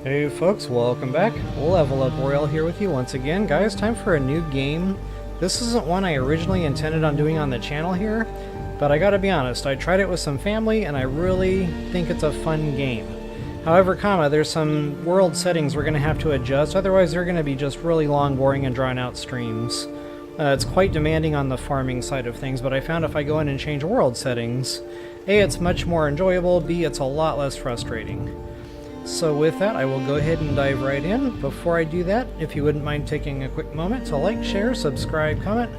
Hey folks, welcome back. Level Up Royal here with you once again. Guys, time for a new game. This isn't one I originally intended on doing on the channel here, but I gotta be honest, I tried it with some family and I really think it's a fun game. However, there's some world settings we're gonna have to adjust, otherwise they're gonna be just really long, boring, and drawn out streams. It's quite demanding on the farming side of things, but I found if I go in and change world settings, A, it's much more enjoyable, B, it's a lot less frustrating. So with that, I will go ahead and dive right in. Before I do that, if you wouldn't mind taking a quick moment to like, share, subscribe, comment,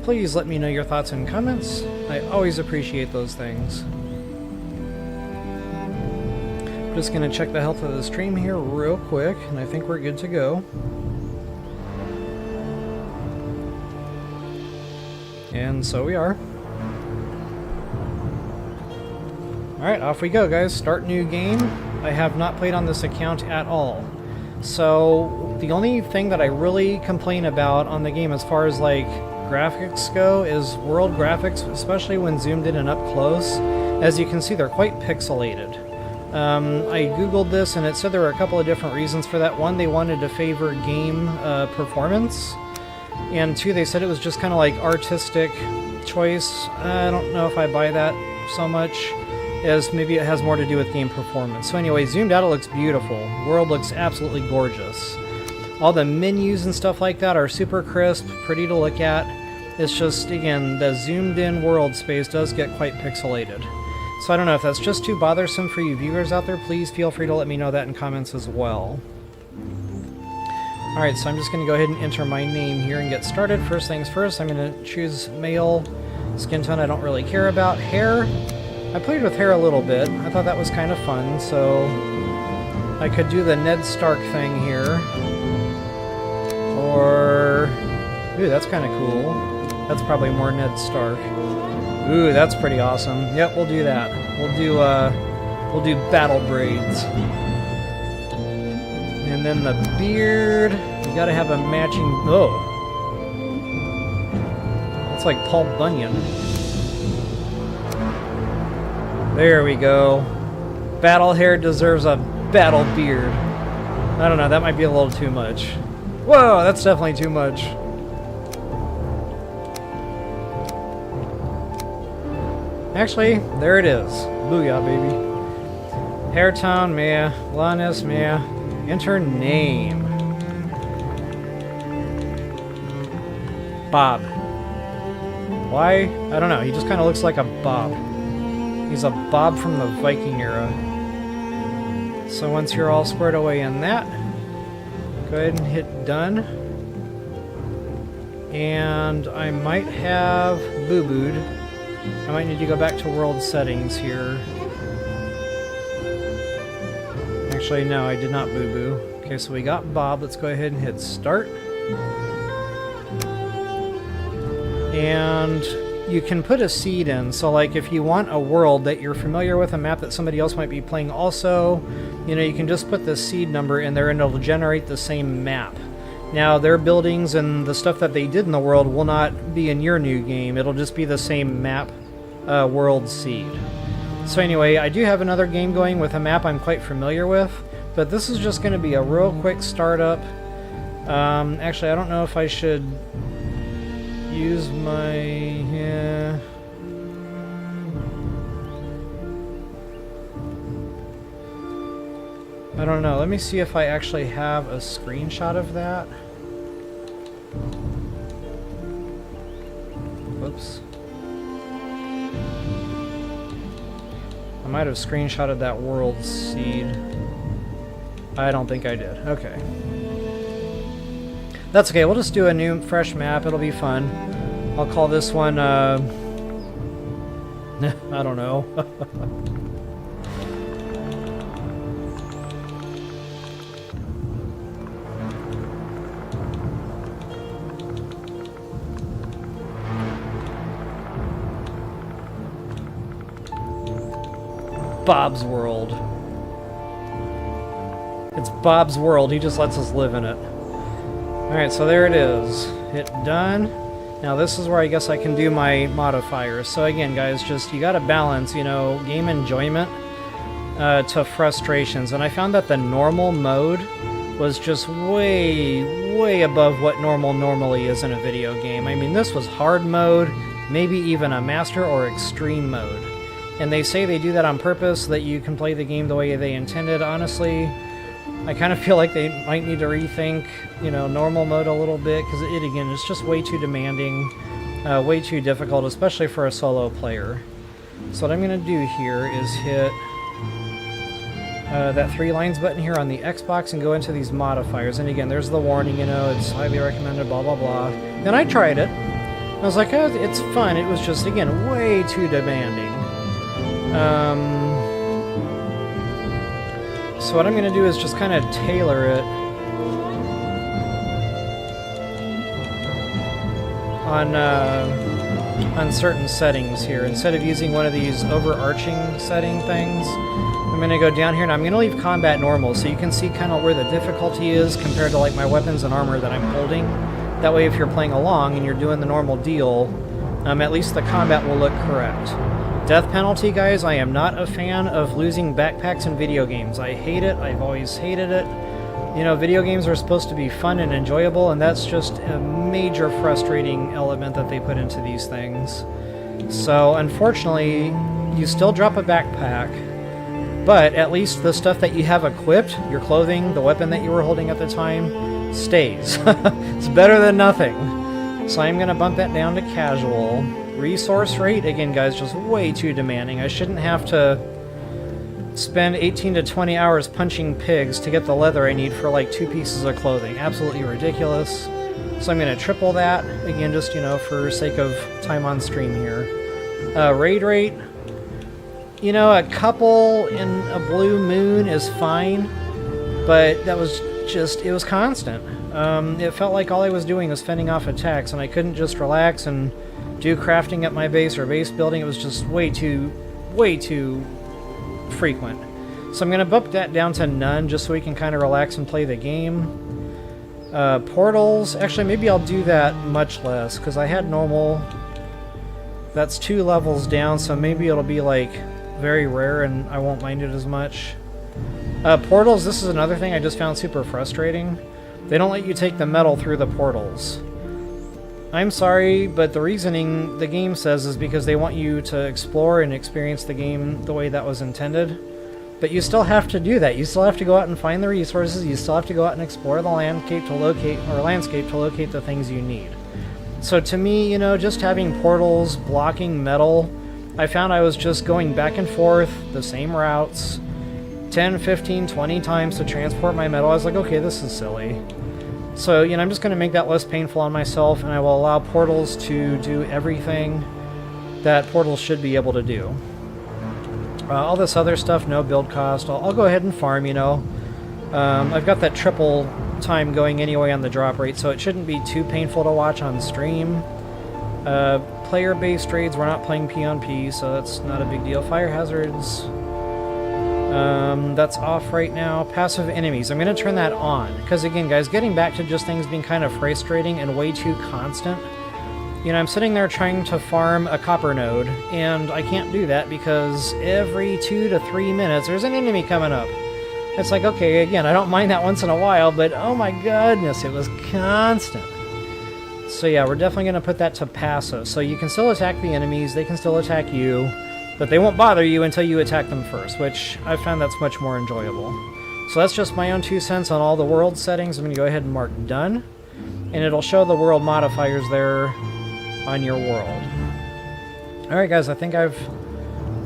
please let me know your thoughts and comments. I always appreciate those things. I'm just going to check the health of the stream here real quick, and I think we're good to go. And so we are. Alright, off we go, guys. Start new game. I have not played on this account at all. So the only thing that I really complain about on the game as far as like graphics go is world graphics, especially when zoomed in and up close. As you can see, they're quite pixelated. I googled this and it said there were a couple of different reasons for that. One, they wanted to favor game performance. And two, they said it was just kind of like artistic choice. I don't know if I buy that so much, as maybe it has more to do with game performance. So anyway, zoomed out it looks beautiful. World looks absolutely gorgeous. All the menus and stuff like that are super crisp, pretty to look at. It's just, again, the zoomed in world space does get quite pixelated. So I don't know if that's just too bothersome for you viewers out there. Please feel free to let me know that in comments as well. Alright, so I'm just going to go ahead and enter my name here and get started. First things first, I'm going to choose male. Skin tone I don't really care about. Hair. I played with hair a little bit. I thought that was kind of fun, so I could do the Ned Stark thing here. Or... ooh, that's kind of cool. That's probably more Ned Stark. Ooh, that's pretty awesome. Yep, we'll do that. We'll do battle braids. And then the beard, you gotta have a matching... oh! That's like Paul Bunyan. There we go. Battle hair deserves a battle beard. I don't know, that might be a little too much. Whoa, that's definitely too much. Actually, there it is. Booyah, baby. Hair tone, meh. Blondness, meh. Enter name. Bob. Why? I don't know, he just kind of looks like a Bob. He's a Bob from the Viking era. So once you're all squared away in that, go ahead and hit done. And I might have boo-booed. I might need to go back to world settings here. Actually, no, I did not boo-boo. Okay, so we got Bob. Let's go ahead and hit start. And you can put a seed in, so like if you want a world that you're familiar with, a map that somebody else might be playing also, you know, you can just put the seed number in there and it'll generate the same map. Now their buildings and the stuff that they did in the world will not be in your new game, it'll just be the same map world seed. So anyway, I do have another game going with a map I'm quite familiar with, but this is just going to be a real quick startup. Actually, I don't know if I should use my... yeah. I don't know. Let me see if I actually have a screenshot of that. Whoops. I might have screenshotted that world seed. I don't think I did. Okay. That's okay, we'll just do a new, fresh map, it'll be fun. I'll call this one, I don't know. Bob's World. It's Bob's World, he just lets us live in it. Alright, so there it is. Hit done. Now this is where I guess I can do my modifiers. So again, guys, just you gotta balance, you know, game enjoyment to frustrations, and I found that the normal mode was just way above what normal normally is in a video game. I mean, this was hard mode, maybe even a master or extreme mode. And they say they do that on purpose so that you can play the game the way they intended. Honestly, I kind of feel like they might need to rethink, you know, normal mode a little bit, because it, again, is just way too demanding, way too difficult, especially for a solo player. So what I'm going to do here is hit that 3 lines button here on the Xbox and go into these modifiers. And again, there's the warning, you know, it's highly recommended, blah, blah, blah. Then I tried it. I was like, oh, it's fun. It was just, again, way too demanding. So what I'm going to do is just kind of tailor it on certain settings here. Instead of using one of these overarching setting things, I'm going to go down here and I'm going to leave combat normal so you can see kind of where the difficulty is compared to like my weapons and armor that I'm holding. That way if you're playing along and you're doing the normal deal, at least the combat will look correct. Death penalty, guys, I am not a fan of losing backpacks in video games. I hate it. I've always hated it. You know, video games are supposed to be fun and enjoyable, and that's just a major frustrating element that they put into these things. So, unfortunately, you still drop a backpack, but at least the stuff that you have equipped, your clothing, the weapon that you were holding at the time, stays. It's better than nothing. So I'm going to bump that down to casual. Resource rate, again, guys, just way too demanding. I shouldn't have to spend 18 to 20 hours punching pigs to get the leather I need for like 2 pieces of clothing. Absolutely ridiculous. So I'm going to triple that, again, just, you know, for sake of time on stream here. Raid rate, you know, a couple in a blue moon is fine, but that was just, it was constant. It felt like all I was doing was fending off attacks, and I couldn't just relax and do crafting at my base or base building. It was just way too frequent. So I'm going to bump that down to none just so we can kind of relax and play the game. Portals, actually maybe I'll do that much less because I had normal. That's 2 levels down, so maybe it'll be like very rare and I won't mind it as much. Portals, this is another thing I just found super frustrating. They don't let you take the metal through the portals. I'm sorry, but the reasoning the game says is because they want you to explore and experience the game the way that was intended. But you still have to do that. You still have to go out and find the resources. You still have to go out and explore the landscape to locate the things you need. So to me, you know, just having portals blocking metal, I found I was just going back and forth the same routes 10, 15, 20 times to transport my metal. I was like, okay, this is silly. So, you know, I'm just going to make that less painful on myself, and I will allow portals to do everything that portals should be able to do. All this other stuff, no build cost. I'll go ahead and farm, you know. I've got that triple time going anyway on the drop rate, so it shouldn't be too painful to watch on stream. Player-based raids, we're not playing P on P, so that's not a big deal. Fire hazards, that's off right now. Passive enemies, I'm going to turn that on. Because again, guys, getting back to just things being kind of frustrating and way too constant. You know, I'm sitting there trying to farm a copper node, and I can't do that because every 2 to 3 minutes there's an enemy coming up. It's like, okay, again, I don't mind that once in a while, but oh my goodness, it was constant. So yeah, we're definitely going to put that to passive. So you can still attack the enemies, they can still attack you, but they won't bother you until you attack them first, which I found that's much more enjoyable. So that's just my own 2 cents on all the world settings. I'm going to go ahead and mark done, and it'll show the world modifiers there on your world. Alright guys, I think I've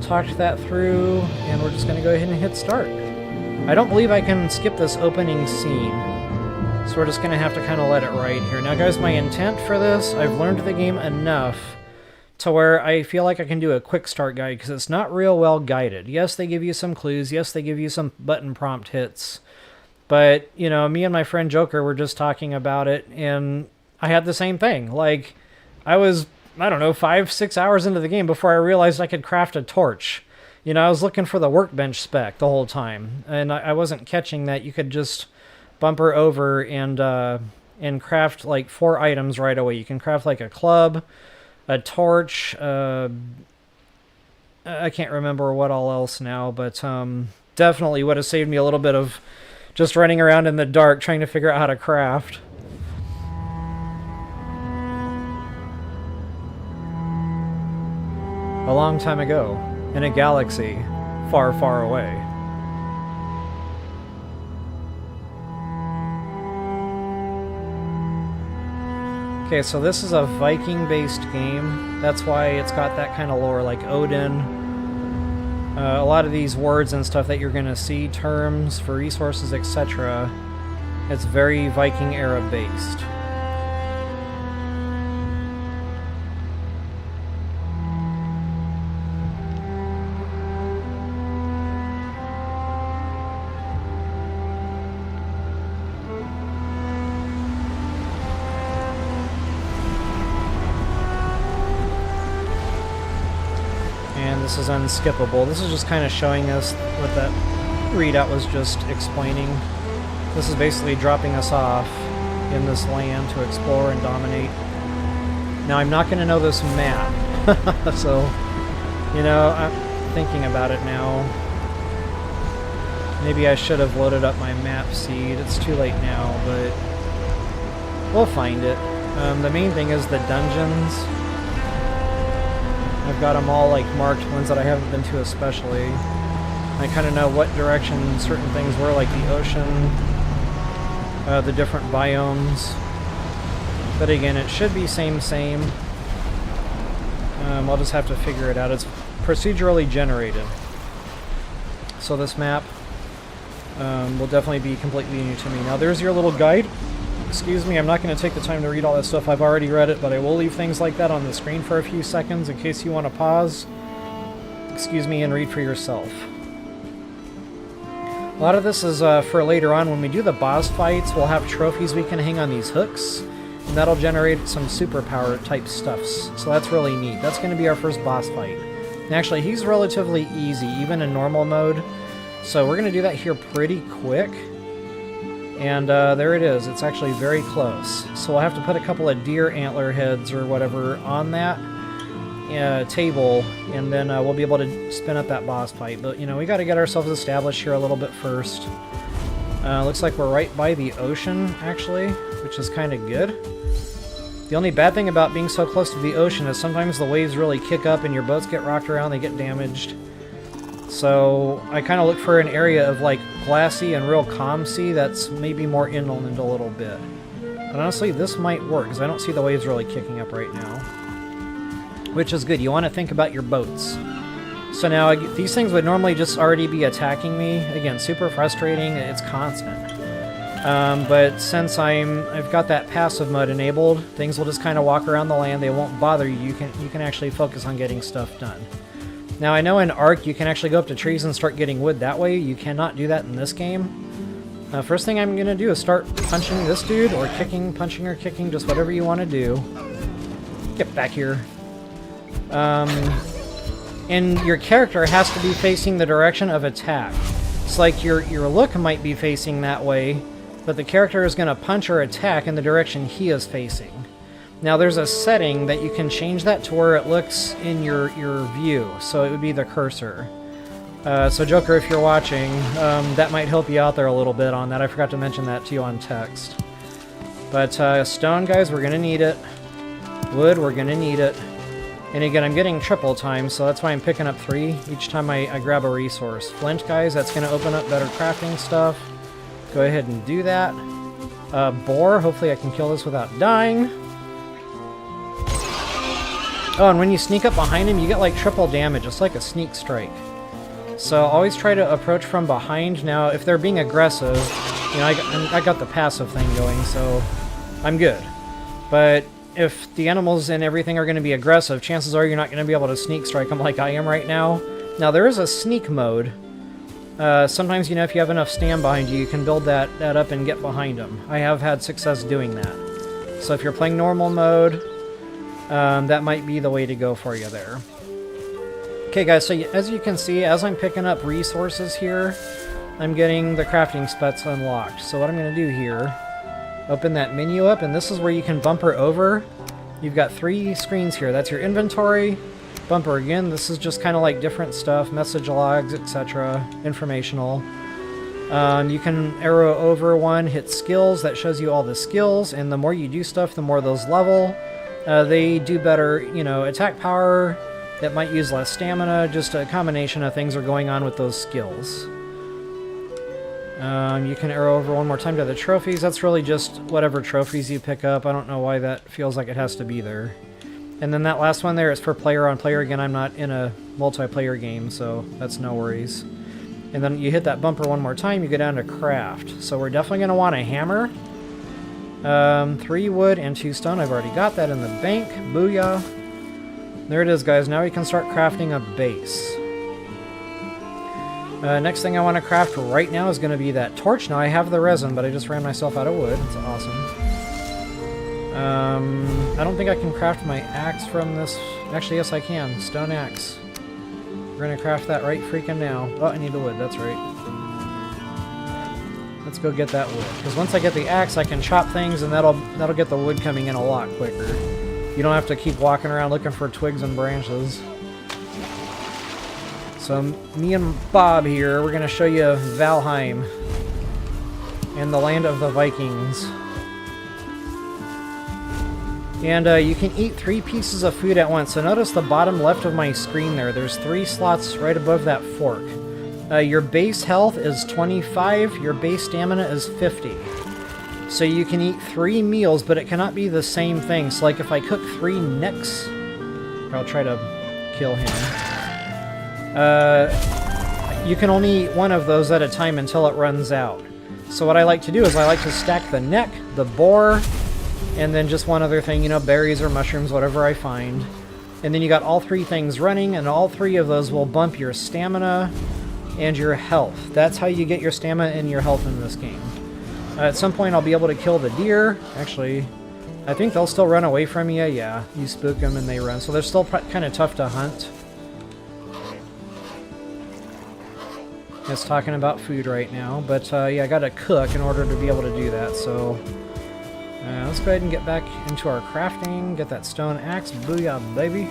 talked that through, and we're just going to go ahead and hit start. I don't believe I can skip this opening scene, so we're just going to have to kind of let it ride here. Now guys, my intent for this, I've learned the game enough to where I feel like I can do a quick start guide, because it's not real well guided. Yes, they give you some clues, yes, they give you some button prompt hits, but, you know, me and my friend Joker were just talking about it, and I had the same thing. Like, I was, I don't know, 5-6 hours into the game before I realized I could craft a torch. You know, I was looking for the workbench spec the whole time, and I wasn't catching that you could just bumper over and craft like 4 items right away. You can craft like a club, a torch, I can't remember what all else now, but definitely would have saved me a little bit of just running around in the dark trying to figure out how to craft. A long time ago, in a galaxy far, far away. Okay, so this is a Viking-based game. That's why it's got that kind of lore, like Odin. A lot of these words and stuff that you're going to see, terms for resources, etc., it's very Viking era based. This is unskippable. This is just kind of showing us what that readout was just explaining. This is basically dropping us off in this land to explore and dominate. Now, I'm not going to know this map, so, you know, I'm thinking about it now. Maybe I should have loaded up my map seed. It's too late now, but we'll find it. The main thing is the dungeons. I've got them all like marked, ones that I haven't been to especially. I kind of know what direction certain things were, like the ocean, the different biomes. But again, it should be same. I'll just have to figure it out. It's procedurally generated. So this map will definitely be completely new to me. Now there's your little guide. Excuse me, I'm not going to take the time to read all that stuff. I've already read it, but I will leave things like that on the screen for a few seconds in case you want to pause, excuse me, and read for yourself. A lot of this is for later on. When we do the boss fights, we'll have trophies we can hang on these hooks, and that'll generate some superpower type stuffs. So that's really neat. That's going to be our first boss fight. And actually, he's relatively easy, even in normal mode. So we're going to do that here pretty quick. And there it is. It's actually very close. So we'll have to put a couple of deer antler heads or whatever on that table, and then we'll be able to spin up that boss fight. But, you know, we got to get ourselves established here a little bit first. Looks like we're right by the ocean, actually, which is kind of good. The only bad thing about being so close to the ocean is sometimes the waves really kick up and your boats get rocked around, they get damaged. So I kind of look for an area of like glassy and real calm sea that's maybe more inland a little bit. But honestly, this might work because I don't see the waves really kicking up right now. Which is good. You want to think about your boats. So now these things would normally just already be attacking me. Again, super frustrating. It's constant. But since I've got that passive mode enabled, things will just kind of walk around the land. They won't bother you. You can actually focus on getting stuff done. Now, I know in Ark you can actually go up to trees and start getting wood that way. You cannot do that in this game. First thing I'm going to do is start punching this dude, or kicking, punching or kicking, just whatever you want to do. Get back here. And your character has to be facing the direction of attack. It's like your look might be facing that way, but the character is going to punch or attack in the direction he is facing. Now there's a setting that you can change that to where it looks in your view, so it would be the cursor. So Joker, if you're watching, that might help you out there a little bit on that. I forgot to mention that to you on text. But stone, guys, we're going to need it. Wood, we're going to need it. And again, I'm getting triple time, so that's why I'm picking up 3 each time I grab a resource. Flint, guys, that's going to open up better crafting stuff. Go ahead and do that. Boar, hopefully I can kill this without dying. Oh, and when you sneak up behind him, you get like triple damage. It's like a sneak strike. So always try to approach from behind. Now, if they're being aggressive, you know, I got the passive thing going, so I'm good. But if the animals and everything are going to be aggressive, chances are you're not going to be able to sneak strike them like I am right now. Now, there is a sneak mode. Sometimes, you know, if you have enough stand behind you, you can build that up and get behind them. I have had success doing that. So if you're playing normal mode, that might be the way to go for you there. Okay, guys, so as you can see, as I'm picking up resources here, I'm getting the crafting specs unlocked. So what I'm going to do here, open that menu up, and this is where you can bumper over. You've got 3 screens here. That's your inventory, bumper again. This is just kind of like different stuff, message logs, etc. Informational. You can arrow over one, hit skills. That shows you all the skills, and the more you do stuff, the more those level. They do better, you know, attack power. That might use less stamina. Just a combination of things are going on with those skills. You can arrow over one more time to the trophies. That's really just whatever trophies you pick up. I don't know why that feels like it has to be there. And then that last one there is for player on player. Again, I'm not in a multiplayer game, so that's no worries. And then you hit that bumper one more time, you go down to craft. So we're definitely going to want a hammer. 3 wood and 2 stone. I've already got that in the bank. Booyah. There it is, guys. Now we can start crafting a base. Next thing I want to craft right now is going to be that torch. Now I have the resin, but I just ran myself out of wood. It's awesome. I don't think I can craft my axe from this. Actually, yes I can. Stone axe. We're going to craft that right freaking now. Oh, I need the wood. That's right. Let's go get that wood. Because once I get the axe, I can chop things, and that'll get the wood coming in a lot quicker. You don't have to keep walking around looking for twigs and branches. So me and Bob here, we're going to show you Valheim and the land of the Vikings. And you can eat 3 pieces of food at once. So notice the bottom left of my screen there. There's 3 slots right above that fork. Your base health is 25. Your base stamina is 50. So you can eat 3 meals, but it cannot be the same thing. So like if I cook 3 necks, I'll try to kill him. You can only eat 1 of those at a time until it runs out. So what I like to do is I like to stack the neck, the boar, and then just one other thing, you know, berries or mushrooms, whatever I find. And then you got all 3 things running, and all 3 of those will bump your stamina and your health. That's how you get your stamina and your health in this game. At some point I'll be able to kill the deer. Actually, I think they'll still run away from you. Yeah, you spook them and they run. So they're still kind of tough to hunt. It's talking about food right now, but yeah, I gotta cook in order to be able to do that, so let's go ahead and get back into our crafting, get that stone axe, booyah baby.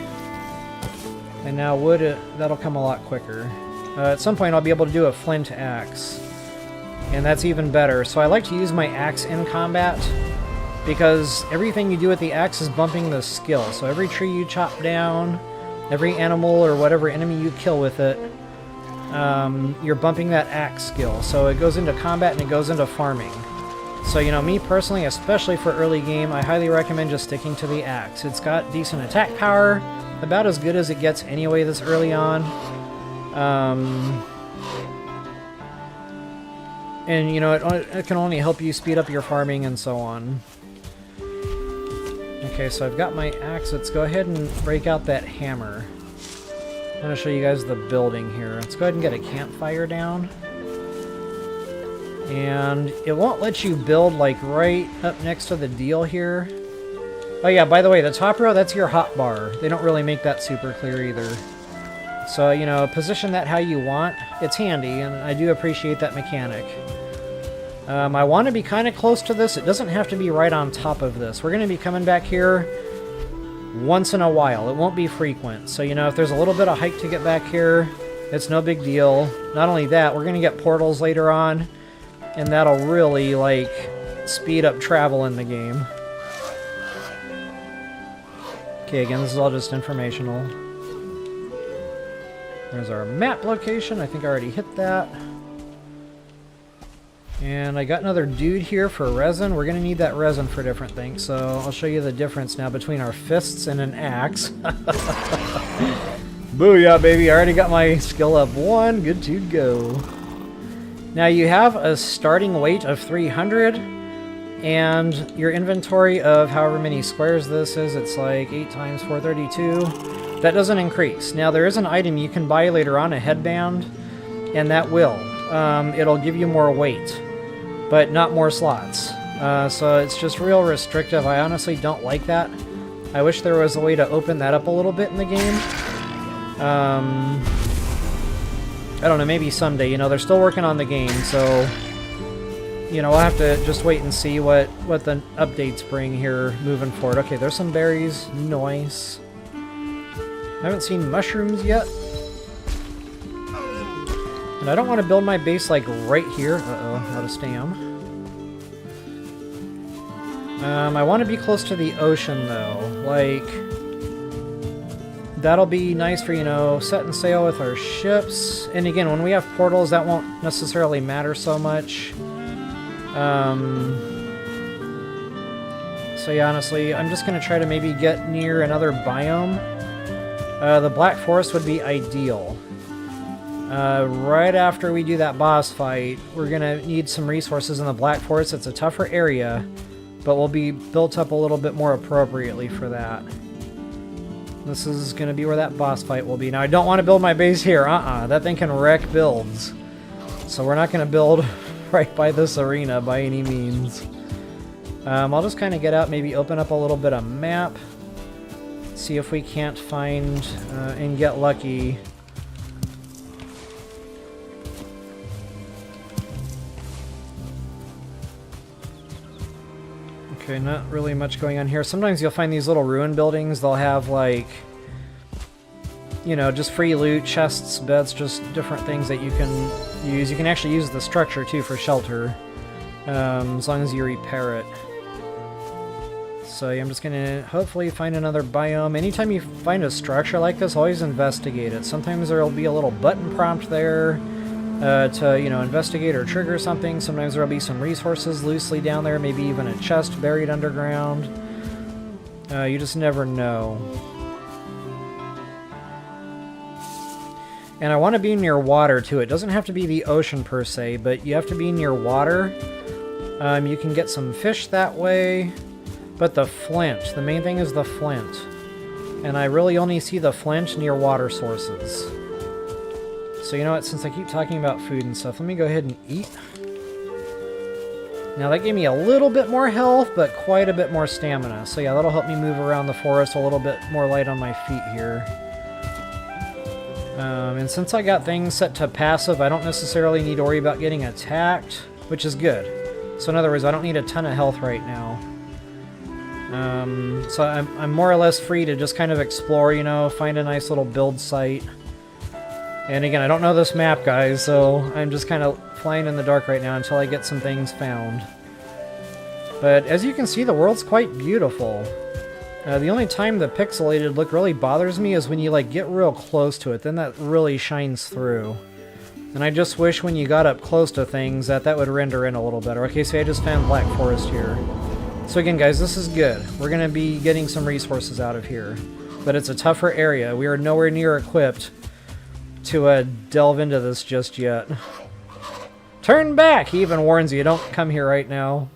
And now wood, that'll come a lot quicker. At some point I'll be able to do a flint axe, and that's even better. So I like to use my axe in combat, because everything you do with the axe is bumping the skill. So every tree you chop down, every animal or whatever enemy you kill with it, you're bumping that axe skill. So it goes into combat and it goes into farming. So, you know, me personally, especially for early game, I highly recommend just sticking to the axe. It's got decent attack power, about as good as it gets anyway this early on. And, you know, it can only help you speed up your farming and so on. Okay, so I've got my axe. Let's go ahead and break out that hammer. I'm going to show you guys the building here. Let's go ahead and get a campfire down. And it won't let you build like right up next to the deal here. Oh yeah, by the way, the top row, that's your hot bar. They don't really make that super clear either. So, you know, position that how you want. It's handy, and I do appreciate that mechanic. I want to be kind of close to this. It doesn't have to be right on top of this. We're going to be coming back here once in a while. It won't be frequent. So, you know, if there's a little bit of hike to get back here, it's no big deal. Not only that, we're going to get portals later on, and that'll really, like, speed up travel in the game. Okay, again, this is all just informational. There's our map location. I think I already hit that. And I got another dude here for resin. We're going to need that resin for different things, so I'll show you the difference now between our fists and an axe. Booyah, baby. I already got my skill up 1. Good to go. Now you have a starting weight of 300, and your inventory of however many squares this is, it's like 8 times 432. That doesn't increase. Now there is an item you can buy later on, a headband, and that will. It'll give you more weight, but not more slots. So it's just real restrictive. I honestly don't like that. I wish there was a way to open that up a little bit in the game. I don't know, maybe someday. You know, they're still working on the game, so you know, we'll have to just wait and see what the updates bring here moving forward. Okay, there's some berries. Nice. I haven't seen mushrooms yet. And I don't want to build my base like right here. Uh-oh, out of stam. I want to be close to the ocean though. Like, that'll be nice for, you know, setting sail with our ships. And again, when we have portals, that won't necessarily matter so much. So yeah, honestly, I'm just going to try to maybe get near another biome. The Black Forest would be ideal. Right after we do that boss fight, we're going to need some resources in the Black Forest. It's a tougher area, but we'll be built up a little bit more appropriately for that. This is going to be where that boss fight will be. Now, I don't want to build my base here. That thing can wreck builds. So we're not going to build right by this arena by any means. I'll just kind of get out, maybe open up a little bit of map. See if we can't find and get lucky. Okay, not really much going on here. Sometimes you'll find these little ruin buildings. They'll have, like, you know, just free loot, chests, beds, just different things that you can use. You can actually use the structure, too, for shelter, as long as you repair it. So yeah, I'm just going to hopefully find another biome. Anytime you find a structure like this, always investigate it. Sometimes there will be a little button prompt there to, you know, investigate or trigger something. Sometimes there will be some resources loosely down there, maybe even a chest buried underground. You just never know. And I want to be near water too. It doesn't have to be the ocean per se, but you have to be near water. You can get some fish that way. But the flint, the main thing is the flint. And I really only see the flint near water sources. So you know what, since I keep talking about food and stuff, let me go ahead and eat. Now that gave me a little bit more health, but quite a bit more stamina. So yeah, that'll help me move around the forest a little bit more light on my feet here. And since I got things set to passive, I don't necessarily need to worry about getting attacked, which is good. So in other words, I don't need a ton of health right now. So I'm more or less free to just kind of explore, you know, find a nice little build site. And again, I don't know this map, guys, so I'm just kind of flying in the dark right now until I get some things found. But as you can see, the world's quite beautiful. The only time the pixelated look really bothers me is when you, like, get real close to it. Then that really shines through. And I just wish when you got up close to things that would render in a little better. Okay, so I just found Black Forest here. So again, guys, this is good. We're going to be getting some resources out of here. But it's a tougher area. We are nowhere near equipped to delve into this just yet. Turn back! He even warns you, don't come here right now.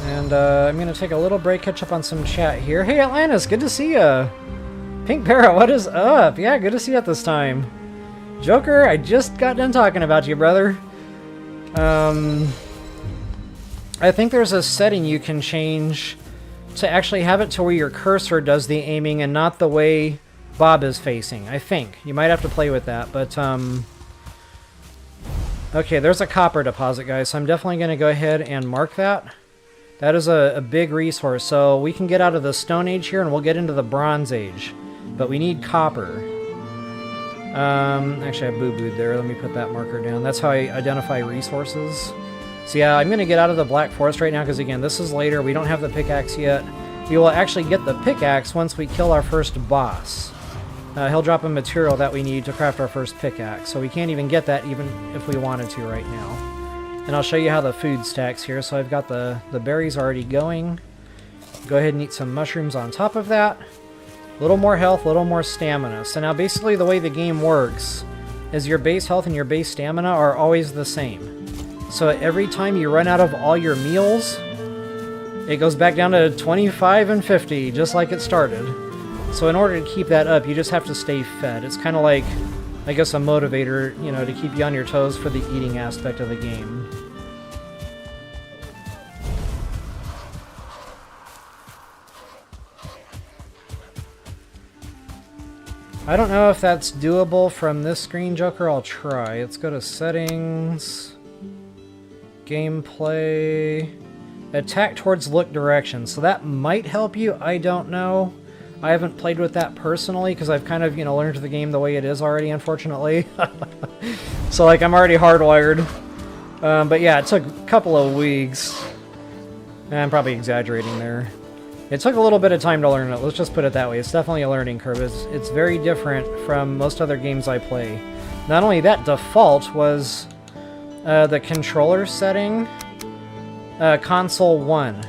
And I'm going to take a little break, catch up on some chat here. Hey, Atlantis, good to see ya! Pink Parrot, what is up? Yeah, good to see you at this time. Joker, I just got done talking about you, brother. I think there's a setting you can change to actually have it to where your cursor does the aiming and not the way Bob is facing. I think. You might have to play with that, but, okay, there's a copper deposit, guys, so I'm definitely going to go ahead and mark that. That is a big resource, so we can get out of the Stone Age here and we'll get into the Bronze Age. But we need copper. Actually, I boo-booed there. Let me put that marker down. That's how I identify resources. So yeah, I'm going to get out of the Black Forest right now because, again, this is later. We don't have the pickaxe yet. We will actually get the pickaxe once we kill our first boss. He'll drop a material that we need to craft our first pickaxe. So we can't even get that even if we wanted to right now. And I'll show you how the food stacks here. So I've got the berries already going. Go ahead and eat some mushrooms on top of that. A little more health, a little more stamina. So now basically the way the game works is your base health and your base stamina are always the same. So every time you run out of all your meals, it goes back down to 25 and 50, just like it started. So in order to keep that up, you just have to stay fed. It's kind of like, I guess, a motivator, you know, to keep you on your toes for the eating aspect of the game. I don't know if that's doable from this screen, Joker. I'll try. Let's go to settings. Gameplay. Attack towards look direction. So that might help you. I don't know. I haven't played with that personally because I've kind of, you know, learned the game the way it is already, unfortunately. So, like, I'm already hardwired. But yeah, it took a couple of weeks. I'm probably exaggerating there. It took a little bit of time to learn it. Let's just put it that way. It's definitely a learning curve. It's very different from most other games I play. Not only that, default was the controller setting, console 1.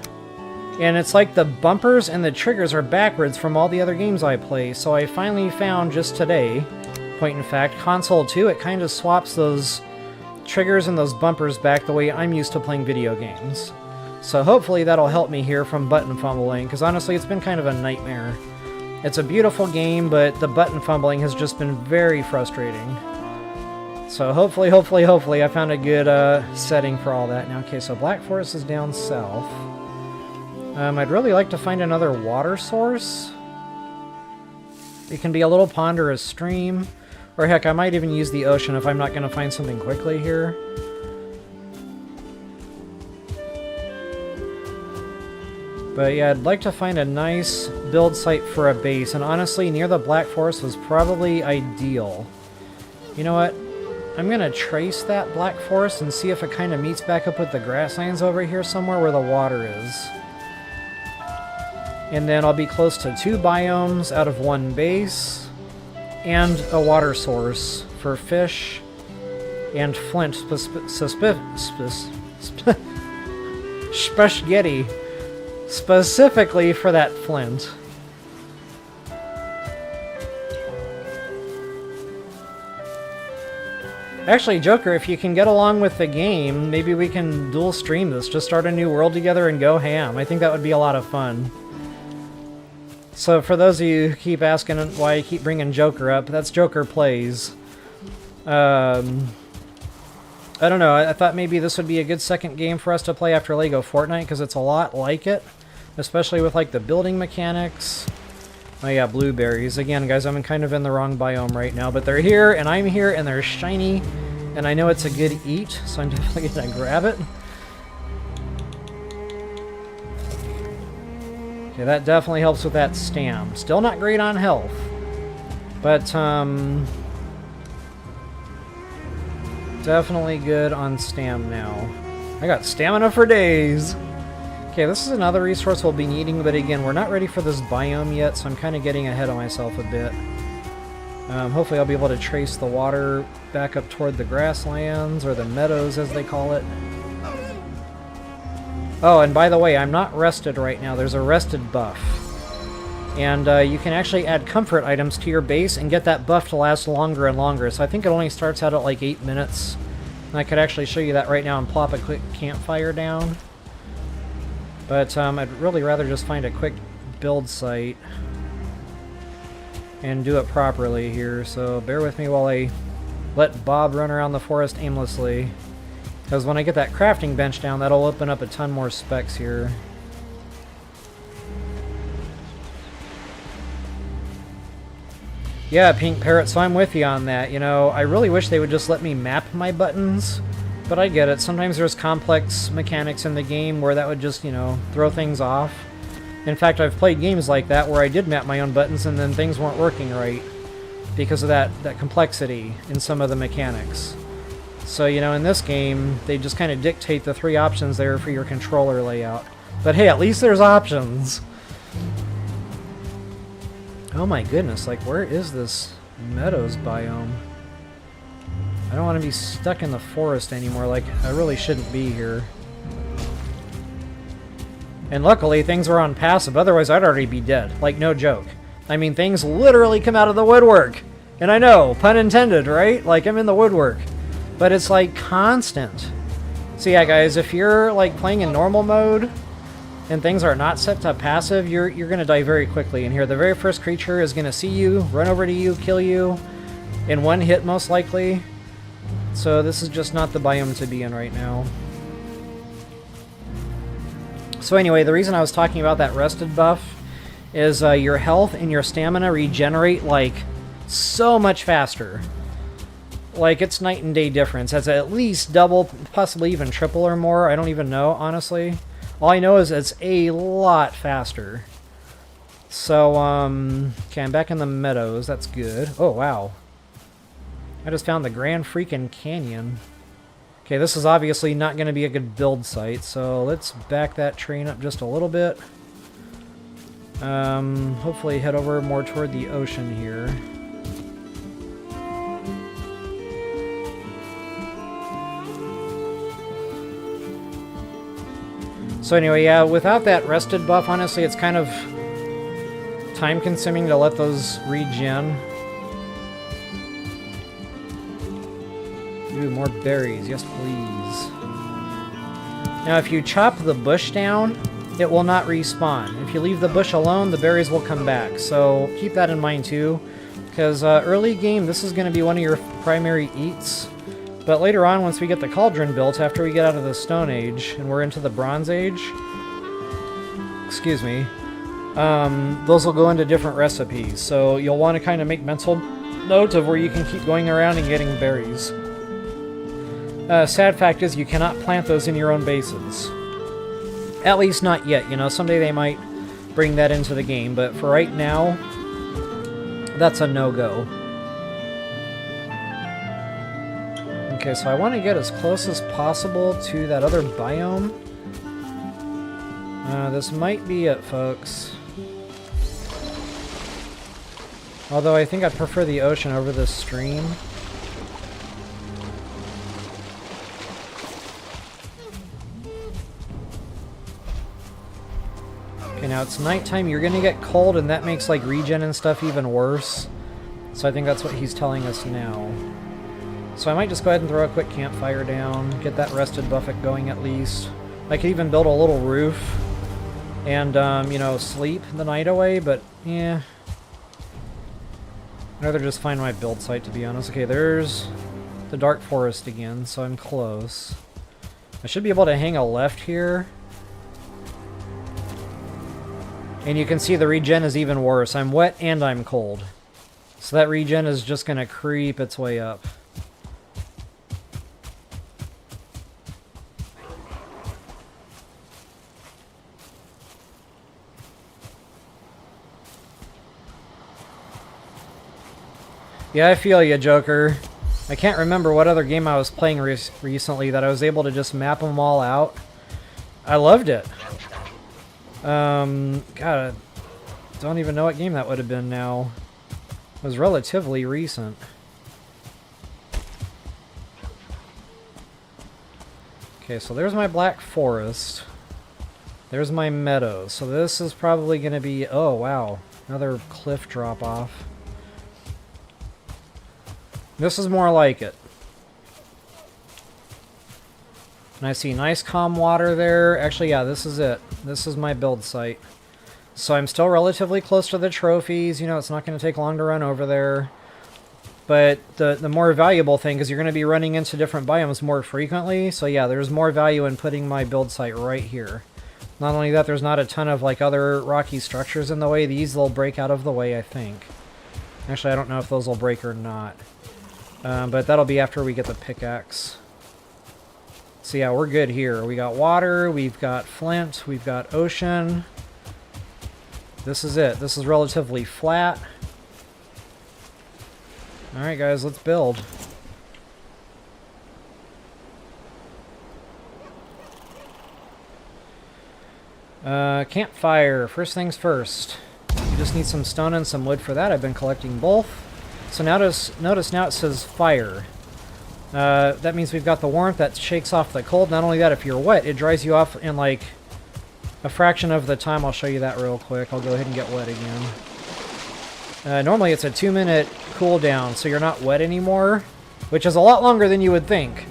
And it's like the bumpers and the triggers are backwards from all the other games I play. So I finally found just today, point in fact, console 2, it kind of swaps those triggers and those bumpers back the way I'm used to playing video games. So hopefully that'll help me here from button fumbling, because honestly it's been kind of a nightmare. It's a beautiful game, but the button fumbling has just been very frustrating. So hopefully I found a good setting for all that. Now, okay, so Black Forest is down south. I'd really like to find another water source. It can be a little pond or a stream. Or heck, I might even use the ocean if I'm not going to find something quickly here. But yeah, I'd like to find a nice build site for a base. And honestly, near the Black Forest was probably ideal. You know what? I'm going to trace that Black Forest and see if it kind of meets back up with the grasslands over here somewhere where the water is. And then I'll be close to 2 biomes out of 1 base. And a water source for fish and flint spaghetti. Specifically for that flint. Actually, Joker, if you can get along with the game, maybe we can dual stream this. Just start a new world together and go ham. I think that would be a lot of fun. So for those of you who keep asking why I keep bringing Joker up, that's Joker Plays. I don't know, I thought maybe this would be a good second game for us to play after LEGO Fortnite, because it's a lot like it. Especially with, like, the building mechanics. Oh yeah, blueberries. Again, guys, I'm kind of in the wrong biome right now, but they're here, and I'm here, and they're shiny. And I know it's a good eat, so I'm definitely gonna grab it. Okay, that definitely helps with that stam. Still not great on health. But, definitely good on stam now. I got stamina for days! Okay, this is another resource we'll be needing, but again, we're not ready for this biome yet, so I'm kind of getting ahead of myself a bit. Hopefully I'll be able to trace the water back up toward the grasslands, or the meadows as they call it. Oh, and by the way, I'm not rested right now. There's a rested buff. And you can actually add comfort items to your base and get that buff to last longer and longer. So I think it only starts out at like 8 minutes. And I could actually show you that right now and plop a quick campfire down. But I'd really rather just find a quick build site and do it properly here. So bear with me while I let Bob run around the forest aimlessly. Because when I get that crafting bench down, that'll open up a ton more specs here. Yeah, Pink Parrot, so I'm with you on that. You know, I really wish they would just let me map my buttons, but I get it. Sometimes there's complex mechanics in the game where that would just, you know, throw things off. In fact, I've played games like that where I did map my own buttons and then things weren't working right because of that complexity in some of the mechanics. So, you know, in this game, they just kind of dictate the 3 options there for your controller layout. But hey, at least there's options! Oh my goodness, like, where is this meadows biome? I don't want to be stuck in the forest anymore, like, I really shouldn't be here. And luckily, things are on passive, otherwise I'd already be dead. Like, no joke. I mean, things literally come out of the woodwork! And I know, pun intended, right? Like, I'm in the woodwork. But it's like constant. So yeah, guys, if you're like playing in normal mode and things are not set to passive, you're gonna die very quickly. And here, the very first creature is gonna see you, run over to you, kill you in 1 hit most likely. So this is just not the biome to be in right now. So anyway, the reason I was talking about that rested buff is your health and your stamina regenerate like so much faster. Like, it's night and day difference. It's at least double, possibly even triple or more. I don't even know, honestly. All I know is it's a lot faster. So, okay, I'm back in the meadows. That's good. Oh, wow. I just found the Grand Freaking Canyon. Okay, this is obviously not going to be a good build site, so let's back that train up just a little bit. Hopefully head over more toward the ocean here. So anyway, yeah, without that rested buff, honestly, it's kind of time-consuming to let those regen. Ooh, more berries. Yes, please. Now, if you chop the bush down, it will not respawn. If you leave the bush alone, the berries will come back. So keep that in mind, too. Because early game, this is going to be one of your primary eats. But later on, once we get the cauldron built, after we get out of the Stone Age, and we're into the Bronze Age, excuse me, those will go into different recipes. So you'll want to kind of make mental note of where you can keep going around and getting berries. Sad fact is you cannot plant those in your own bases. At least not yet, you know, someday they might bring that into the game, but for right now, that's a no-go. Okay, so I want to get as close as possible to that other biome. This might be it, folks. Although I think I'd prefer the ocean over this stream. Okay, now it's nighttime. You're gonna get cold, and that makes, like, regen and stuff even worse. So I think that's what he's telling us now. So I might just go ahead and throw a quick campfire down, get that rested buffet going at least. I could even build a little roof and, you know, sleep the night away, but, yeah. I'd rather just find my build site, to be honest. Okay, there's the Dark Forest again, so I'm close. I should be able to hang a left here. And you can see the regen is even worse. I'm wet and I'm cold. So that regen is just going to creep its way up. Yeah, I feel you, Joker. I can't remember what other game I was playing recently that I was able to just map them all out. I loved it. God, I don't even know what game that would have been now. It was relatively recent. Okay, so there's my Black Forest. There's my meadow. So this is probably going to be... Oh, wow. Another cliff drop-off. This is more like it. And I see nice calm water there. Actually, yeah, this is it. This is my build site. So I'm still relatively close to the trophies. You know, it's not going to take long to run over there. But the more valuable thing is you're going to be running into different biomes more frequently. So yeah, there's more value in putting my build site right here. Not only that, there's not a ton of like other rocky structures in the way. These will break out of the way, I think. Actually, I don't know if those will break or not. But that'll be after we get the pickaxe. So yeah, we're good here. We got water, we've got flint, we've got ocean. This is it. This is relatively flat. Alright guys, let's build. Campfire. First things first. You just need some stone and some wood for that. I've been collecting both. So now notice now it says fire. That means we've got the warmth that shakes off the cold. Not only that, if you're wet, it dries you off in like a fraction of the time. I'll show you that real quick. I'll go ahead and get wet again. Normally it's a 2-minute cooldown, so you're not wet anymore, which is a lot longer than you would think.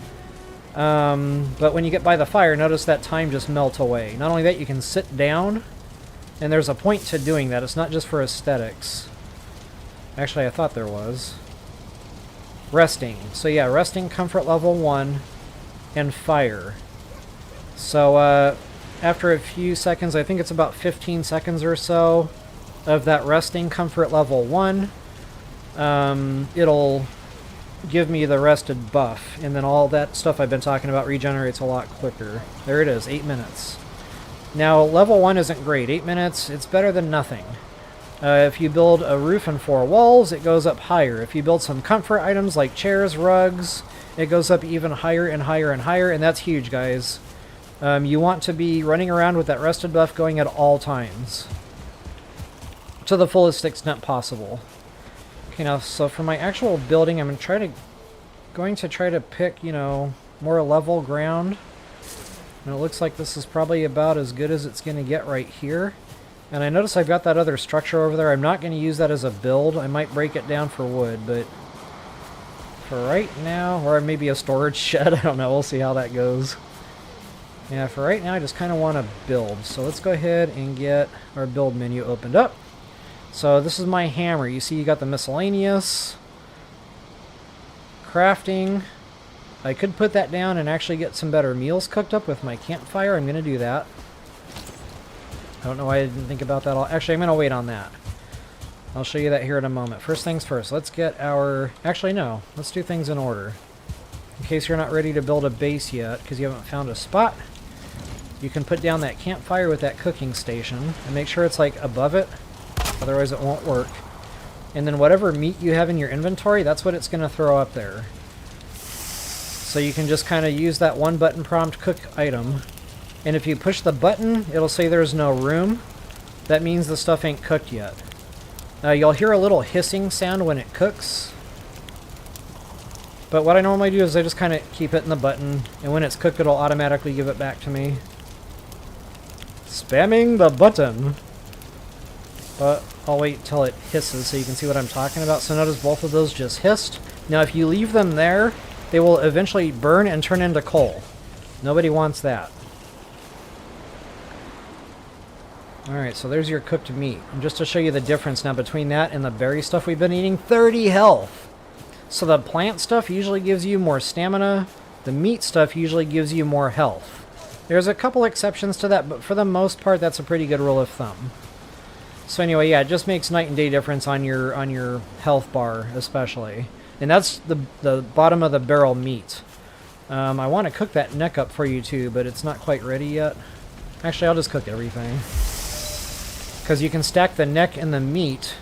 But when you get by the fire, notice that time just melt away. Not only that, you can sit down, and there's a point to doing that. It's not just for aesthetics. Actually, I thought there was. Resting. So yeah, resting, comfort level 1, and fire. So after a few seconds, I think it's about 15 seconds or so of that resting comfort level 1, it'll give me the rested buff, and then all that stuff I've been talking about regenerates a lot quicker. There it is, 8 minutes. Now, level 1 isn't great. 8 minutes, it's better than nothing. If you build a roof and 4 walls, it goes up higher. If you build some comfort items like chairs, rugs, it goes up even higher and higher and higher, and that's huge, guys. You want to be running around with that rested buff going at all times, to the fullest extent possible. Okay, now, so for my actual building, I'm going to try to pick, you know, more level ground. And it looks like this is probably about as good as it's going to get right here. And I notice I've got that other structure over there. I'm not going to use that as a build. I might break it down for wood, but for right now, or maybe a storage shed, I don't know. We'll see how that goes. Yeah, for right now, I just kind of want to build. So let's go ahead and get our build menu opened up. So this is my hammer. You see you got the miscellaneous, crafting. I could put that down and actually get some better meals cooked up with my campfire. I'm going to do that. I don't know why I didn't think about that. Actually, I'm going to wait on that. I'll show you that here in a moment. First things first, let's get our... Actually, no. Let's do things in order. In case you're not ready to build a base yet, because you haven't found a spot, you can put down that campfire with that cooking station, and make sure it's, like, above it. Otherwise, it won't work. And then whatever meat you have in your inventory, that's what it's going to throw up there. So you can just kind of use that one button prompt cook item. And if you push the button, it'll say there's no room. That means the stuff ain't cooked yet. You'll hear a little hissing sound when it cooks. But what I normally do is I just kind of keep hitting the button, and when it's cooked, it'll automatically give it back to me. Spamming the button. But I'll wait till it hisses so you can see what I'm talking about. So notice both of those just hissed. Now if you leave them there, they will eventually burn and turn into coal. Nobody wants that. Alright, so there's your cooked meat. And just to show you the difference now between that and the berry stuff we've been eating, 30 health! So the plant stuff usually gives you more stamina. The meat stuff usually gives you more health. There's a couple exceptions to that, but for the most part, that's a pretty good rule of thumb. So anyway, yeah, it just makes night and day difference on your health bar, especially. And that's the bottom of the barrel meat. I want to cook that neck up for you too, but it's not quite ready yet. Actually, I'll just cook everything. Because you can stack the neck and the meat,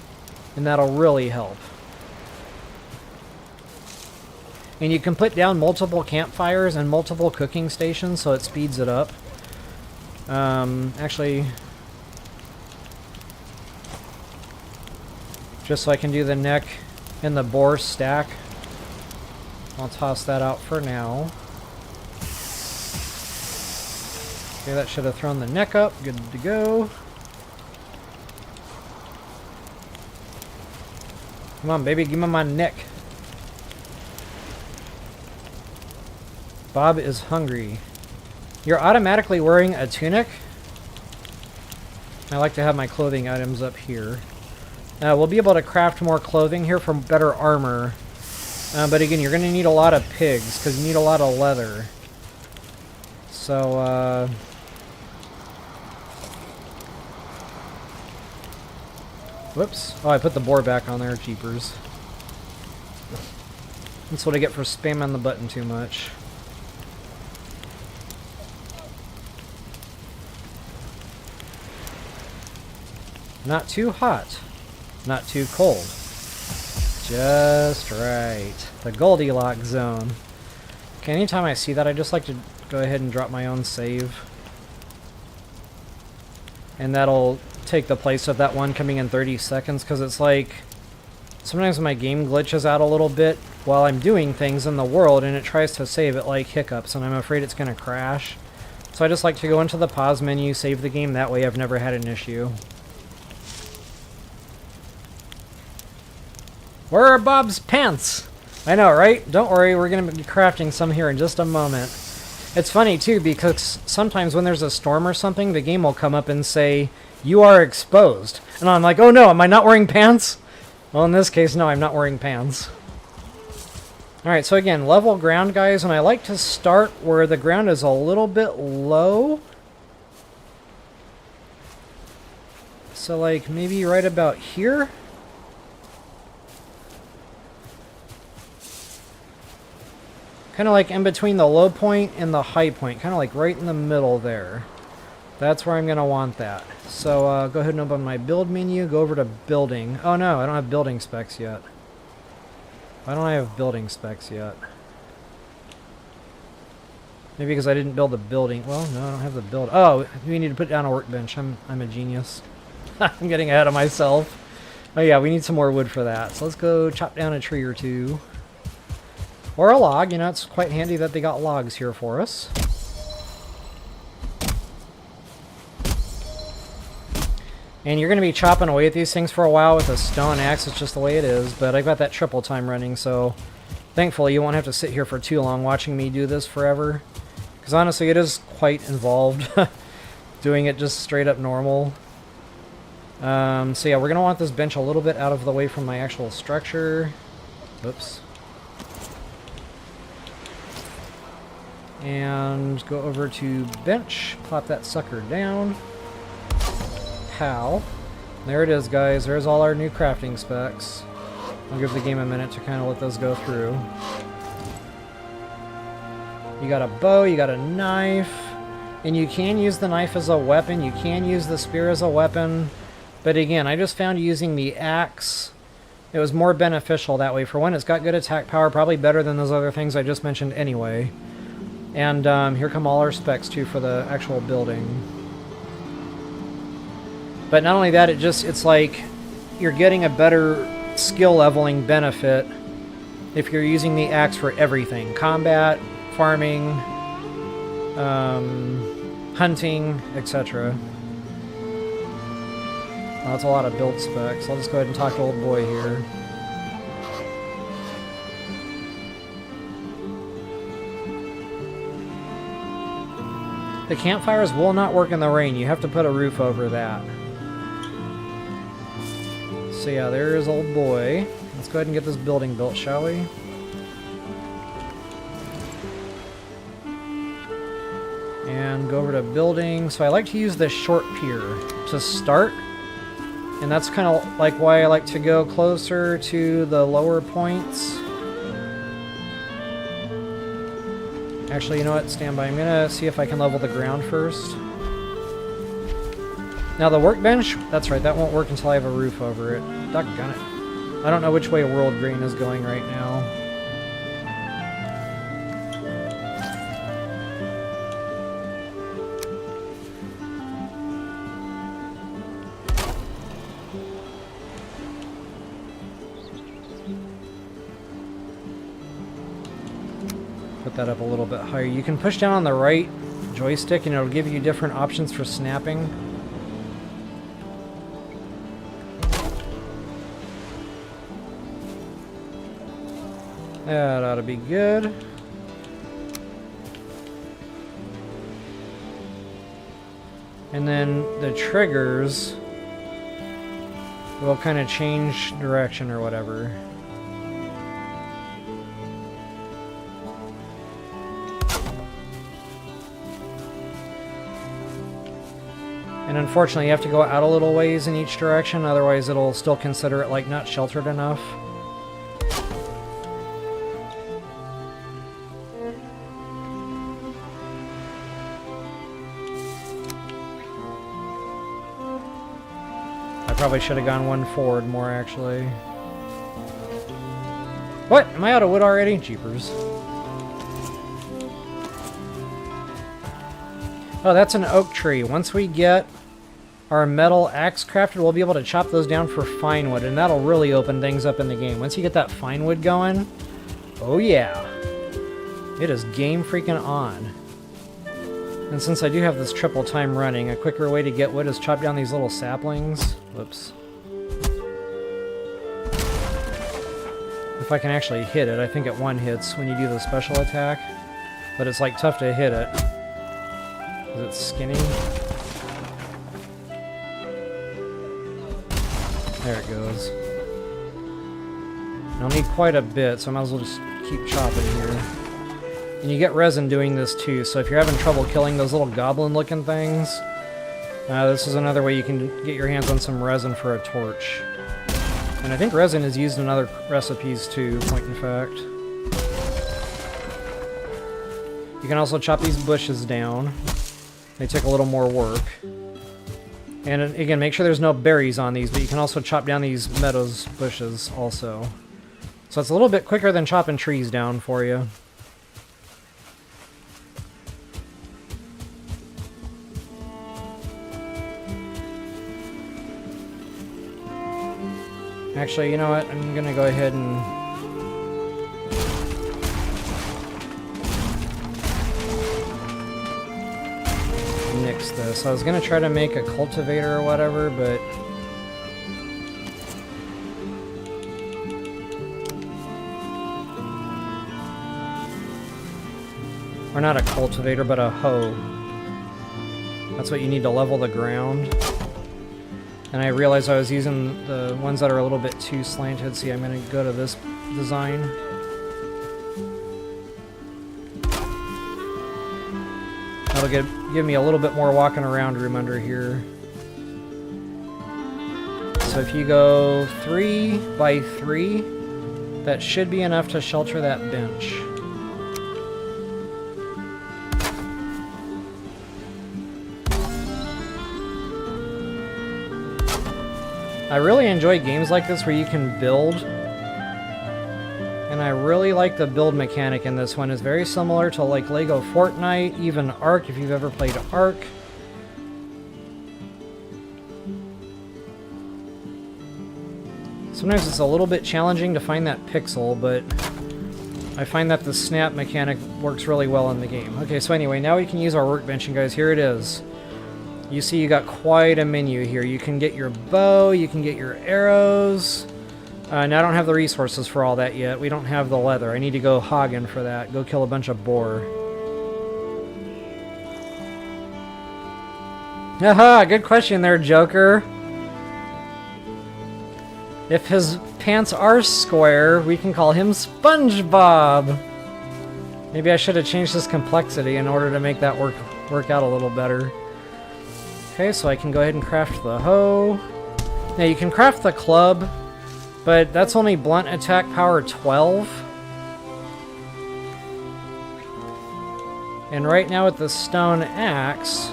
and that'll really help. And you can put down multiple campfires and multiple cooking stations, so it speeds it up. Actually, just so I can do the neck and the boar stack, I'll toss that out for now. Okay, that should have thrown the neck up. Good to go. Come on, baby, give me my neck. Bob is hungry. You're automatically wearing a tunic. I like to have my clothing items up here. We'll be able to craft more clothing here for better armor. But again, you're going to need a lot of pigs, because you need a lot of leather. So, whoops. Oh, I put the boar back on there. Jeepers. That's what I get for spamming the button too much. Not too hot. Not too cold. Just right. The Goldilocks zone. Okay, anytime I see that, I just like to go ahead and drop my own save. And that'll take the place of that one coming in 30 seconds, because it's like, sometimes my game glitches out a little bit while I'm doing things in the world, and it tries to save it like hiccups, and I'm afraid it's going to crash. So I just like to go into the pause menu, save the game, that way I've never had an issue. Where are Bob's pants? I know, right? Don't worry, we're going to be crafting some here in just a moment. It's funny, too, because sometimes when there's a storm or something, the game will come up and say, "You are exposed." And I'm like, oh no, am I not wearing pants? Well, in this case, no, I'm not wearing pants. Alright, so again, level ground, guys, and I like to start where the ground is a little bit low. So, like, maybe right about here? Kind of like in between the low point and the high point. Kind of like right in the middle there. That's where I'm going to want that. So go ahead and open my build menu. Go over to building. Oh no, I don't have building specs yet. Why don't I have building specs yet? Maybe because I didn't build the building. Well, no, I don't have the build. Oh, we need to put down a workbench. I'm a genius. I'm getting ahead of myself. Oh yeah, we need some more wood for that. So let's go chop down a tree or two. Or a log. You know, it's quite handy that they got logs here for us. And you're going to be chopping away at these things for a while with a stone axe. It's just the way it is. But I've got that triple time running, so thankfully you won't have to sit here for too long watching me do this forever. Because honestly, it is quite involved doing it just straight up normal. So yeah, we're going to want this bench a little bit out of the way from my actual structure. Oops. And go over to bench, plop that sucker down. Pow. There it is, guys. There's all our new crafting specs. I'll give the game a minute to kind of let those go through. You got a bow, you got a knife, and you can use the knife as a weapon, you can use the spear as a weapon, but again, I just found using the axe, it was more beneficial that way. For one, it's got good attack power, probably better than those other things I just mentioned anyway. And here come all our specs too for the actual building. But not only that, it's like you're getting a better skill leveling benefit if you're using the axe for everything. Combat, farming, hunting, etc. Well, that's a lot of build specs. I'll just go ahead and talk to old boy here. The campfires will not work in the rain. You have to put a roof over that. So yeah, there's old boy. Let's go ahead and get this building built, shall we? And go over to building. So I like to use this short pier to start. And that's kind of like why I like to go closer to the lower points. Actually, you know what? Stand by. I'm going to see if I can level the ground first. Now the workbench, that's right, that won't work until I have a roof over it. Doggone it. I don't know which way world green is going right now. Put that up a little bit higher. You can push down on the right joystick and it'll give you different options for snapping. That ought to be good. And then the triggers will kind of change direction or whatever. And unfortunately, you have to go out a little ways in each direction, otherwise it'll still consider it like not sheltered enough. Probably should have gone one forward more, actually. What? Am I out of wood already? Jeepers. Oh, that's an oak tree. Once we get our metal axe crafted, we'll be able to chop those down for fine wood, and that'll really open things up in the game. Once you get that fine wood going, oh yeah. It is game freaking on. And since I do have this triple time running, a quicker way to get wood is chop down these little saplings. Whoops. If I can actually hit it, I think it one hits when you do the special attack. But it's like tough to hit it. Is it skinny? There it goes. I'll need quite a bit, so I might as well just keep chopping here. And you get resin doing this too, so if you're having trouble killing those little goblin-looking things, this is another way you can get your hands on some resin for a torch. And I think resin is used in other recipes too, point in fact. You can also chop these bushes down. They take a little more work. And again, make sure there's no berries on these, but you can also chop down these meadows bushes also. So it's a little bit quicker than chopping trees down for you. Actually, you know what? I'm gonna go ahead and nix this. I was gonna try to make a cultivator or whatever, but or not a cultivator, but a hoe. That's what you need to level the ground. And I realized I was using the ones that are a little bit too slanted. See, I'm gonna go to this design. That'll give me a little bit more walking around room under here. So if you go 3 by 3, that should be enough to shelter that bench. I really enjoy games like this where you can build, and I really like the build mechanic in this one. It's very similar to like Lego Fortnite, even Ark if you've ever played Ark. Sometimes it's a little bit challenging to find that pixel, but I find that the snap mechanic works really well in the game. Okay, so anyway, now we can use our workbench, and guys, here it is. You see you got quite a menu here. You can get your bow, you can get your arrows. Now I don't have the resources for all that yet. We don't have the leather. I need to go hogging for that. Go kill a bunch of boar. Haha, good question there, Joker. If his pants are square, we can call him SpongeBob. Maybe I should have changed his complexity in order to make that work out a little better. Okay, so I can go ahead and craft the hoe. Now you can craft the club, but that's only blunt attack power 12. And right now with the stone axe,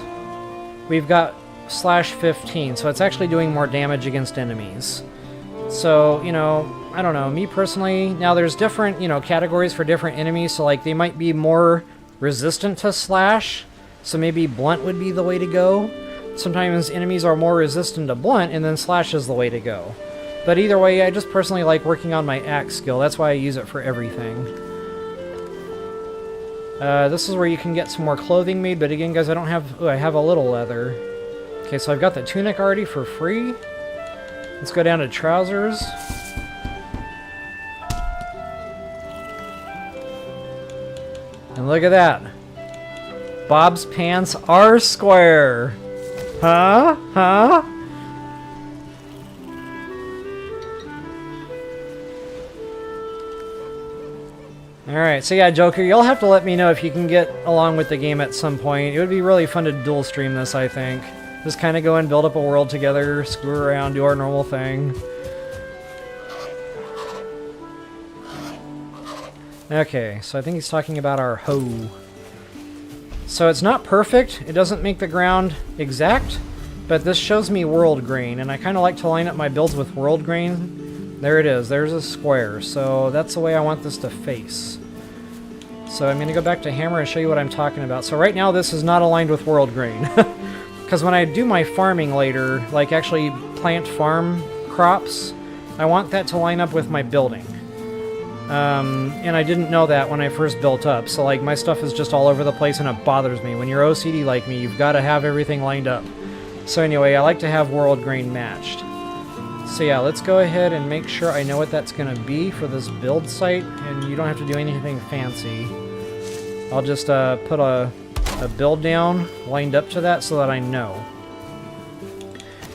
we've got /15, so it's actually doing more damage against enemies. So, you know, I don't know, me personally, now there's different, you know, categories for different enemies, so like they might be more resistant to slash, so maybe blunt would be the way to go. Sometimes enemies are more resistant to blunt, and then slash is the way to go. But either way, I just personally like working on my axe skill. That's why I use it for everything. This is where you can get some more clothing made, but again, guys, I don't have... Ooh, I have a little leather. Okay, so I've got the tunic already for free. Let's go down to trousers. And look at that. Bob's pants are square. Huh? Huh? Alright, so yeah, Joker, you'll have to let me know if you can get along with the game at some point. It would be really fun to dual stream this, I think. Just kind of go and build up a world together, screw around, do our normal thing. Okay, so I think he's talking about our hoe. So it's not perfect, it doesn't make the ground exact, but this shows me world grain, and I kind of like to line up my builds with world grain. There it is, there's a square, so that's the way I want this to face. So I'm going to go back to hammer and show you what I'm talking about. So right now this is not aligned with world grain, because when I do my farming later, like actually plant farm crops, I want that to line up with my building. And I didn't know that when I first built up, so like my stuff is just all over the place and it bothers me. When you're OCD like me, you've got to have everything lined up. So anyway, I like to have world grain matched. So yeah, let's go ahead and make sure I know what that's going to be for this build site, and you don't have to do anything fancy. I'll just put a build down lined up to that so that I know.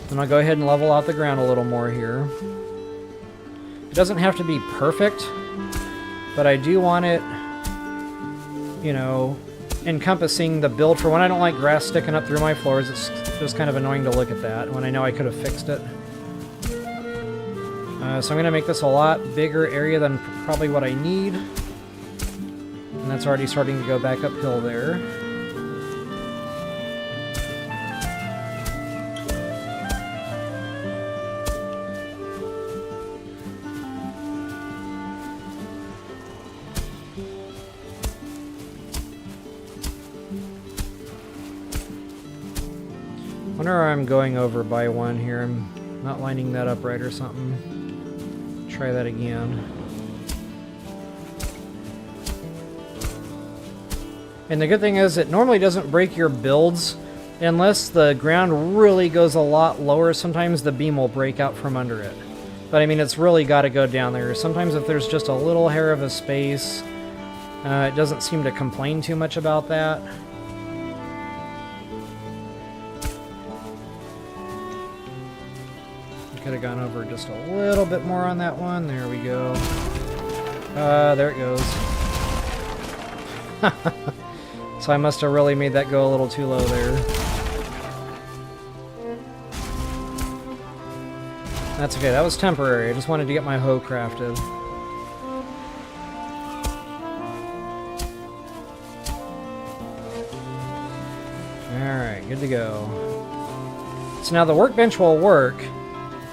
And I'll go ahead and level out the ground a little more here. It doesn't have to be perfect, but I do want it, you know, encompassing the build for when I don't like grass sticking up through my floors. It's just kind of annoying to look at that when I know I could have fixed it. So I'm going to make this a lot bigger area than probably what I need. And that's already starting to go back uphill there. Wonder where I'm going over by one here. I'm not lining that up right or something. Try that again. And the good thing is it normally doesn't break your builds unless the ground really goes a lot lower. Sometimes the beam will break out from under it. But I mean, it's really got to go down there. Sometimes if there's just a little hair of a space, it doesn't seem to complain too much about that. Could have gone over just a little bit more on that one. There we go. There it goes. So I must have really made that go a little too low there. That's okay, that was temporary. I just wanted to get my hoe crafted. Alright, good to go. So now the workbench will work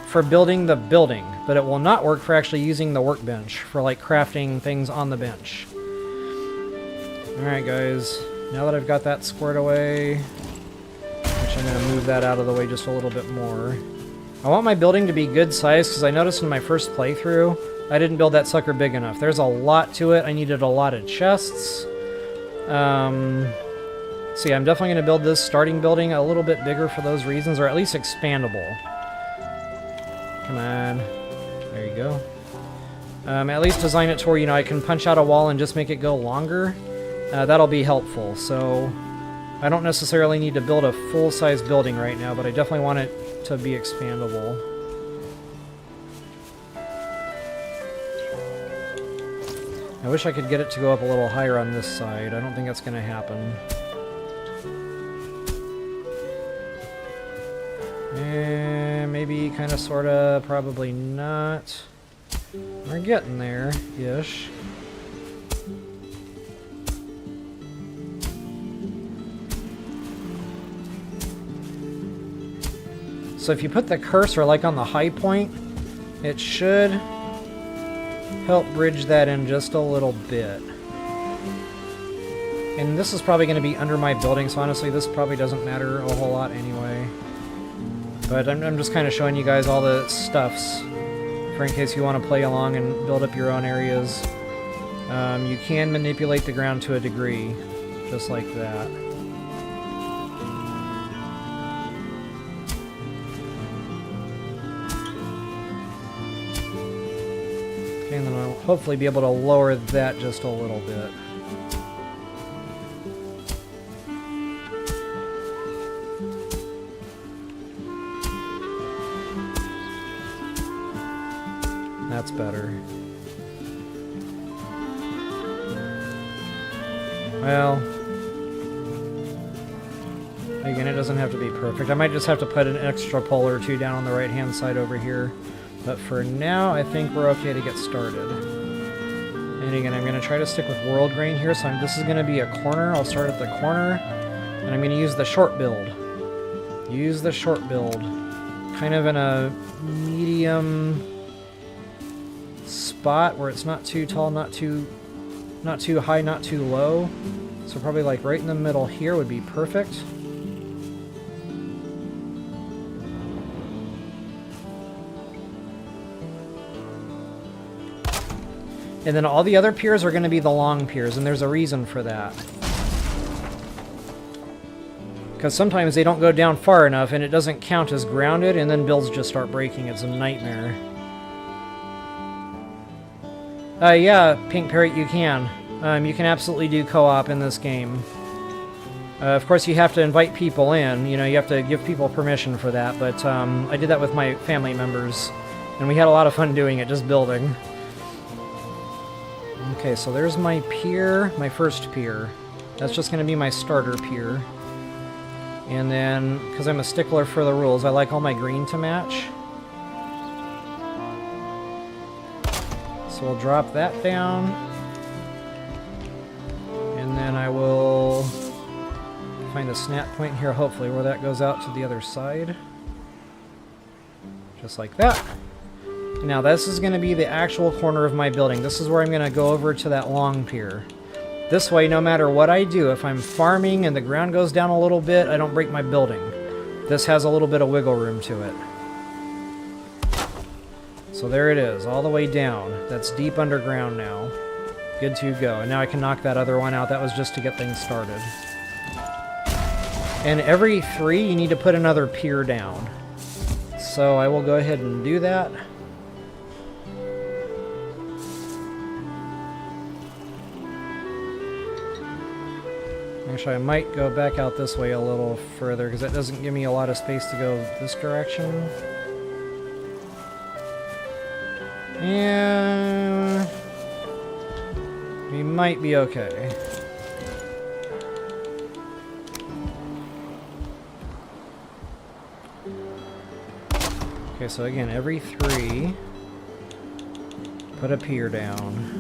for building the building, but it will not work for actually using the workbench, for like crafting things on the bench. Alright guys, now that I've got that squared away, which I'm going to move that out of the way just a little bit more. I want my building to be good size because I noticed in my first playthrough I didn't build that sucker big enough. There's a lot to it. I needed a lot of chests. So yeah, I'm definitely going to build this starting building a little bit bigger for those reasons, or at least expandable. Come on. There you go. At least design it to where, you know, I can punch out a wall and just make it go longer. That'll be helpful. So I don't necessarily need to build a full-size building right now, but I definitely want it to be expandable. I wish I could get it to go up a little higher on this side. I don't think that's going to happen. Maybe, kind of, sort of, probably not. We're getting there-ish. So if you put the cursor, like, on the high point, it should help bridge that in just a little bit. And this is probably going to be under my building, so honestly, this probably doesn't matter a whole lot anyway. But I'm just kind of showing you guys all the stuffs for in case you want to play along and build up your own areas. You can manipulate the ground to a degree, just like that. Okay, and then I'll hopefully be able to lower that just a little bit. That's better. Well, again, it doesn't have to be perfect. I might just have to put an extra pole or two down on the right-hand side over here. But for now, I think we're okay to get started. And again, I'm going to try to stick with world grain here. So this is going to be a corner. I'll start at the corner. And I'm going to use the short build. Use the short build. Kind of in a medium spot where it's not too tall, not too high, not too low. So probably like right in the middle here would be perfect. And then all the other piers are going to be the long piers, and there's a reason for that. Because sometimes they don't go down far enough and it doesn't count as grounded, and then builds just start breaking. It's a nightmare. Yeah, Pink Parrot, you can. You can absolutely do co-op in this game. Of course, you have to invite people in. You know, you have to give people permission for that. But I did that with my family members, and we had a lot of fun doing it, just building. Okay, so there's my pier, my first pier. That's just going to be my starter pier. And then, because I'm a stickler for the rules, I like all my green to match. So we'll drop that down. a snap point here, hopefully, where that goes out to the other side. Just like that. Now this is going to be the actual corner of my building. This is where I'm going to go over to that long pier. This way, no matter what I do, if I'm farming and the ground goes down a little bit, I don't break my building. This has a little bit of wiggle room to it. So there it is, all the way down. That's deep underground now. Good to go. And now I can knock that other one out. That was just to get things started. And every 3, you need to put another pier down. So I will go ahead and do that. Actually, I might go back out this way a little further, because that doesn't give me a lot of space to go this direction. Yeah, we might be okay. Okay, so again, every 3, put a pier down.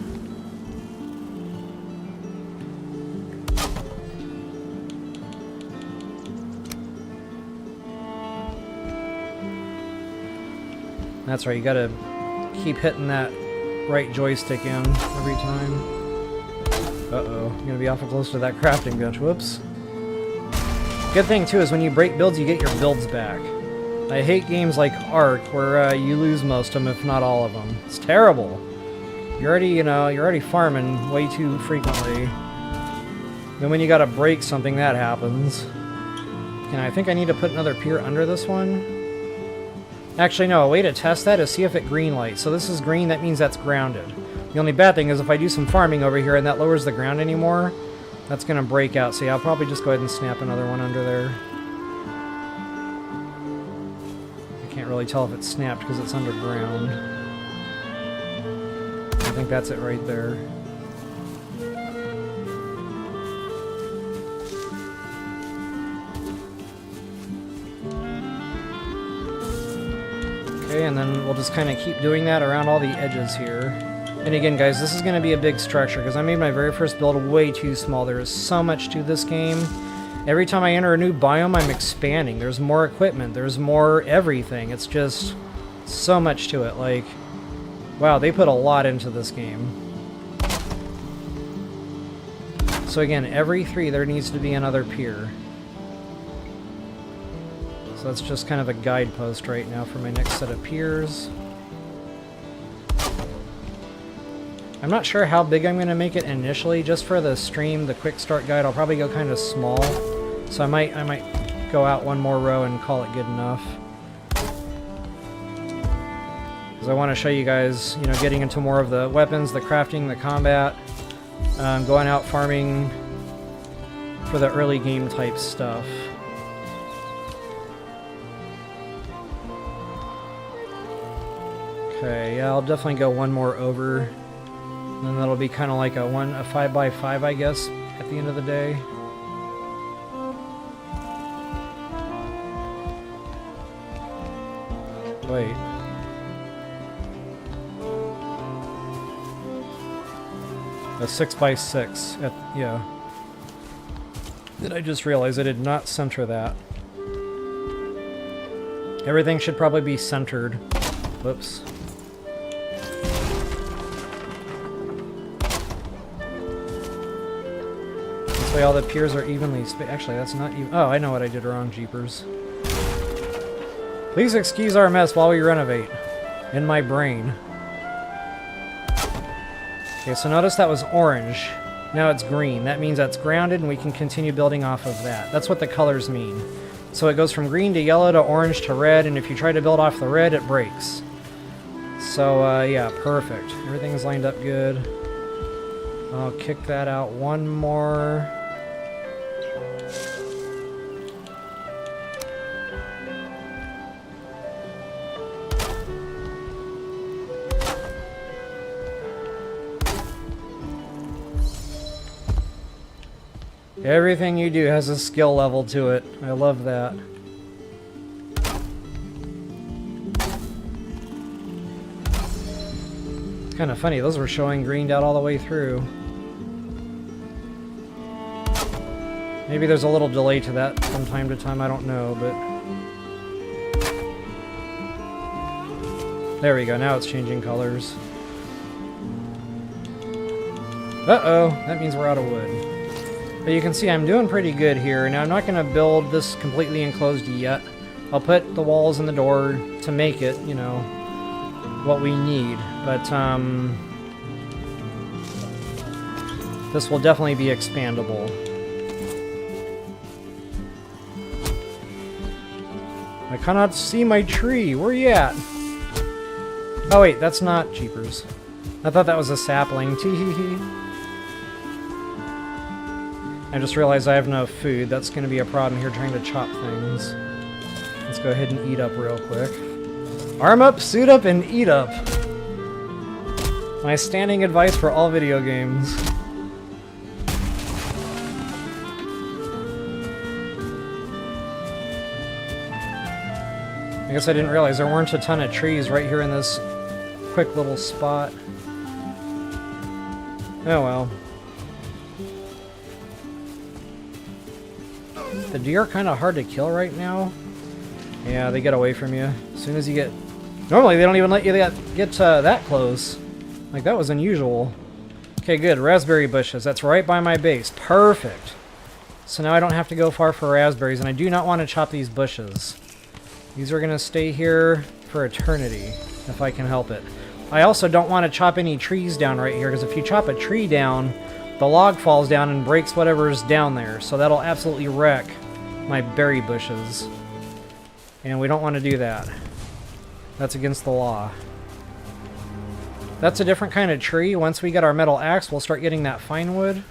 That's right, you gotta keep hitting that right joystick in every time. Uh-oh, I'm gonna be awful close to that crafting bench, whoops. Good thing too is when you break builds, you get your builds back. I hate games like Ark where you lose most of them, if not all of them. It's terrible. You're already farming way too frequently. Then when you gotta break something, that happens. And I think I need to put another pier under this one. Actually, no, a way to test that is see if it green lights. So this is green, that means that's grounded. The only bad thing is if I do some farming over here and that lowers the ground anymore, that's going to break out. So yeah, I'll probably just go ahead and snap another one under there. I can't really tell if it's snapped because it's underground. I think that's it right there. Okay, and then we'll just kind of keep doing that around all the edges here. And again, guys, this is going to be a big structure because I made my very first build way too small. There is so much to this game. Every time I enter a new biome, I'm expanding. There's more equipment. There's more everything. It's just so much to it. Like, wow, they put a lot into this game. So again, every 3 there needs to be another pier. So that's just kind of a guidepost right now for my next set of piers. I'm not sure how big I'm going to make it initially. Just for the stream, the quick start guide, I'll probably go kind of small. So I might go out one more row and call it good enough. Because I want to show you guys, you know, getting into more of the weapons, the crafting, the combat, going out farming for the early game type stuff. Okay, yeah, I'll definitely go one more over. And then that'll be kind of like a 5x5, I guess, at the end of the day. Wait. A 6x6. Yeah. Did I just realize I did not center that? Everything should probably be centered. Whoops. This way all the piers are evenly spaced. Actually, that's not even... Oh, I know what I did wrong, jeepers. Please excuse our mess while we renovate. In my brain. Okay, so notice that was orange. Now it's green. That means that's grounded and we can continue building off of that. That's what the colors mean. So it goes from green to yellow to orange to red, and if you try to build off the red, it breaks. So, yeah, perfect. Everything's lined up good. I'll kick that out one more. Everything you do has a skill level to it. I love that. It's kind of funny, those were showing greened out all the way through. Maybe there's a little delay to that from time to time, I don't know, but... There we go, now it's changing colors. Uh-oh, that means we're out of wood. But you can see I'm doing pretty good here. Now I'm not going to build this completely enclosed yet. I'll put the walls and the door to make it, you know, what we need. But, this will definitely be expandable. I cannot see my tree. Where are you at? Oh wait, that's not Jeepers. I thought that was a sapling. Tee-hee-hee. I just realized I have no food. That's going to be a problem here trying to chop things. Let's go ahead and eat up real quick. Arm up, suit up, and eat up. My standing advice for all video games. I guess I didn't realize there weren't a ton of trees right here in this quick little spot. Oh well. The deer are kind of hard to kill right now. Yeah, they get away from you. As soon as you get... Normally they don't even let you get that close. Like, that was unusual. Okay, good. Raspberry bushes. That's right by my base. Perfect. So now I don't have to go far for raspberries, and I do not want to chop these bushes. These are going to stay here for eternity, if I can help it. I also don't want to chop any trees down right here, because if you chop a tree down, the log falls down and breaks whatever's down there. So that'll absolutely wreck my berry bushes. And we don't want to do that. That's against the law. That's a different kind of tree. Once we get our metal axe, we'll start getting that fine wood.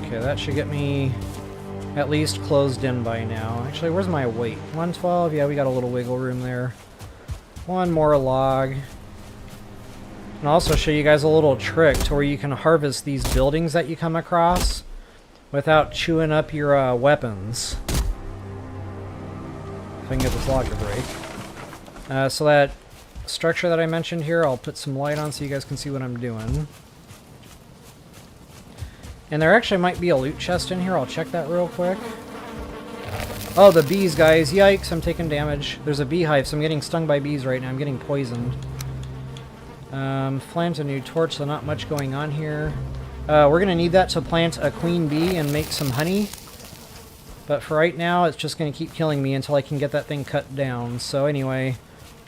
Okay, that should get me at least closed in by now. Actually, where's my weight? 112? Yeah, we got a little wiggle room there. One more log. And I'll also show you guys a little trick to where you can harvest these buildings that you come across without chewing up your weapons. If I can get this log to break. So that structure that I mentioned here, I'll put some light on so you guys can see what I'm doing. And there actually might be a loot chest in here. I'll check that real quick. Oh, the bees, guys. Yikes, I'm taking damage. There's a beehive, so I'm getting stung by bees right now. I'm getting poisoned. Plant a new torch, so not much going on here. We're going to need that to plant a queen bee and make some honey. But for right now, it's just going to keep killing me until I can get that thing cut down. So anyway,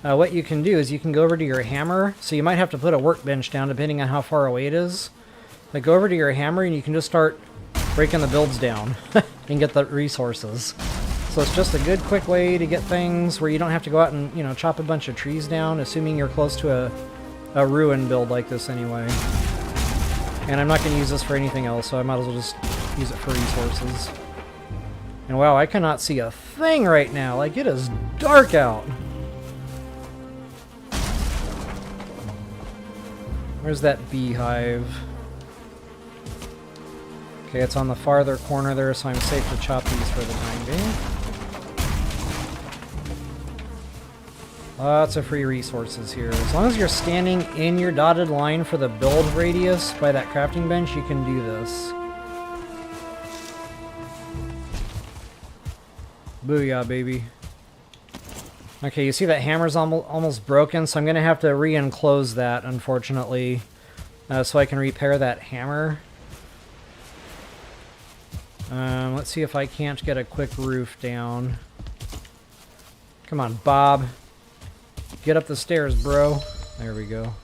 what you can do is you can go over to your hammer. So you might have to put a workbench down depending on how far away it is. But go over to your hammer and you can just start breaking the builds down and get the resources. So it's just a good quick way to get things where you don't have to go out and, you know, chop a bunch of trees down, assuming you're close to a ruin build like this anyway. And I'm not going to use this for anything else, so I might as well just use it for resources. And wow, I cannot see a thing right now. Like, it is dark out. Where's that beehive? Okay, it's on the farther corner there, so I'm safe to chop these for the time being. Lots of free resources here. As long as you're standing in your dotted line for the build radius by that crafting bench, you can do this. Booyah, baby. Okay, you see that hammer's almost broken, so I'm going to have to re-enclose that, unfortunately, so I can repair that hammer. Let's see if I can't get a quick roof down. Come on, Bob. Get up the stairs, bro. There we go.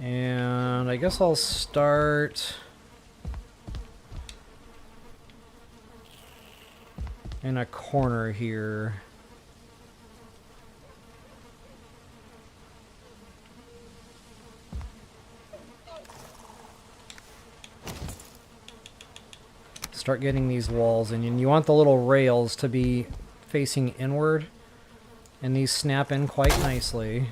And I guess I'll start in a corner here. Start getting these walls in, and you want the little rails to be facing inward, and these snap in quite nicely.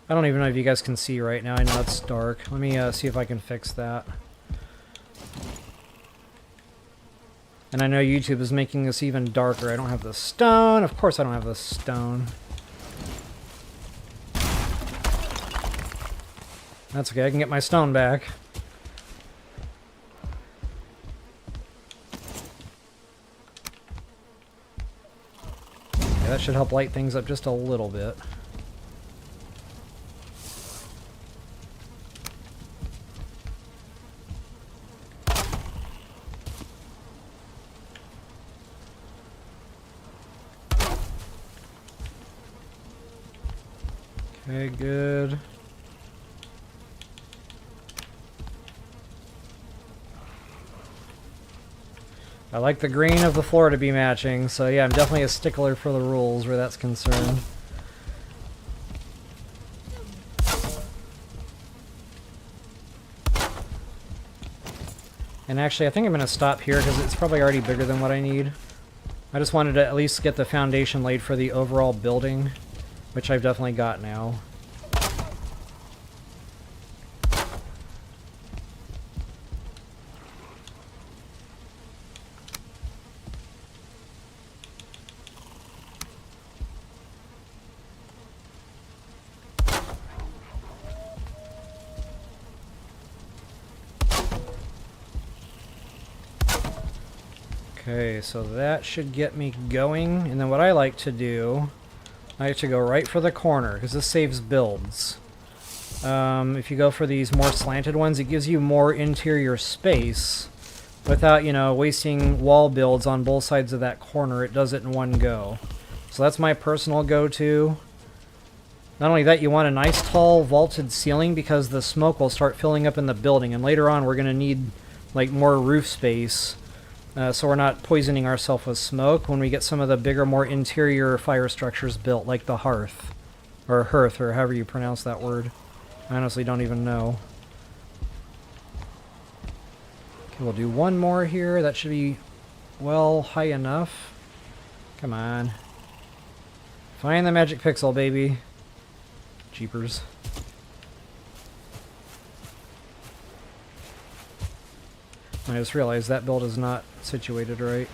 I don't even know if you guys can see right now. I know it's dark. Let me see if I can fix that. And I know YouTube is making this even darker. I don't have the stone. Of course I don't have the stone. That's okay. I can get my stone back. Okay, that should help light things up just a little bit. Okay, good. I like the green of the floor to be matching, so yeah, I'm definitely a stickler for the rules where that's concerned. And actually, I think I'm going to stop here because it's probably already bigger than what I need. I just wanted to at least get the foundation laid for the overall building, which I've definitely got now. Okay, so that should get me going, and then what I like to do, I like to go right for the corner, because this saves builds. If you go for these more slanted ones, it gives you more interior space, without, you know, wasting wall builds on both sides of that corner. It does it in one go. So that's my personal go-to. Not only that, you want a nice tall vaulted ceiling, because the smoke will start filling up in the building, and later on we're going to need, like, more roof space. So we're not poisoning ourselves with smoke when we get some of the bigger, more interior fire structures built, like the hearth. Or hearth, or however you pronounce that word. I honestly don't even know. Okay, we'll do one more here. That should be, well, high enough. Come on. Find the magic pixel, baby. Jeepers. I just realized that build is not situated right.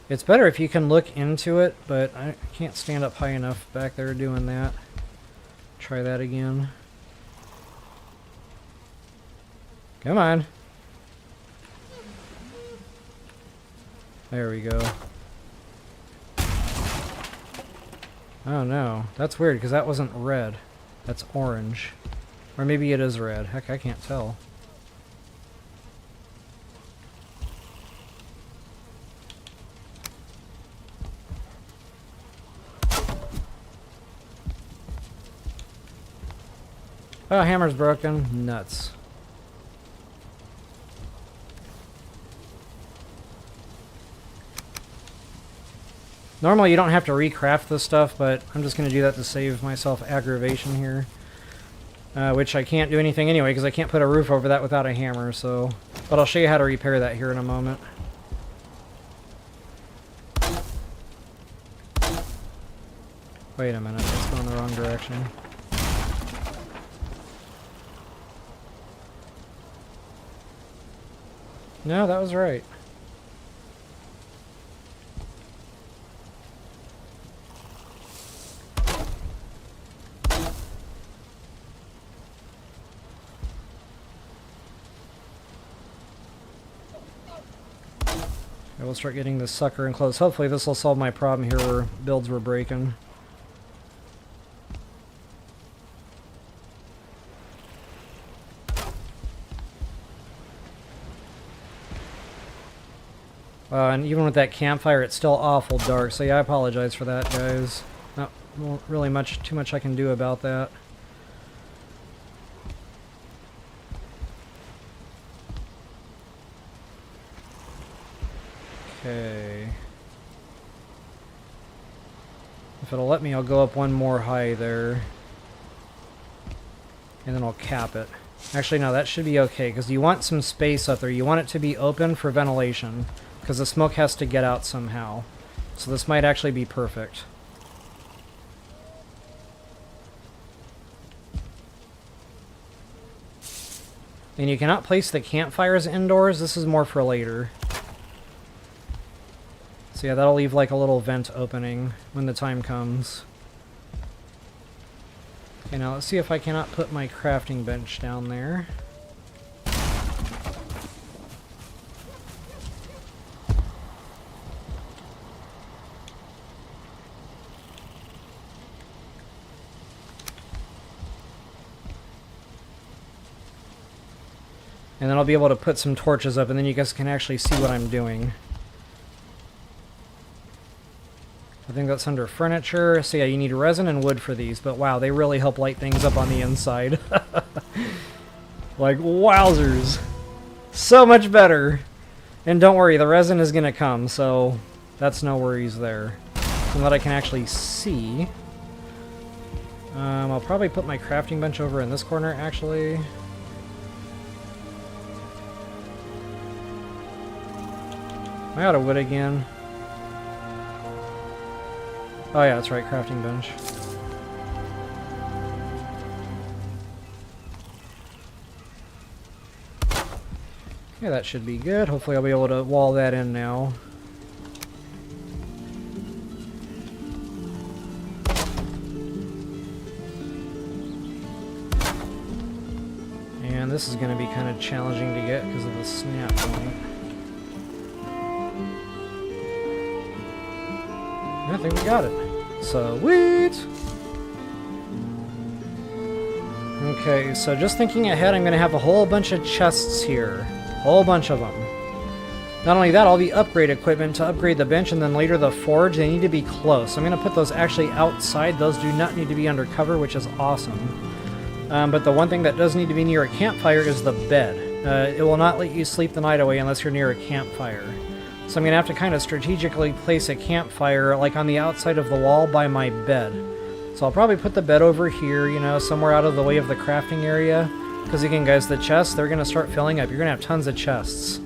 It's better if you can look into it, but I can't stand up high enough back there doing that. Try that again. Come on. There we go. Oh no, that's weird because that wasn't red. That's orange. Or maybe it is red. Heck, I can't tell. Oh, hammer's broken. Nuts. Normally you don't have to recraft this stuff, but I'm just going to do that to save myself aggravation here. Which I can't do anything anyway, because I can't put a roof over that without a hammer, so... But I'll show you how to repair that here in a moment. Wait a minute, that's going the wrong direction. No, that was right. I will start getting this sucker enclosed. Hopefully this will solve my problem here where builds were breaking. And even with that campfire, it's still awful dark. So yeah, I apologize for that, guys. Not really too much I can do about that. Okay. If it'll let me, I'll go up one more high there. And then I'll cap it. Actually, no, that should be okay, because you want some space up there. You want it to be open for ventilation, because the smoke has to get out somehow. So this might actually be perfect. And you cannot place the campfires indoors. This is more for later. So yeah, that'll leave like a little vent opening when the time comes. Okay, now let's see if I cannot put my crafting bench down there. And then I'll be able to put some torches up, and then you guys can actually see what I'm doing. I think that's under furniture. So yeah, you need resin and wood for these, but wow, they really help light things up on the inside. Like, wowzers. So much better. And don't worry, the resin is going to come, so that's no worries there. From what I can actually see. I'll probably put my crafting bench over in this corner, actually. Am I out of wood again? Oh yeah, that's right, crafting bench. Okay, that should be good. Hopefully I'll be able to wall that in now. And this is going to be kind of challenging to get because of the snap point. I think we got it. Sweet! Okay, so just thinking ahead, I'm going to have a whole bunch of chests here. Whole bunch of them. Not only that, all the upgrade equipment to upgrade the bench and then later the forge, they need to be close. I'm going to put those actually outside. Those do not need to be undercover, which is awesome. But the one thing that does need to be near a campfire is the bed. It will not let you sleep the night away unless you're near a campfire. So I'm going to have to kind of strategically place a campfire like on the outside of the wall by my bed. So I'll probably put the bed over here, you know, somewhere out of the way of the crafting area. Because again, guys, the chests, they're going to start filling up. You're going to have tons of chests.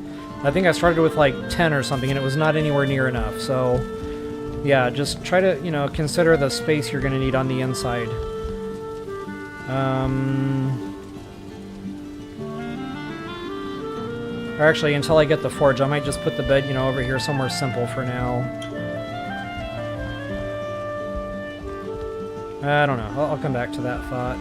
I think I started with like 10 or something and it was not anywhere near enough. So yeah, just try to, you know, consider the space you're going to need on the inside. Or actually, until I get the forge, I might just put the bed, you know, over here somewhere simple for now. I don't know. I'll come back to that thought.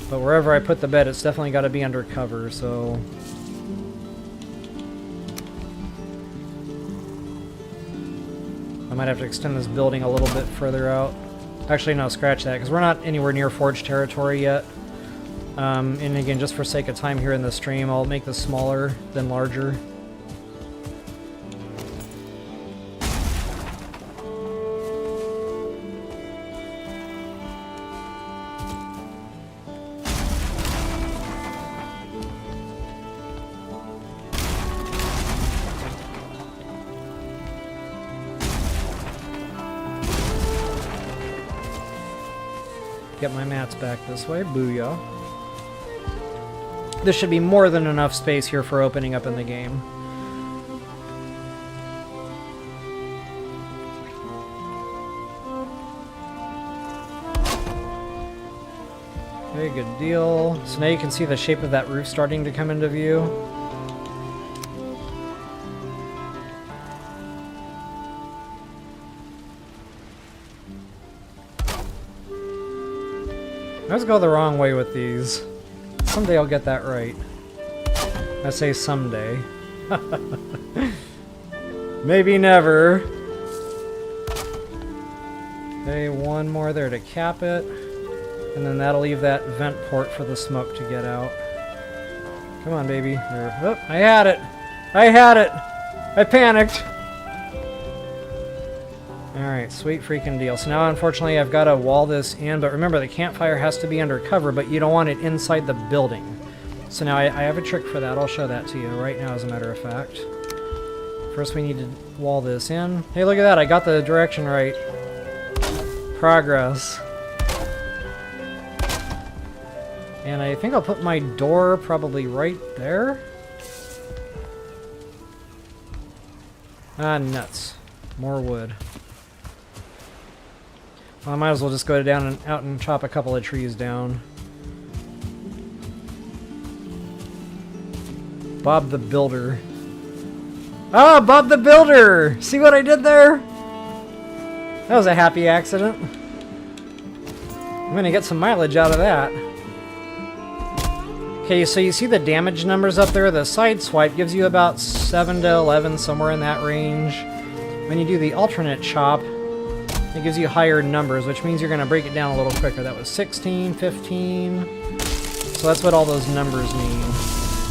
But wherever I put the bed, it's definitely got to be under cover, so... I might have to extend this building a little bit further out. Actually, no, scratch that, because we're not anywhere near forge territory yet. And again, just for sake of time here in the stream, I'll make this smaller than larger. Get my mats back this way. Booyah. This should be more than enough space here for opening up in the game. Okay, good deal. So now you can see the shape of that roof starting to come into view. I always go the wrong way with these. Someday I'll get that right. I say someday. Maybe never. Okay, one more there to cap it. And then that'll leave that vent port for the smoke to get out. Come on, baby. There. Oh, I had it! I had it! I panicked! Alright, sweet freaking deal. So now, unfortunately, I've got to wall this in, but remember, the campfire has to be under cover, but you don't want it inside the building. So now I have a trick for that. I'll show that to you right now, as a matter of fact. First, we need to wall this in. Hey, look at that. I got the direction right. Progress. And I think I'll put my door probably right there. Ah, nuts. More wood. Well, I might as well just go down and out and chop a couple of trees down. Bob the Builder. Ah, Bob the Builder! See what I did there? That was a happy accident. I'm gonna get some mileage out of that. Okay, so you see the damage numbers up there? The side swipe gives you about 7 to 11, somewhere in that range. When you do the alternate chop, it gives you higher numbers, which means you're going to break it down a little quicker. That was 16, 15. So that's what all those numbers mean.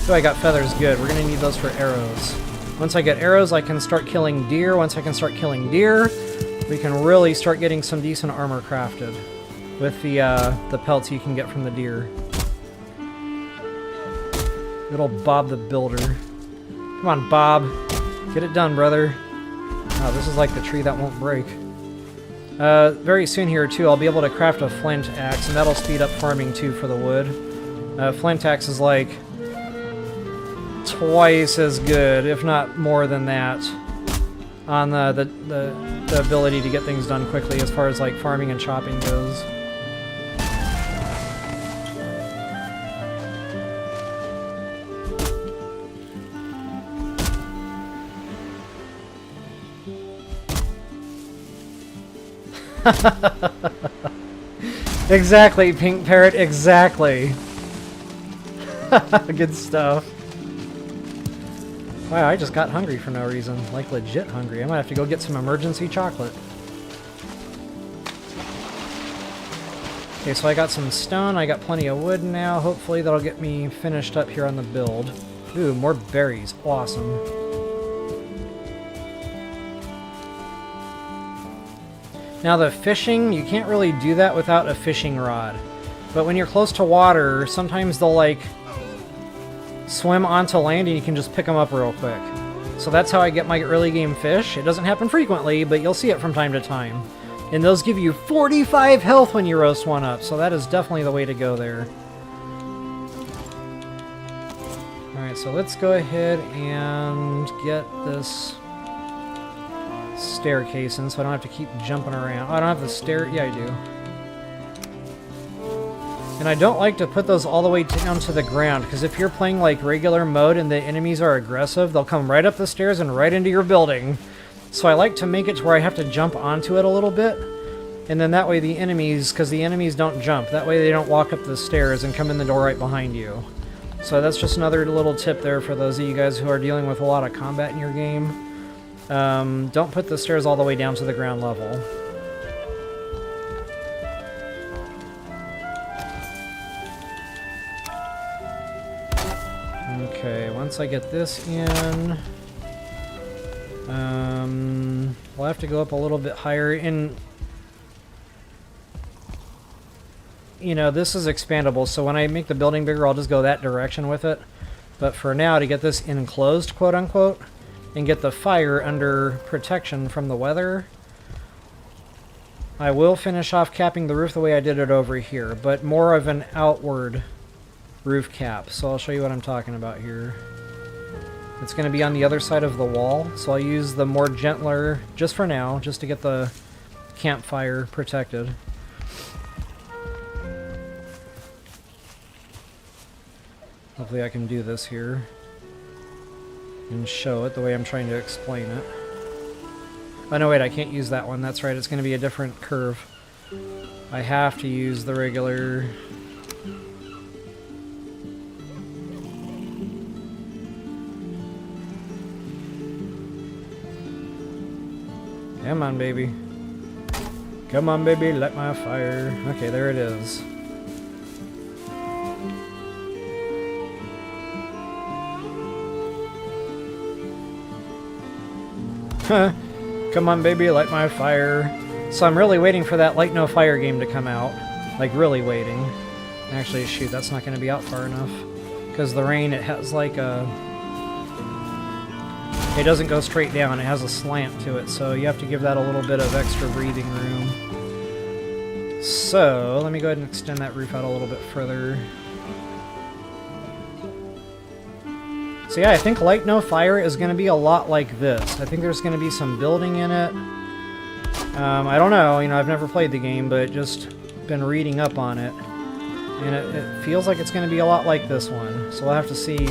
Oh, I got feathers. Good. We're going to need those for arrows. Once I get arrows, I can start killing deer. Once I can start killing deer, we can really start getting some decent armor crafted with the pelts you can get from the deer. Good old Bob the Builder. Come on, Bob. Get it done, brother. Oh, this is like the tree that won't break. Very soon here, too, I'll be able to craft a flint axe, and that'll speed up farming, too, for the wood. Flint axe is like twice as good, if not more than that, on the ability to get things done quickly as far as like farming and chopping goes. Exactly, Pink Parrot, exactly. Good stuff. Wow, I just got hungry for no reason. Like, legit hungry. I might have to go get some emergency chocolate. Okay, so I got some stone, I got plenty of wood now. Hopefully that'll get me finished up here on the build. Ooh, more berries. Awesome. Now the fishing, you can't really do that without a fishing rod. But when you're close to water, sometimes they'll like swim onto land and you can just pick them up real quick. So that's how I get my early game fish. It doesn't happen frequently, but you'll see it from time to time. And those give you 45 health when you roast one up, so that is definitely the way to go there. Alright, so let's go ahead and get this staircase in so I don't have to keep jumping around. Oh, I don't have the stair. Yeah, I do. And I don't like to put those all the way down to the ground, because if you're playing like regular mode and the enemies are aggressive, they'll come right up the stairs and right into your building. So I like to make it to where I have to jump onto it a little bit, and then that way the enemies, because the enemies don't jump, that way they don't walk up the stairs and come in the door right behind you. So that's just another little tip there for those of you guys who are dealing with a lot of combat in your game. Don't put the stairs all the way down to the ground level. Okay, once I get this in, we'll have to go up a little bit higher. And you know, this is expandable, so when I make the building bigger, I'll just go that direction with it. But for now, to get this enclosed, quote unquote, and get the fire under protection from the weather, I will finish off capping the roof the way I did it over here, but more of an outward roof cap. So I'll show you what I'm talking about here. It's going to be on the other side of the wall, so I'll use the more gentler, just for now, just to get the campfire protected. Hopefully I can do this here and show it the way I'm trying to explain it. Oh no, wait, I can't use that one. That's right, it's going to be a different curve. I have to use the regular... Come on, baby. Come on, baby, light my fire. Okay, there it is. Come on, baby, light my fire. So I'm really waiting for that Light No Fire game to come out. Like, really waiting. Actually, shoot, that's not going to be out far enough. Because the rain, it has like a... It doesn't go straight down, it has a slant to it, so you have to give that a little bit of extra breathing room. So, let me go ahead and extend that roof out a little bit further. So yeah, I think Light No Fire is going to be a lot like this. I think there's going to be some building in it. I don't know, you know, I've never played the game, but just been reading up on it. And it feels like it's going to be a lot like this one. So we'll have to see.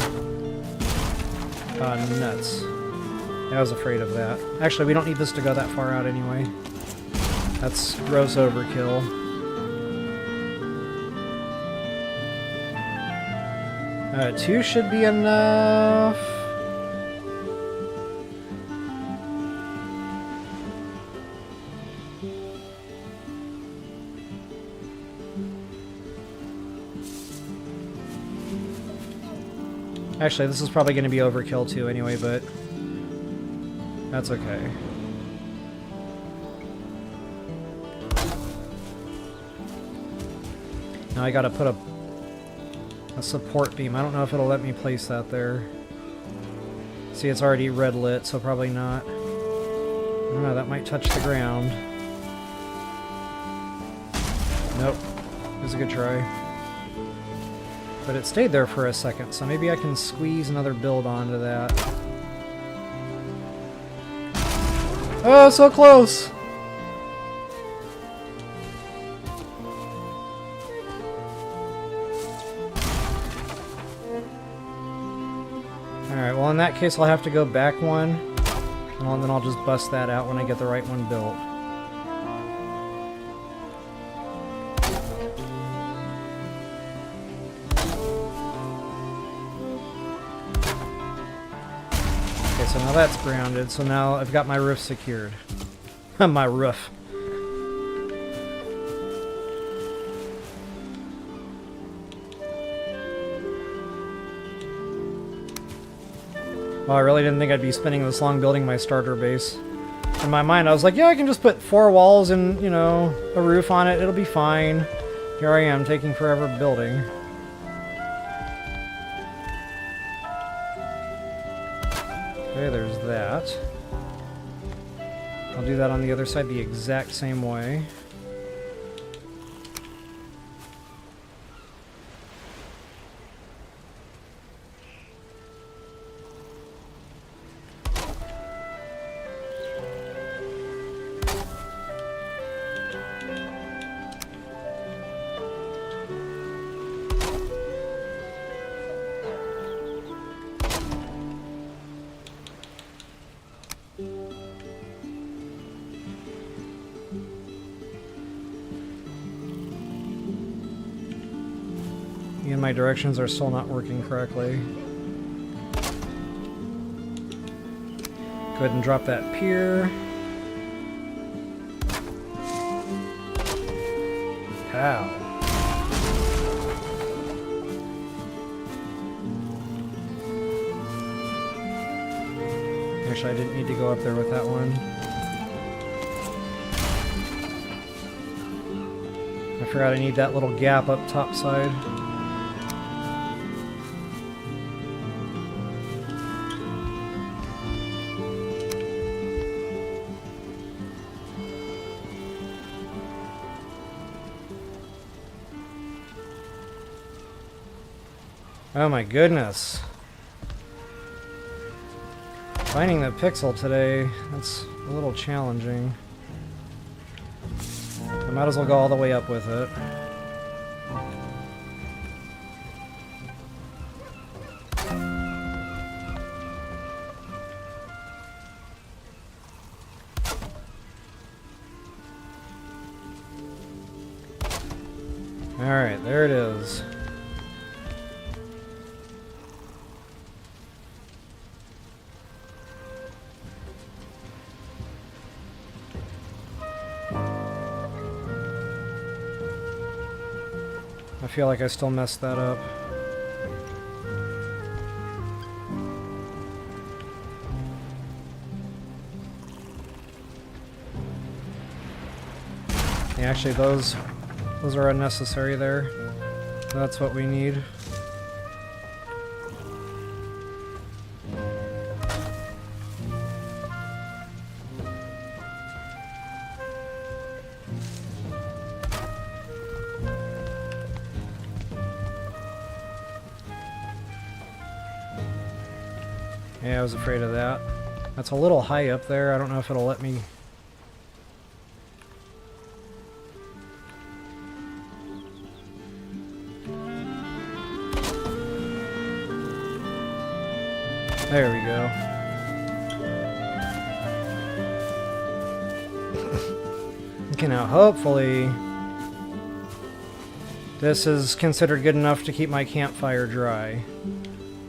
Nuts. I was afraid of that. Actually, we don't need this to go that far out anyway. That's gross overkill. Two should be enough. Actually, this is probably going to be overkill too anyway, but that's okay. Now I gotta put a support beam. I don't know if it'll let me place that there. See, it's already red lit, so probably not. I don't know, that might touch the ground. Nope. It was a good try. But it stayed there for a second, so maybe I can squeeze another build onto that. Oh, so close! Alright, well in that case I'll have to go back one, and then I'll just bust that out when I get the right one built. So now that's grounded, so now I've got my roof secured. My roof. Well, I really didn't think I'd be spending this long building my starter base. In my mind, I was like, yeah, I can just put 4 walls and, you know, a roof on it, it'll be fine. Here I am, taking forever building. Okay, there's that. I'll do that on the other side the exact same way. And my directions are still not working correctly. Go ahead and drop that pier. Ow. Actually, I didn't need to go up there with that one. I forgot I need that little gap up top side. Oh my goodness. Finding the pixel today, that's a little challenging. I might as well go all the way up with it. Alright, there it is. I feel like I still messed that up. Yeah, actually those are unnecessary there. That's what we need. Yeah, I was afraid of that. That's a little high up there. I don't know if it'll let me... There we go. Okay, now hopefully this is considered good enough to keep my campfire dry.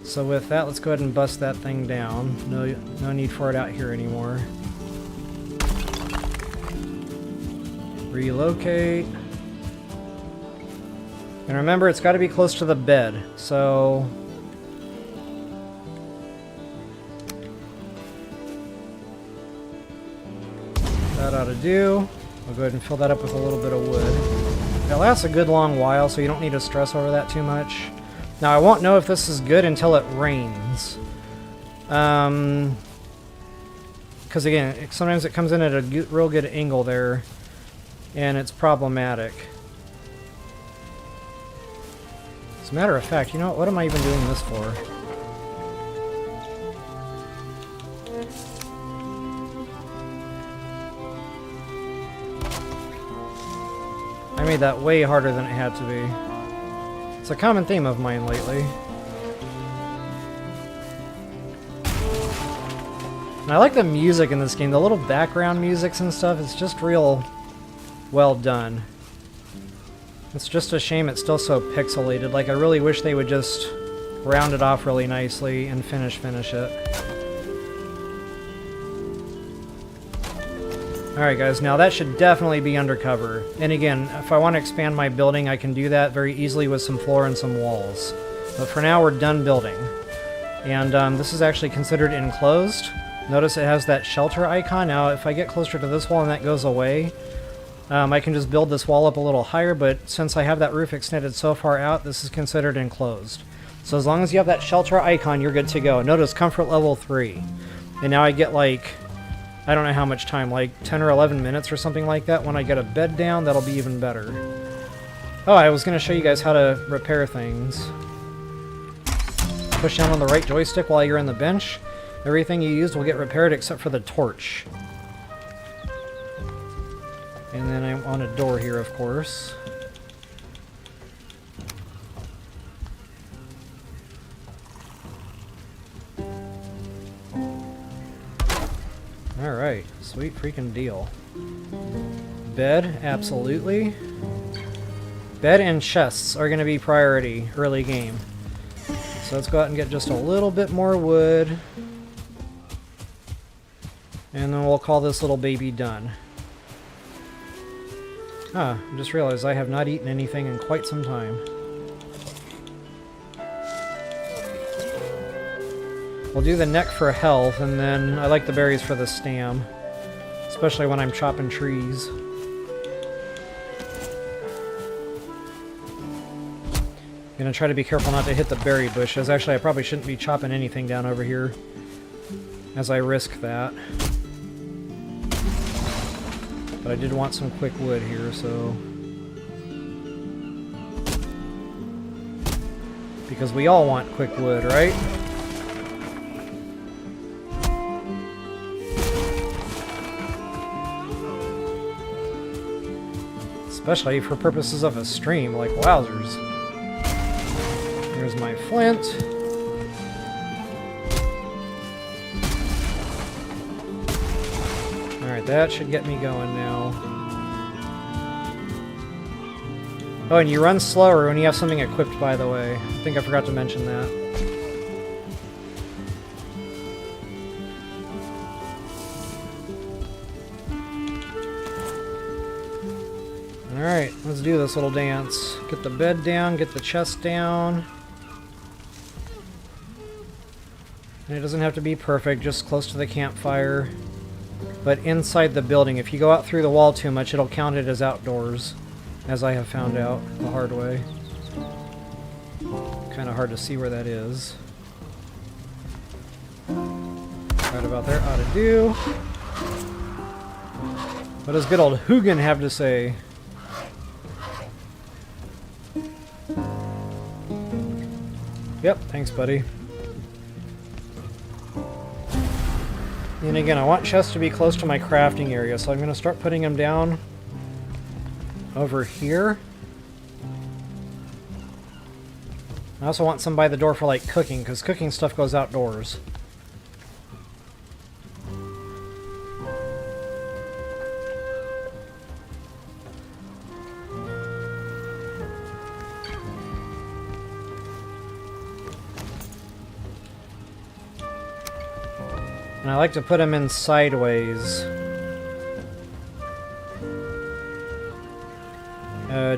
So with that, let's go ahead and bust that thing down. No need for it out here anymore. Relocate. And remember, it's got to be close to the bed, so... that ought to do. I'll go ahead and fill that up with a little bit of wood. It lasts a good long while, so you don't need to stress over that too much. Now, I won't know if this is good until it rains. Because again, sometimes it comes in at a real good angle there, and it's problematic. As a matter of fact, you know what am I even doing this for? I made that way harder than it had to be. It's a common theme of mine lately. And I like the music in this game. The little background musics and stuff, it's just real well done. It's just a shame it's still so pixelated. Like, I really wish they would just round it off really nicely and finish it. Alright guys, now that should definitely be undercover. And again, if I want to expand my building, I can do that very easily with some floor and some walls. But for now, we're done building. And this is actually considered enclosed. Notice it has that shelter icon. Now, if I get closer to this wall and that goes away, I can just build this wall up a little higher, but since I have that roof extended so far out, this is considered enclosed. So as long as you have that shelter icon, you're good to go. Notice comfort level 3. And now I get like... I don't know how much time, like 10 or 11 minutes or something like that. When I get a bed down, that'll be even better. Oh, I was going to show you guys how to repair things. Push down on the right joystick while you're in the bench. Everything you used will get repaired except for the torch. And then I want a door here, of course. Alright, sweet freaking deal. Bed, absolutely. Bed and chests are going to be priority early game. So let's go out and get just a little bit more wood. And then we'll call this little baby done. Ah, I just realized I have not eaten anything in quite some time. We'll do the neck for health, and then I like the berries for the stam. Especially when I'm chopping trees. Gonna try to be careful not to hit the berry bushes. Actually, I probably shouldn't be chopping anything down over here, as I risk that. But I did want some quick wood here, so... because we all want quick wood, right? Especially for purposes of a stream, like wowzers. Here's my flint. Alright, that should get me going now. Oh, and you run slower when you have something equipped, by the way. I think I forgot to mention that. Alright, let's do this little dance. Get the bed down, get the chest down. And it doesn't have to be perfect, just close to the campfire. But inside the building, if you go out through the wall too much, it'll count it as outdoors. As I have found out the hard way. Kind of hard to see where that is. Right about there, ought to do. What does good old Hugin have to say? Yep, thanks, buddy. And again, I want chests to be close to my crafting area, so I'm going to start putting them down over here. I also want some by the door for like cooking, because cooking stuff goes outdoors. And I like to put them in sideways.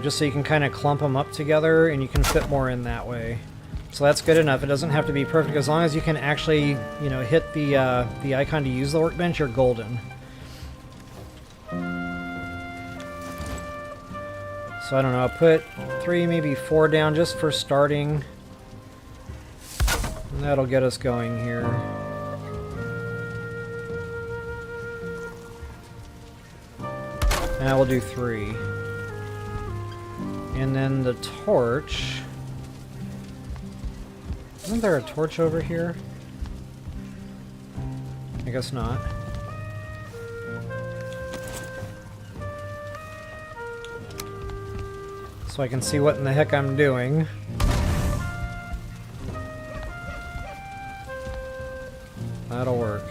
Just so you can kind of clump them up together and you can fit more in that way. So that's good enough. It doesn't have to be perfect. As long as you can actually, you know, hit the icon to use the workbench, you're golden. So I don't know, I'll put 3, maybe 4 down just for starting. And that'll get us going here. And I will do 3. And then the torch. Isn't there a torch over here? I guess not. So I can see what in the heck I'm doing. That'll work.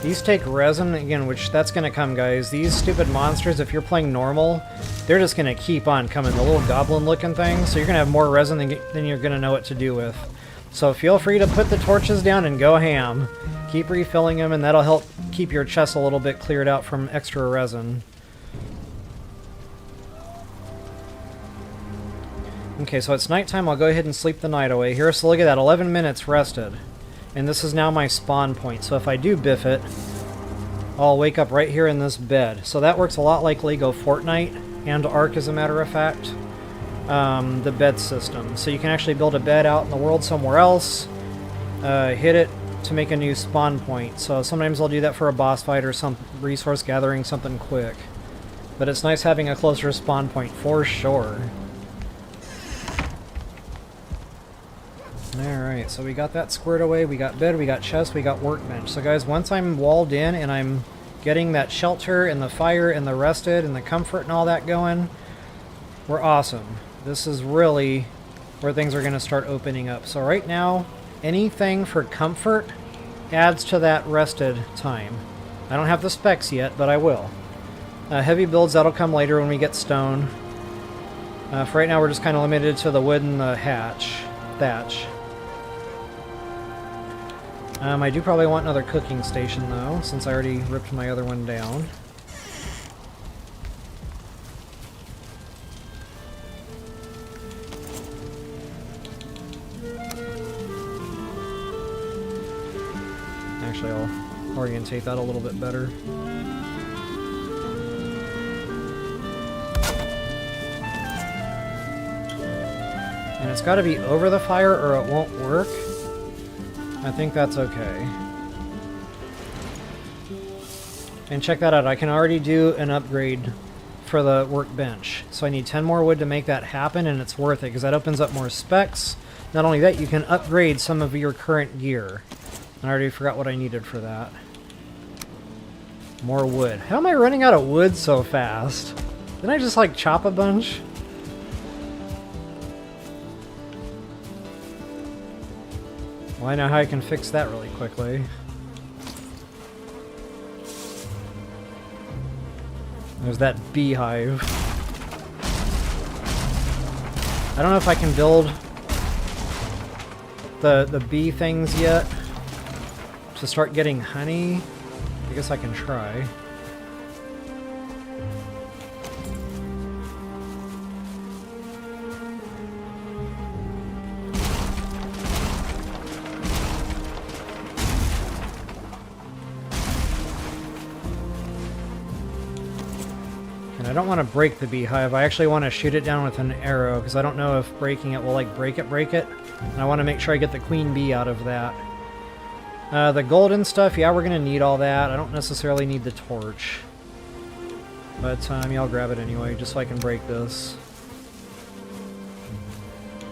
These take resin, again, which that's going to come, guys. These stupid monsters, if you're playing normal, they're just going to keep on coming. The little goblin-looking things, so you're going to have more resin than you're going to know what to do with. So feel free to put the torches down and go ham. Keep refilling them, and that'll help keep your chest a little bit cleared out from extra resin. Okay, so it's nighttime. I'll go ahead and sleep the night away here. So look at that, 11 minutes rested. And this is now my spawn point. So if I do biff it, I'll wake up right here in this bed. So that works a lot like Lego Fortnite and Ark, as a matter of fact. The bed system. So you can actually build a bed out in the world somewhere else, hit it to make a new spawn point. So sometimes I'll do that for a boss fight or some resource gathering, something quick. But it's nice having a closer spawn point for sure. Alright, so we got that squared away, we got bed, we got chest, we got workbench. So guys, once I'm walled in and I'm getting that shelter and the fire and the rested and the comfort and all that going, we're awesome. This is really where things are going to start opening up. So right now, anything for comfort adds to that rested time. I don't have the specs yet, but I will. Heavy builds, that'll come later when we get stone. For right now, we're just kind of limited to the wood and the thatch. I do probably want another cooking station, though, since I already ripped my other one down. Actually, I'll orientate that a little bit better. And it's got to be over the fire or it won't work. I think that's okay. And check that out, I can already do an upgrade for the workbench. So I need 10 more wood to make that happen, and it's worth it because that opens up more specs. Not only that, you can upgrade some of your current gear. I already forgot what I needed for that. More wood. How am I running out of wood so fast? Didn't I just like chop a bunch? Well, I know how I can fix that really quickly. There's that beehive. I don't know if I can build the bee things yet to start getting honey. I guess I can try. I don't want to break the beehive. I actually want to shoot it down with an arrow because I don't know if breaking it will like break it. And I want to make sure I get the queen bee out of that. The golden stuff, yeah, we're going to need all that. I don't necessarily need the torch. But yeah, I'll grab it anyway just so I can break this.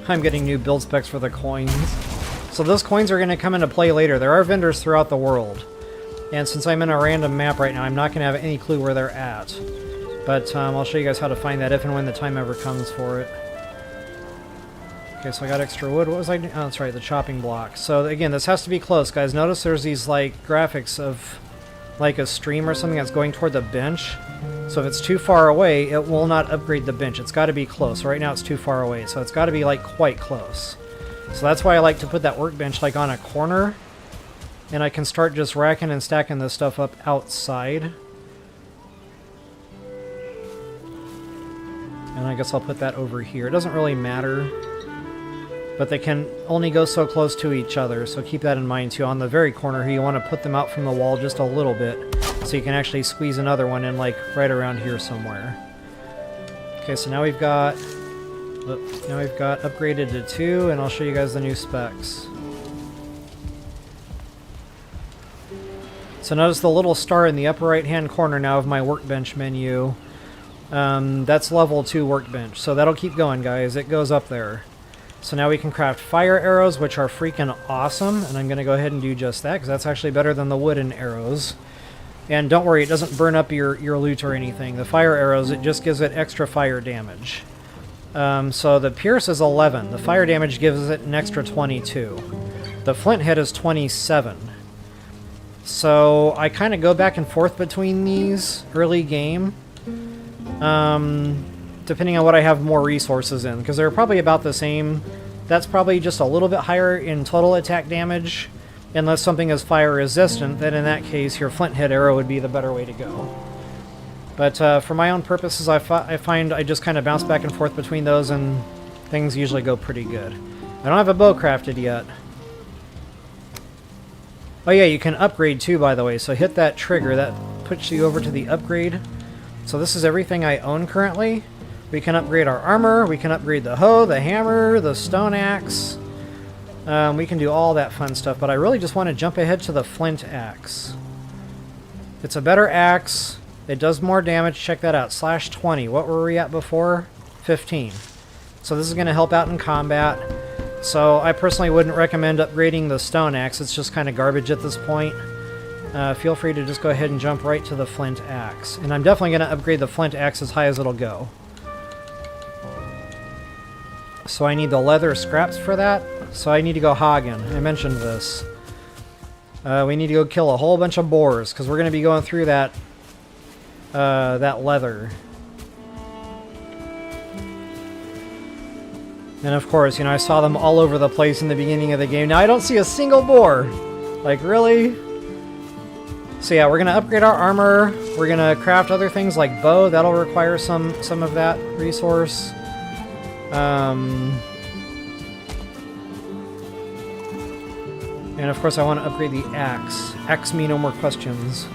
I'm getting new build specs for the coins. So those coins are going to come into play later. There are vendors throughout the world. And since I'm in a random map right now, I'm not going to have any clue where they're at. But I'll show you guys how to find that if and when the time ever comes for it. Okay, so I got extra wood. What was I doing? Oh, that's right, the chopping block. So again, this has to be close, guys. Notice there's these like graphics of like a stream or something that's going toward the bench. So if it's too far away, it will not upgrade the bench. It's got to be close. Right now it's too far away, so it's got to be like quite close. So that's why I like to put that workbench like on a corner, and I can start just racking and stacking this stuff up outside. And I guess I'll put that over here. It doesn't really matter, but they can only go so close to each other, so keep that in mind too. On the very corner here, you want to put them out from the wall just a little bit, so you can actually squeeze another one in like right around here somewhere. Okay, so now we've got upgraded to 2, and I'll show you guys the new specs. So notice the little star in the upper right hand corner now of my workbench menu. That's level 2 workbench, so that'll keep going, guys. It goes up there. So now we can craft fire arrows, which are freaking awesome, and I'm going to go ahead and do just that, because that's actually better than the wooden arrows. And don't worry, it doesn't burn up your loot or anything. The fire arrows, it just gives it extra fire damage. So the pierce is 11. The fire damage gives it an extra 22. The flint hit is 27. So I kind of go back and forth between these early game, depending on what I have more resources in, because they're probably about the same. That's probably just a little bit higher in total attack damage, unless something is fire resistant. Then in that case, your flint hit arrow would be the better way to go. But for my own purposes, I find I just kind of bounce back and forth between those, and things usually go pretty good. I don't have a bow crafted yet. Oh yeah, you can upgrade too, by the way, so hit that trigger. That puts you over to the upgrade. So this is everything I own currently. We can upgrade our armor, we can upgrade the hoe, the hammer, the stone axe. We can do all that fun stuff, but I really just want to jump ahead to the flint axe. It's a better axe. It does more damage. Check that out. /20. What were we at before? 15. So this is going to help out in combat. So I personally wouldn't recommend upgrading the stone axe. It's just kind of garbage at this point. Feel free to just go ahead and jump right to the flint axe. And I'm definitely going to upgrade the flint axe as high as it'll go. So I need the leather scraps for that. So I need to go hogging. I mentioned this. We need to go kill a whole bunch of boars, because we're going to be going through that leather. And of course, you know, I saw them all over the place in the beginning of the game. Now I don't see a single boar. Like, really? So yeah, we're going to upgrade our armor. We're going to craft other things like bow. That'll require some of that resource. And of course I want to upgrade the axe. Axe me no more questions.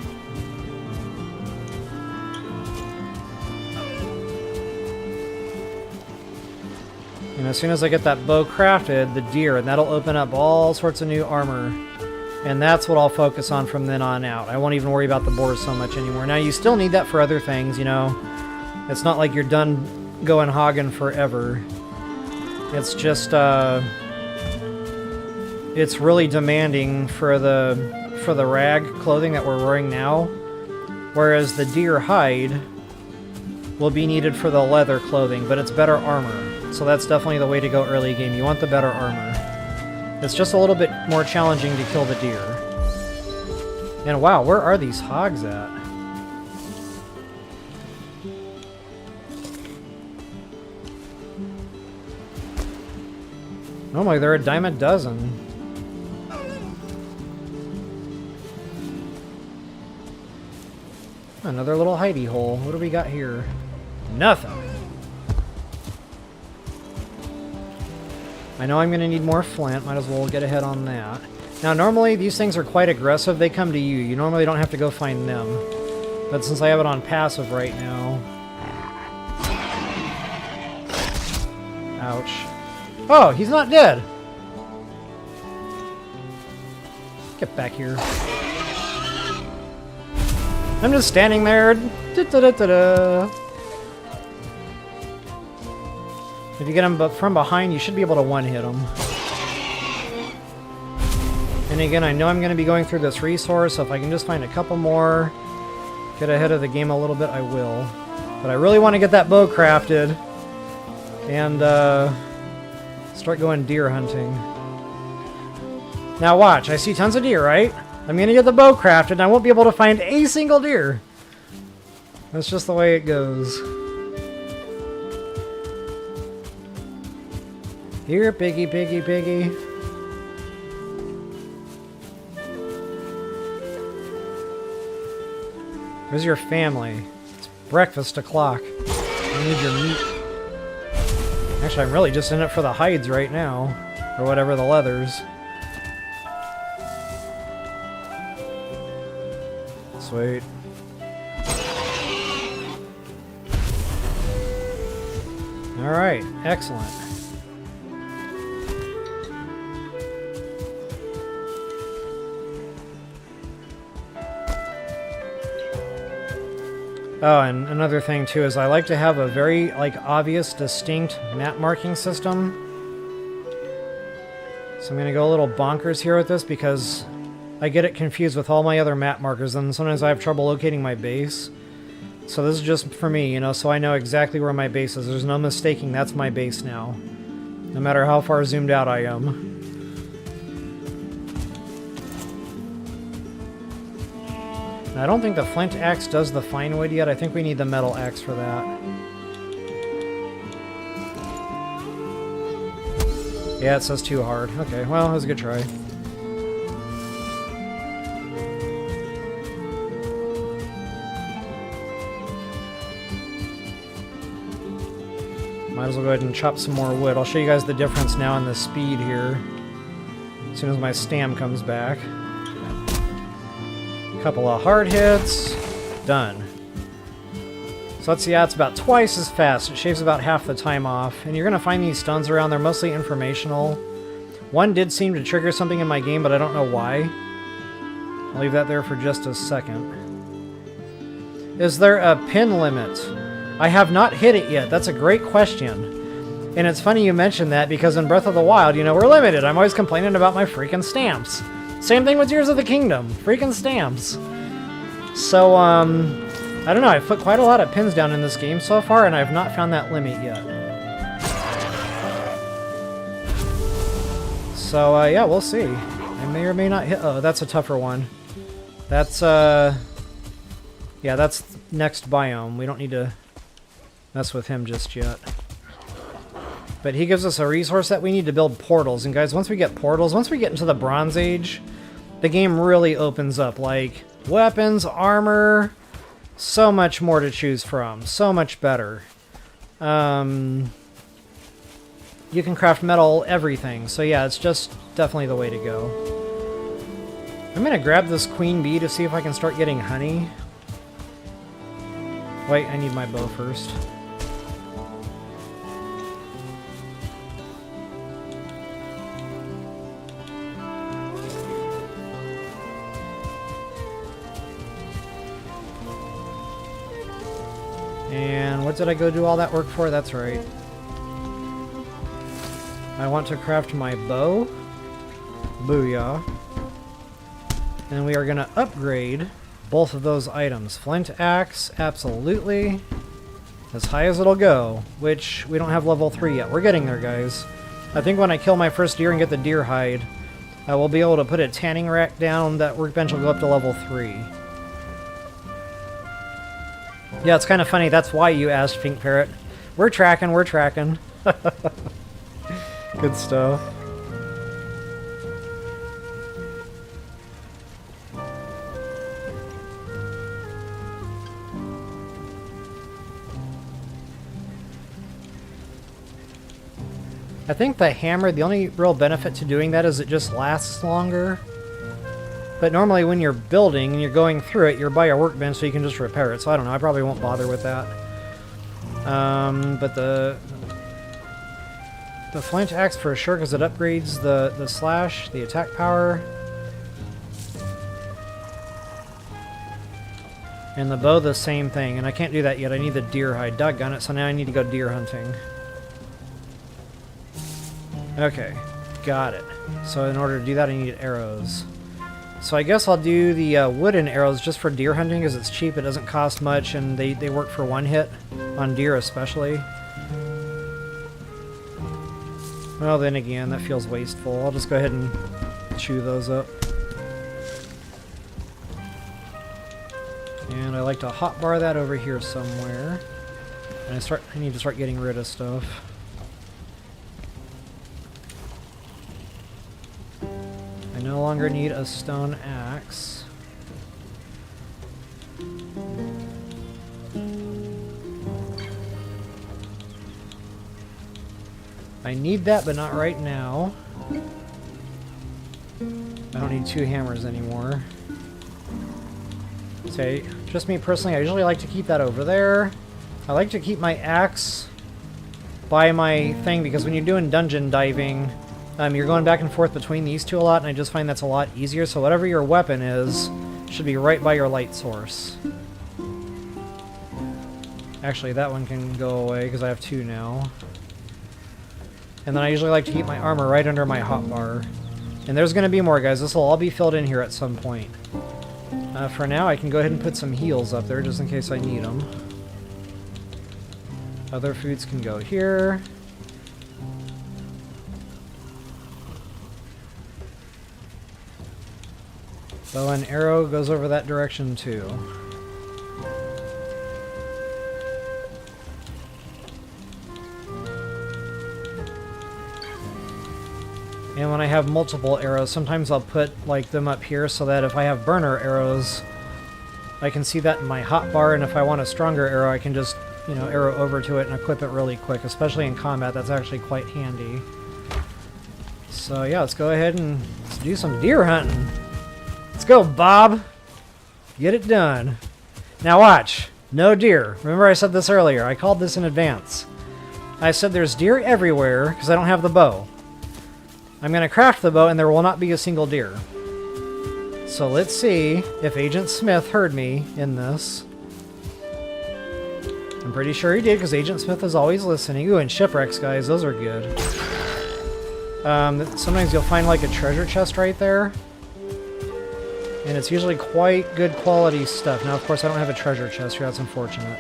And as soon as I get that bow crafted, the deer, and that'll open up all sorts of new armor. And that's what I'll focus on from then on out. I won't even worry about the boars so much anymore. Now, you still need that for other things, you know. It's not like you're done going hogging forever. It's just, it's really demanding for the rag clothing that we're wearing now. Whereas the deer hide will be needed for the leather clothing, but it's better armor. So that's definitely the way to go early game. You want the better armor. It's just a little bit more challenging to kill the deer. And wow, where are these hogs at? Normally they're a dime a dozen. Another little hidey hole. What do we got here? Nothing. I know I'm going to need more flint. Might as well get ahead on that. Now, normally these things are quite aggressive. They come to you. You normally don't have to go find them. But since I have it on passive right now... Ouch. Oh, he's not dead! Get back here. I'm just standing there. Da-da-da-da-da. If you get him from behind, you should be able to one-hit him. And again, I know I'm going to be going through this resource, so if I can just find a couple more, get ahead of the game a little bit, I will. But I really want to get that bow crafted and start going deer hunting. Now watch, I see tons of deer, right? I'm going to get the bow crafted and I won't be able to find a single deer. That's just the way it goes. Here, piggy, piggy, piggy. Where's your family? It's breakfast o'clock. I need your meat. Actually, I'm really just in it for the hides right now. Or whatever, the leathers. Sweet. Alright, excellent. Oh, and another thing too is I like to have a very obvious, distinct map marking system. So I'm gonna go a little bonkers here with this because I get it confused with all my other map markers, and sometimes I have trouble locating my base. So this is just for me, you know, so I know exactly where my base is. There's no mistaking that's my base now, no matter how far zoomed out I am. I don't think the flint axe does the fine wood yet. I think we need the metal axe for that. Yeah, it says too hard. Okay, well, that was a good try. Might as well go ahead and chop some more wood. I'll show you guys the difference now in the speed here as soon as my stam comes back. Couple of hard hits. Done. So let's see, yeah, it's about twice as fast. It shaves about half the time off. And you're going to find these stuns around. They're mostly informational. One did seem to trigger something in my game, but I don't know why. I'll leave that there for just a second. Is there a pin limit? I have not hit it yet. That's a great question. And it's funny you mentioned that because in Breath of the Wild, you know, we're limited. I'm always complaining about my freaking stamps. Same thing with Tears of the Kingdom. Freaking stamps. So, I don't know. I've put quite a lot of pins down in this game so far, and I've not found that limit yet. So, yeah, we'll see. I may or may not hit... Oh, that's a tougher one. That's, yeah, that's next biome. We don't need to mess with him just yet. But he gives us a resource that we need to build portals. And guys, once we get portals, once we get into the Bronze Age, the game really opens up. Like, weapons, armor, so much more to choose from. So much better. You can craft metal, everything. So yeah, it's just definitely the way to go. I'm going to grab this queen bee to see if I can start getting honey. Wait, I need my bow first. And what did I go do all that work for? That's right. I want to craft my bow. Booyah. And we are going to upgrade both of those items. Flint axe, absolutely. As high as it'll go, which we don't have level 3 yet. We're getting there, guys. I think when I kill my first deer and get the deer hide, I will be able to put a tanning rack down. That workbench will go up to level 3. Yeah, it's kind of funny. That's why you asked, Pink Parrot. We're tracking, we're tracking. Good stuff. I think the hammer, the only real benefit to doing that is it just lasts longer. But normally when you're building and you're going through it, you're by your workbench so you can just repair it. So I don't know, I probably won't bother with that. But the flint axe for sure, because it upgrades the slash, the attack power. And the bow, the same thing. And I can't do that yet. I need the deer hide. Doggone it, so now I need to go deer hunting. Okay. Got it. So in order to do that, I need arrows. So I guess I'll do the wooden arrows just for deer hunting because it's cheap, it doesn't cost much, and they work for one hit, on deer especially. Well, then again, that feels wasteful. I'll just go ahead and chew those up. And I like to hotbar that over here somewhere. And I need to start getting rid of stuff. I no longer need a stone axe. I need that, but not right now. I don't need 2 hammers anymore. So, just me personally, I usually like to keep that over there. I like to keep my axe by my thing, because when you're doing dungeon diving, you're going back and forth between these two a lot, and I just find that's a lot easier. So whatever your weapon is, should be right by your light source. Actually, that one can go away, because I have 2 now. And then I usually like to keep my armor right under my hotbar. And there's going to be more, guys. This will all be filled in here at some point. For now, I can go ahead and put some heals up there, just in case I need them. Other foods can go here. Bow and arrow goes over that direction, too. And when I have multiple arrows, sometimes I'll put like them up here so that if I have burner arrows, I can see that in my hotbar, and if I want a stronger arrow, I can just, you know, arrow over to it and equip it really quick. Especially in combat, that's actually quite handy. So yeah, let's go ahead and let's do some deer hunting. Let's go, Bob! Get it done. Now watch. No deer. Remember I said this earlier. I called this in advance. I said there's deer everywhere because I don't have the bow. I'm going to craft the bow, and there will not be a single deer. So let's see if Agent Smith heard me in this. I'm pretty sure he did, because Agent Smith is always listening. Ooh, and shipwrecks, guys. Those are good. Sometimes you'll find like a treasure chest right there. And it's usually quite good quality stuff. Now, of course, I don't have a treasure chest here. That's unfortunate.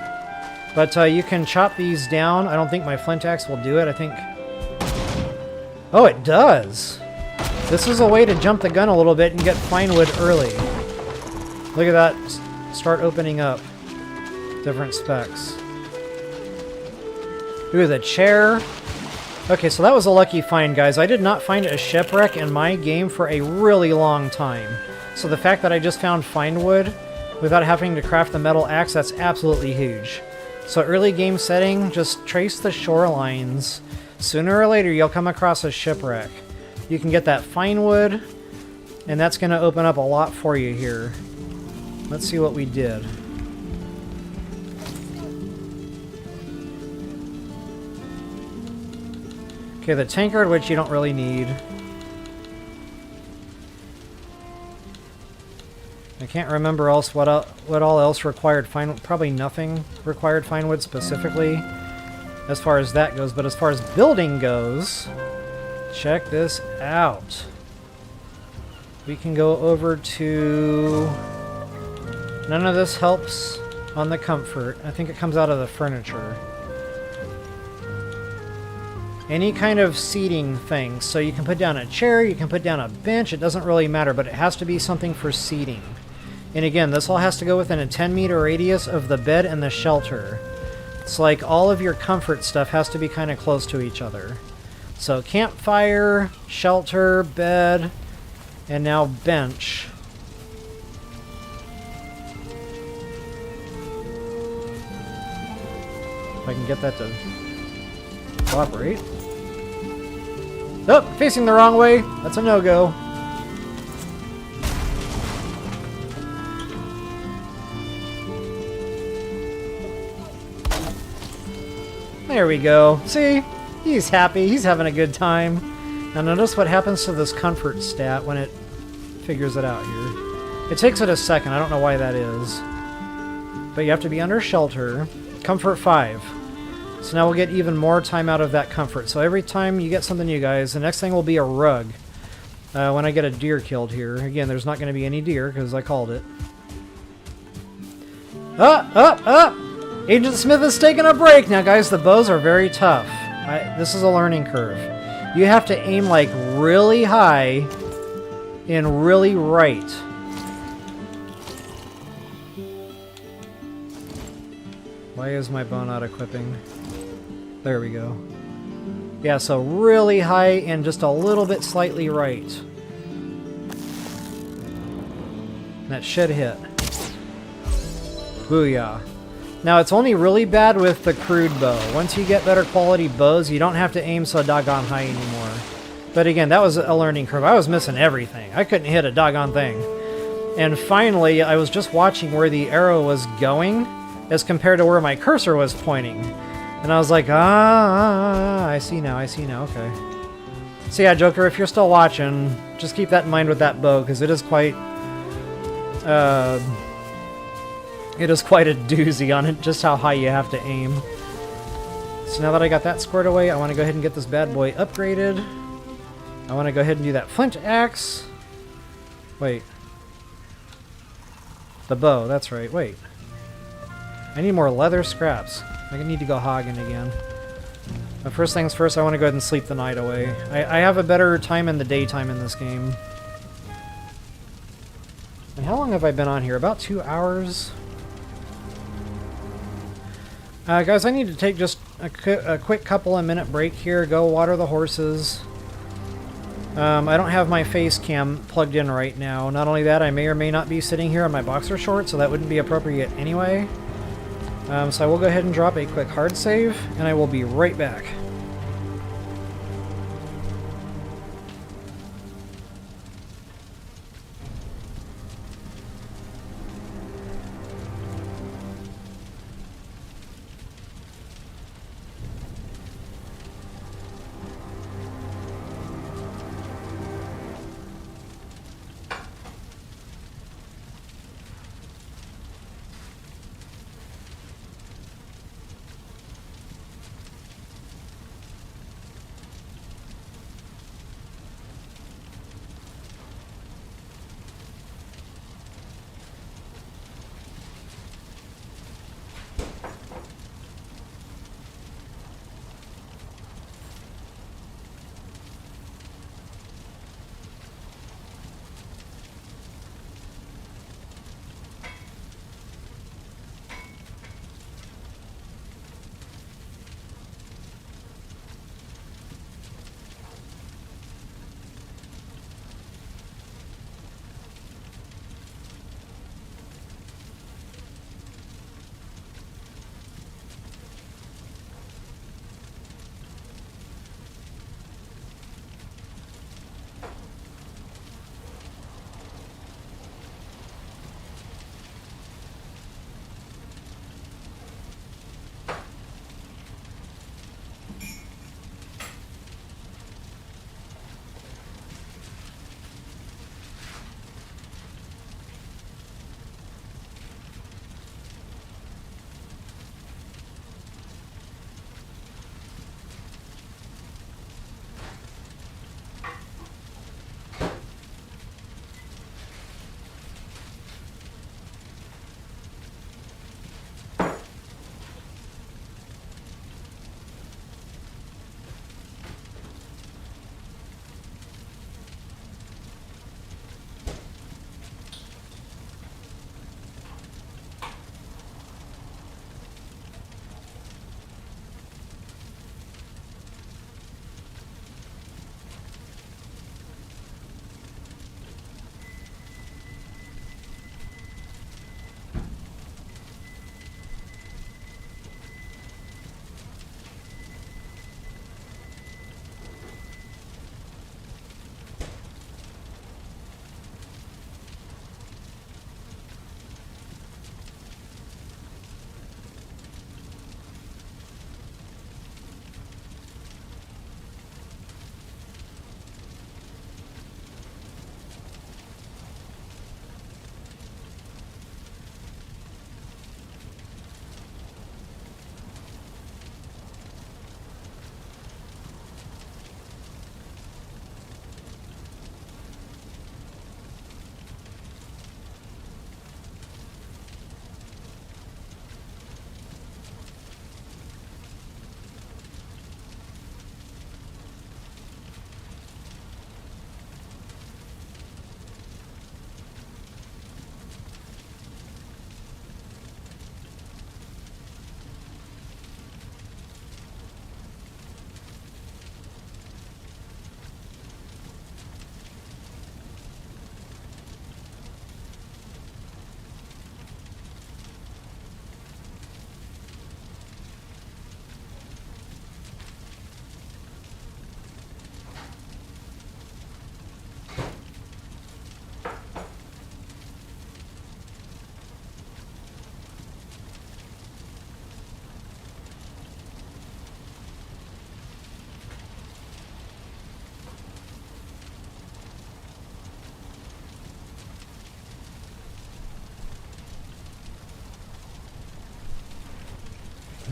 But you can chop these down. I don't think my flint axe will do it. I think... Oh, it does! This is a way to jump the gun a little bit and get fine wood early. Look at that. Start opening up different specs. Ooh, the chair. Okay, so that was a lucky find, guys. I did not find a shipwreck in my game for a really long time. So the fact that I just found fine wood without having to craft the metal axe, that's absolutely huge. So early game setting, just trace the shorelines. Sooner or later, you'll come across a shipwreck. You can get that fine wood, and that's going to open up a lot for you here. Let's see what we did. Okay, the tankard, which you don't really need. I can't remember else what all else required fine. Probably nothing required fine wood specifically, as far as that goes. But as far as building goes, check this out. We can go over to... None of this helps on the comfort. I think it comes out of the furniture. Any kind of seating thing. So you can put down a chair, you can put down a bench, it doesn't really matter, but it has to be something for seating. And again, this all has to go within a 10-meter radius of the bed and the shelter. It's like all of your comfort stuff has to be kind of close to each other. So campfire, shelter, bed, and now bench. If I can get that to cooperate. Oh, facing the wrong way. That's a no-go. There we go. See? He's happy. He's having a good time. Now notice what happens to this comfort stat when it figures it out here. It takes it a second. I don't know why that is. But you have to be under shelter. Comfort 5. So now we'll get even more time out of that comfort. So every time you get something new, guys, the next thing will be a rug. When I get a deer killed here. Again, there's not going to be any deer because I called it. Agent Smith is taking a break. Now, guys, the bows are very tough. This is a learning curve. You have to aim, like, really high and really right. Why is my bow not equipping? There we go. Yeah, so really high and just a little bit slightly right. That should hit. Booyah. Now, it's only really bad with the crude bow. Once you get better quality bows, you don't have to aim so doggone high anymore. But again, that was a learning curve. I was missing everything. I couldn't hit a doggone thing. And finally, I was just watching where the arrow was going as compared to where my cursor was pointing. And I was like, I see now, okay. So yeah, Joker, if you're still watching, just keep that in mind with that bow, because it is quite a doozy on it, just how high you have to aim. So now that I got that squared away, I want to go ahead and get this bad boy upgraded. I want to go ahead and do that flint axe. Wait. The bow, that's right, wait. I need more leather scraps. I need to go hogging again. But first things first, I want to go ahead and sleep the night away. I have a better time in the daytime in this game. And how long have I been on here? About 2 hours? Guys, I need to take just a quick couple of minute break here, go water the horses. I don't have my face cam plugged in right now. Not only that, I may or may not be sitting here in my boxer shorts, so that wouldn't be appropriate anyway. So I will go ahead and drop a quick hard save, and I will be right back.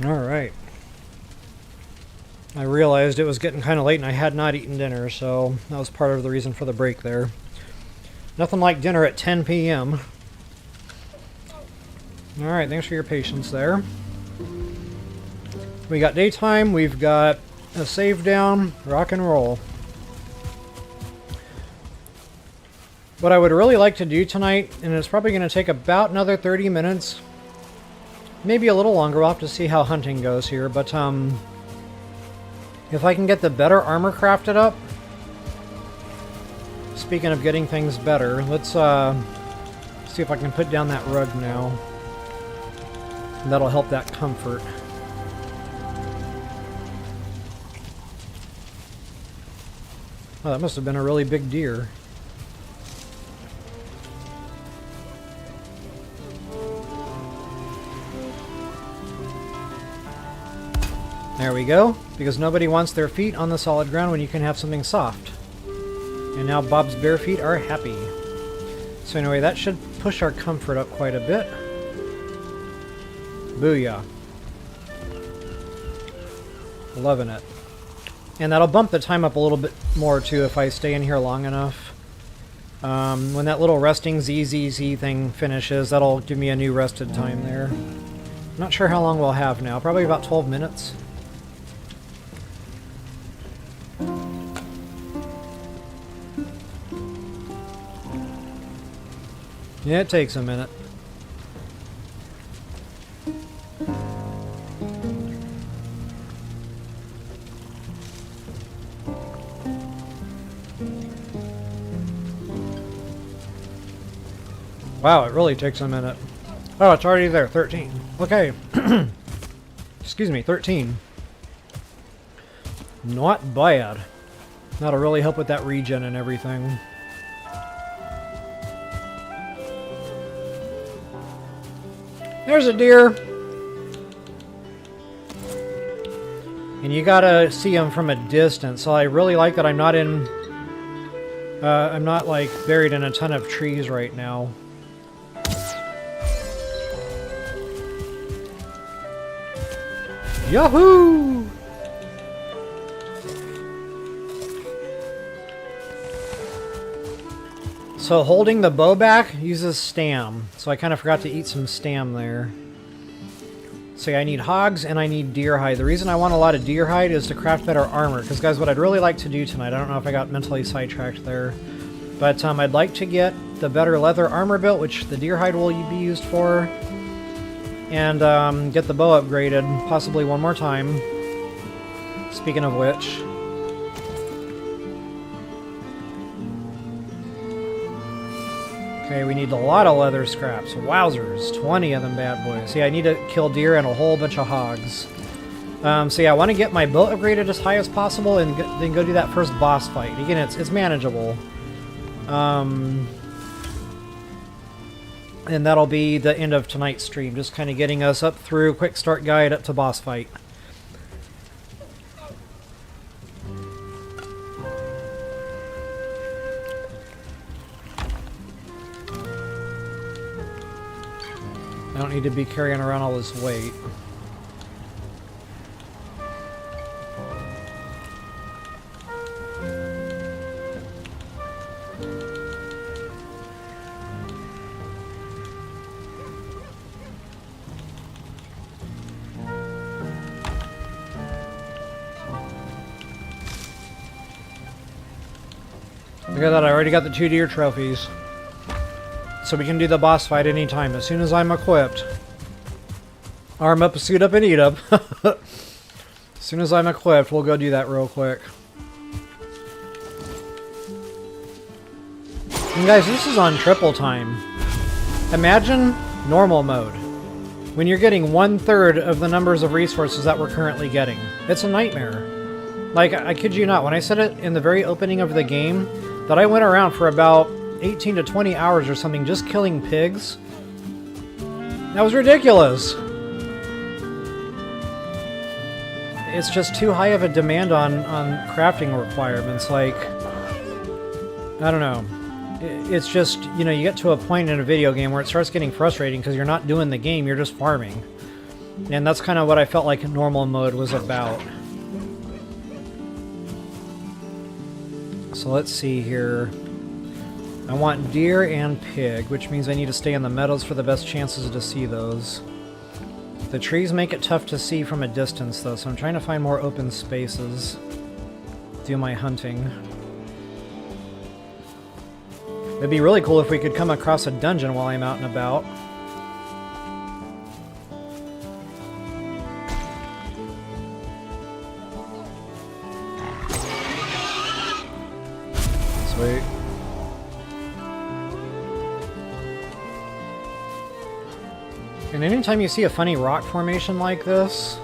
Alright. I realized it was getting kind of late and I had not eaten dinner, so that was part of the reason for the break there. Nothing like dinner at 10 p.m. Alright, thanks for your patience there. We got daytime, we've got a save down, rock and roll. What I would really like to do tonight, and it's probably going to take about another 30 minutes, maybe a little longer, we'll have to see how hunting goes here, but if I can get the better armor crafted up, speaking of getting things better, let's see if I can put down that rug now. And that'll help that comfort. Oh, that must have been a really big deer. There we go, because nobody wants their feet on the solid ground when you can have something soft. And now Bob's bare feet are happy. So anyway, that should push our comfort up quite a bit. Booyah. Loving it. And that'll bump the time up a little bit more too if I stay in here long enough. When that little resting ZZZ thing finishes, that'll give me a new rested time there. Not sure how long we'll have now, probably about 12 minutes. Yeah, it takes a minute. Wow, it really takes a minute. Oh, it's already there. 13. Okay. Excuse me, 13. Not bad. That'll really help with that regen and everything. There's a deer! And you gotta see him from a distance, so I really like that I'm not in... I'm not, like, buried in a ton of trees right now. Yahoo! So holding the bow back uses stam. So I kind of forgot to eat some stam there. So yeah, I need hogs and I need deer hide. The reason I want a lot of deer hide is to craft better armor. Because guys, what I'd really like to do tonight, I don't know if I got mentally sidetracked there, but I'd like to get the better leather armor built, which the deer hide will be used for, and get the bow upgraded, possibly one more time. Speaking of which... Okay, we need a lot of leather scraps. Wowzers, 20 of them bad boys. Yeah, I need to kill deer and a whole bunch of hogs. So yeah, I want to get my bow upgraded as high as possible and then go do that first boss fight. Again, it's manageable. And that'll be the end of tonight's stream. Just kind of getting us up through quick start guide up to boss fight. I don't need to be carrying around all this weight. Look at that, I already got the 2 deer trophies. So we can do the boss fight anytime, as soon as I'm equipped. Arm up, suit up, and eat up. As soon as I'm equipped, we'll go do that real quick. And guys, this is on triple time. Imagine normal mode. When you're getting 1/3 of the numbers of resources that we're currently getting. It's a nightmare. Like, I kid you not, when I said it in the very opening of the game, that I went around for about 18 to 20 hours or something just killing pigs. That was ridiculous. It's just too high of a demand on crafting requirements. Like, I don't know. It's just, you know, you get to a point in a video game where it starts getting frustrating because you're not doing the game, you're just farming. And that's kind of what I felt like normal mode was about. So let's see here. I want deer and pig, which means I need to stay in the meadows for the best chances to see those. The trees make it tough to see from a distance, though, so I'm trying to find more open spaces. Do my hunting. It'd be really cool if we could come across a dungeon while I'm out and about. Sweet. And anytime you see a funny rock formation like this,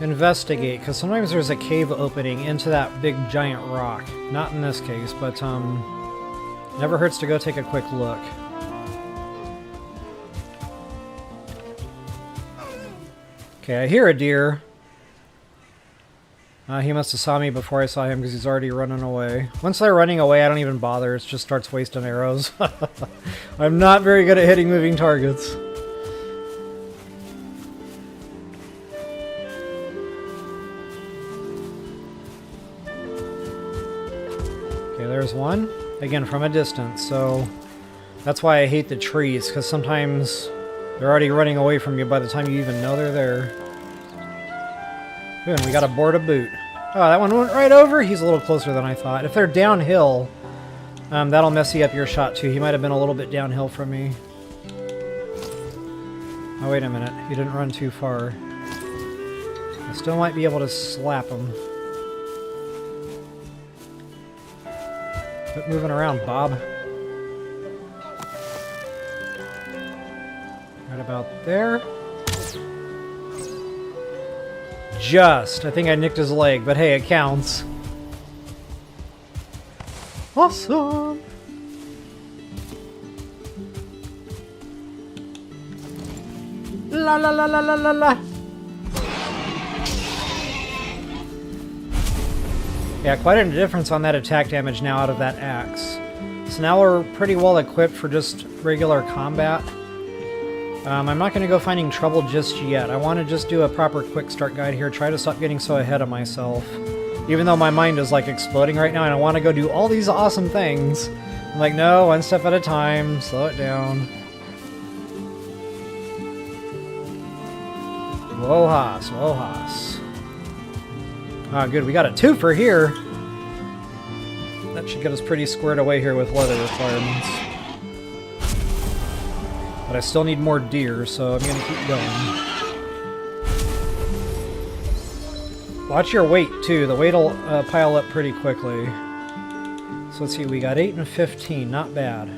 investigate, because sometimes there's a cave opening into that big giant rock. Not in this case, but never hurts to go take a quick look. Okay, I hear a deer. He must have saw me before I saw him because he's already running away. Once they're running away, I don't even bother. It just starts wasting arrows. I'm not very good at hitting moving targets. Okay, there's one. Again, from a distance, so that's why I hate the trees, because sometimes they're already running away from you by the time you even know they're there. Good, and we got a board of boot. Oh, that one went right over? He's a little closer than I thought. If they're downhill, that'll mess you up your shot too. He might have been a little bit downhill from me. Oh, wait a minute. He didn't run too far. I still might be able to slap him. Quit moving around, Bob. Right about there. Just. I think I nicked his leg, but hey, it counts. Awesome! La la la la la la la! Yeah, quite a difference on that attack damage now out of that axe. So now we're pretty well equipped for just regular combat. I'm not going to go finding trouble just yet. I want to just do a proper quick start guide here, try to stop getting so ahead of myself. Even though my mind is like exploding right now and I want to go do all these awesome things. I'm like, no, one step at a time, slow it down. Whoa hoss, whoa hoss. Ah, good, we got a twofer here. That should get us pretty squared away here with leather requirements. But I still need more deer, so I'm going to keep going. Watch your weight, too. The weight will pile up pretty quickly. So let's see, we got 8 and 15. Not bad.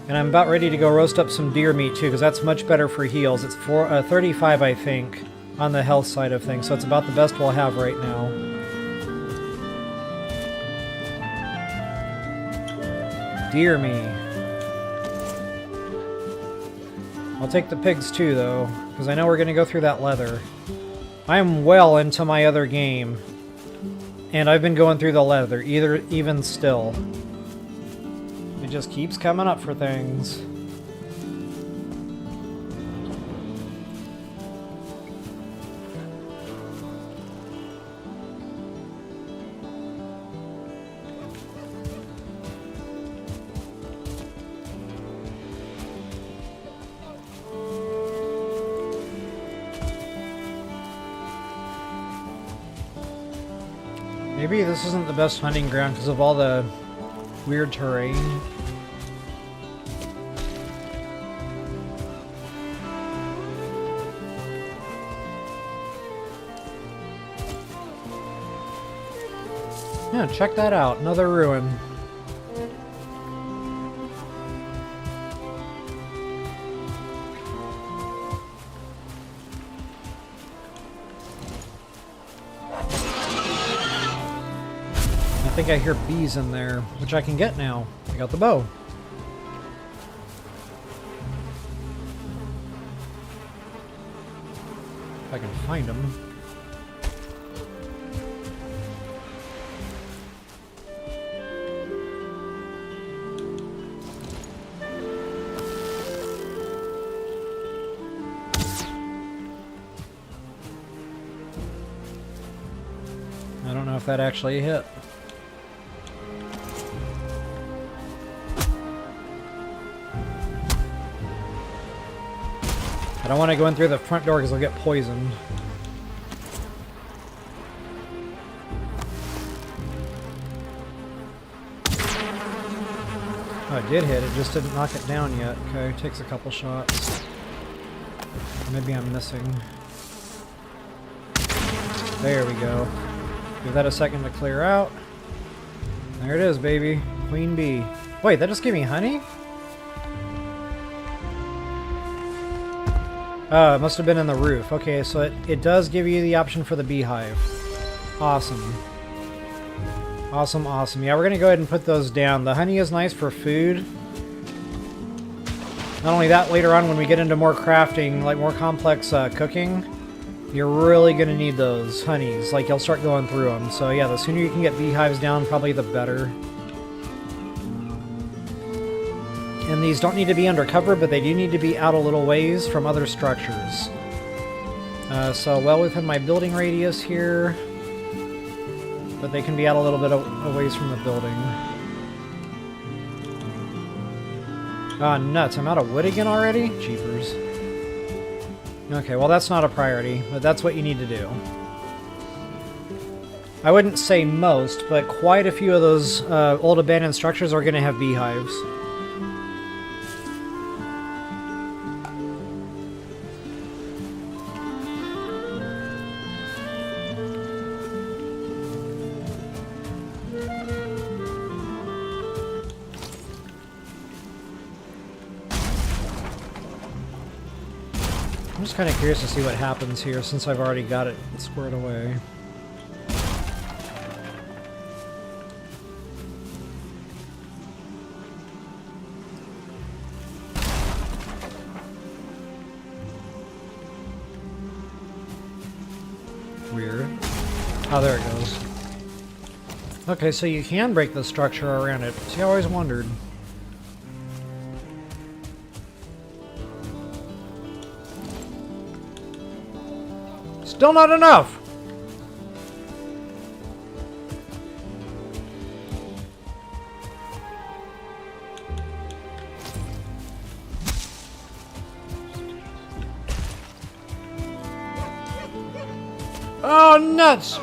And I'm about ready to go roast up some deer meat, too, because that's much better for heals. It's 35, I think, on the health side of things, so it's about the best we'll have right now. Dear me. I'll take the pigs too, though, because I know we're going to go through that leather. I'm well into my other game, and I've been going through the leather, even still. It just keeps coming up for things. Maybe this isn't the best hunting ground because of all the weird terrain. Yeah, check that out. Another ruin. I think I hear bees in there, which I can get now. I got the bow. If I can find them. if that actually hit. I don't want to go in through the front door because I'll get poisoned. Oh, it did hit. It just didn't knock it down yet. Okay, takes a couple shots. Maybe I'm missing. There we go. Give that a second to clear out. There it is, baby. Queen bee. Wait, that just gave me honey? Oh, it must have been in the roof. Okay, so it does give you the option for the beehive. Awesome. Awesome, awesome. Yeah, we're going to go ahead and put those down. The honey is nice for food. Not only that, later on when we get into more crafting, like more complex cooking, you're really going to need those honeys. Like, you'll start going through them. So yeah, the sooner you can get beehives down, probably the better. And these don't need to be undercover, but they do need to be out a little ways from other structures. So well within my building radius here, but they can be out a little bit a ways from the building. Ah, nuts. I'm out of wood again already? Jeepers. Okay, well that's not a priority, but that's what you need to do. I wouldn't say most, but quite a few of those old abandoned structures are going to have beehives. I'm just kind of curious to see what happens here since I've already got it squared away. Weird. Oh, there it goes. Okay, so you can break the structure around it. See, I always wondered. Still not enough! Oh, nuts!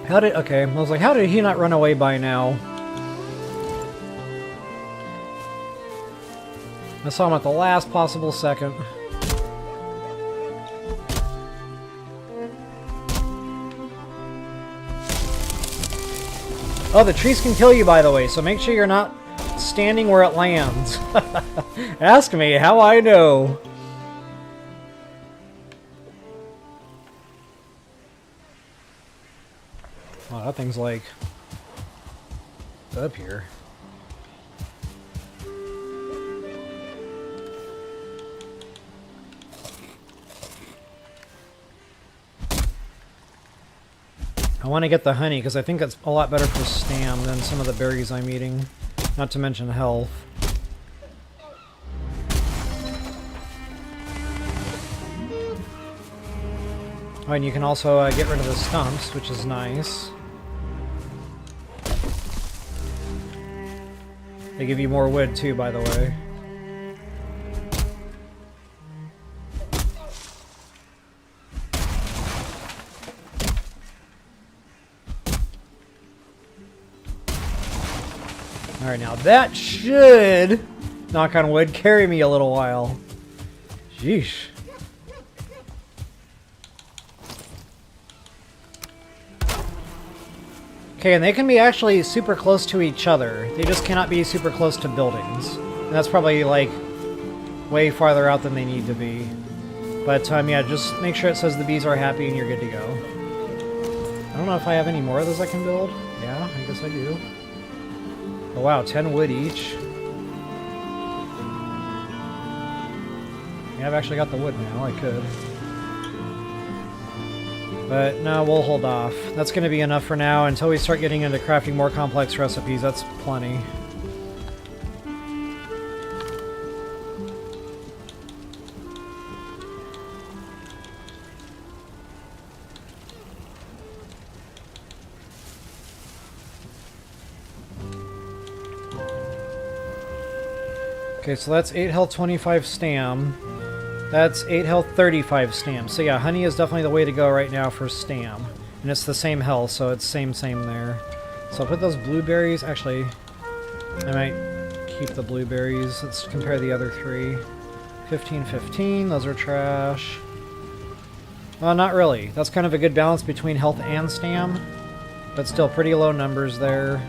How did... Okay, I was like, how did he not run away by now? I saw him at the last possible second. Oh, the trees can kill you, by the way, so make sure you're not standing where it lands. Ask me how I know. Oh, that thing's like up here. I want to get the honey because I think that's a lot better for stam than some of the berries I'm eating. Not to mention health. Oh, and you can also get rid of the stumps, which is nice. They give you more wood too, by the way. Alright, now that should, knock on wood, carry me a little while. Sheesh. Okay, and they can be actually super close to each other. They just cannot be super close to buildings. And that's probably, like, way farther out than they need to be. But, yeah, just make sure it says the bees are happy and you're good to go. I don't know if I have any more of those I can build. Yeah, I guess I do. Oh wow, 10 wood each. Yeah, I've actually got the wood now, I could. But no, we'll hold off. That's going to be enough for now until we start getting into crafting more complex recipes. That's plenty. Okay, so that's 8 health, 25 stam. That's 8 health, 35 stam. So yeah, honey is definitely the way to go right now for stam. And it's the same health, so it's same there. So I'll put those blueberries. Actually, I might keep the blueberries. Let's compare the other three. 15, 15. Those are trash. Well, not really. That's kind of a good balance between health and stam. But still pretty low numbers there.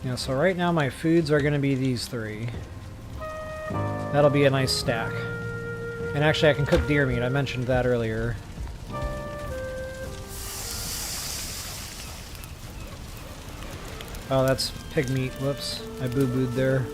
Yeah, so right now my foods are going to be these three. That'll be a nice stack. And actually I can cook deer meat. I mentioned that earlier. Oh, that's pig meat. Whoops. I boo-booed there.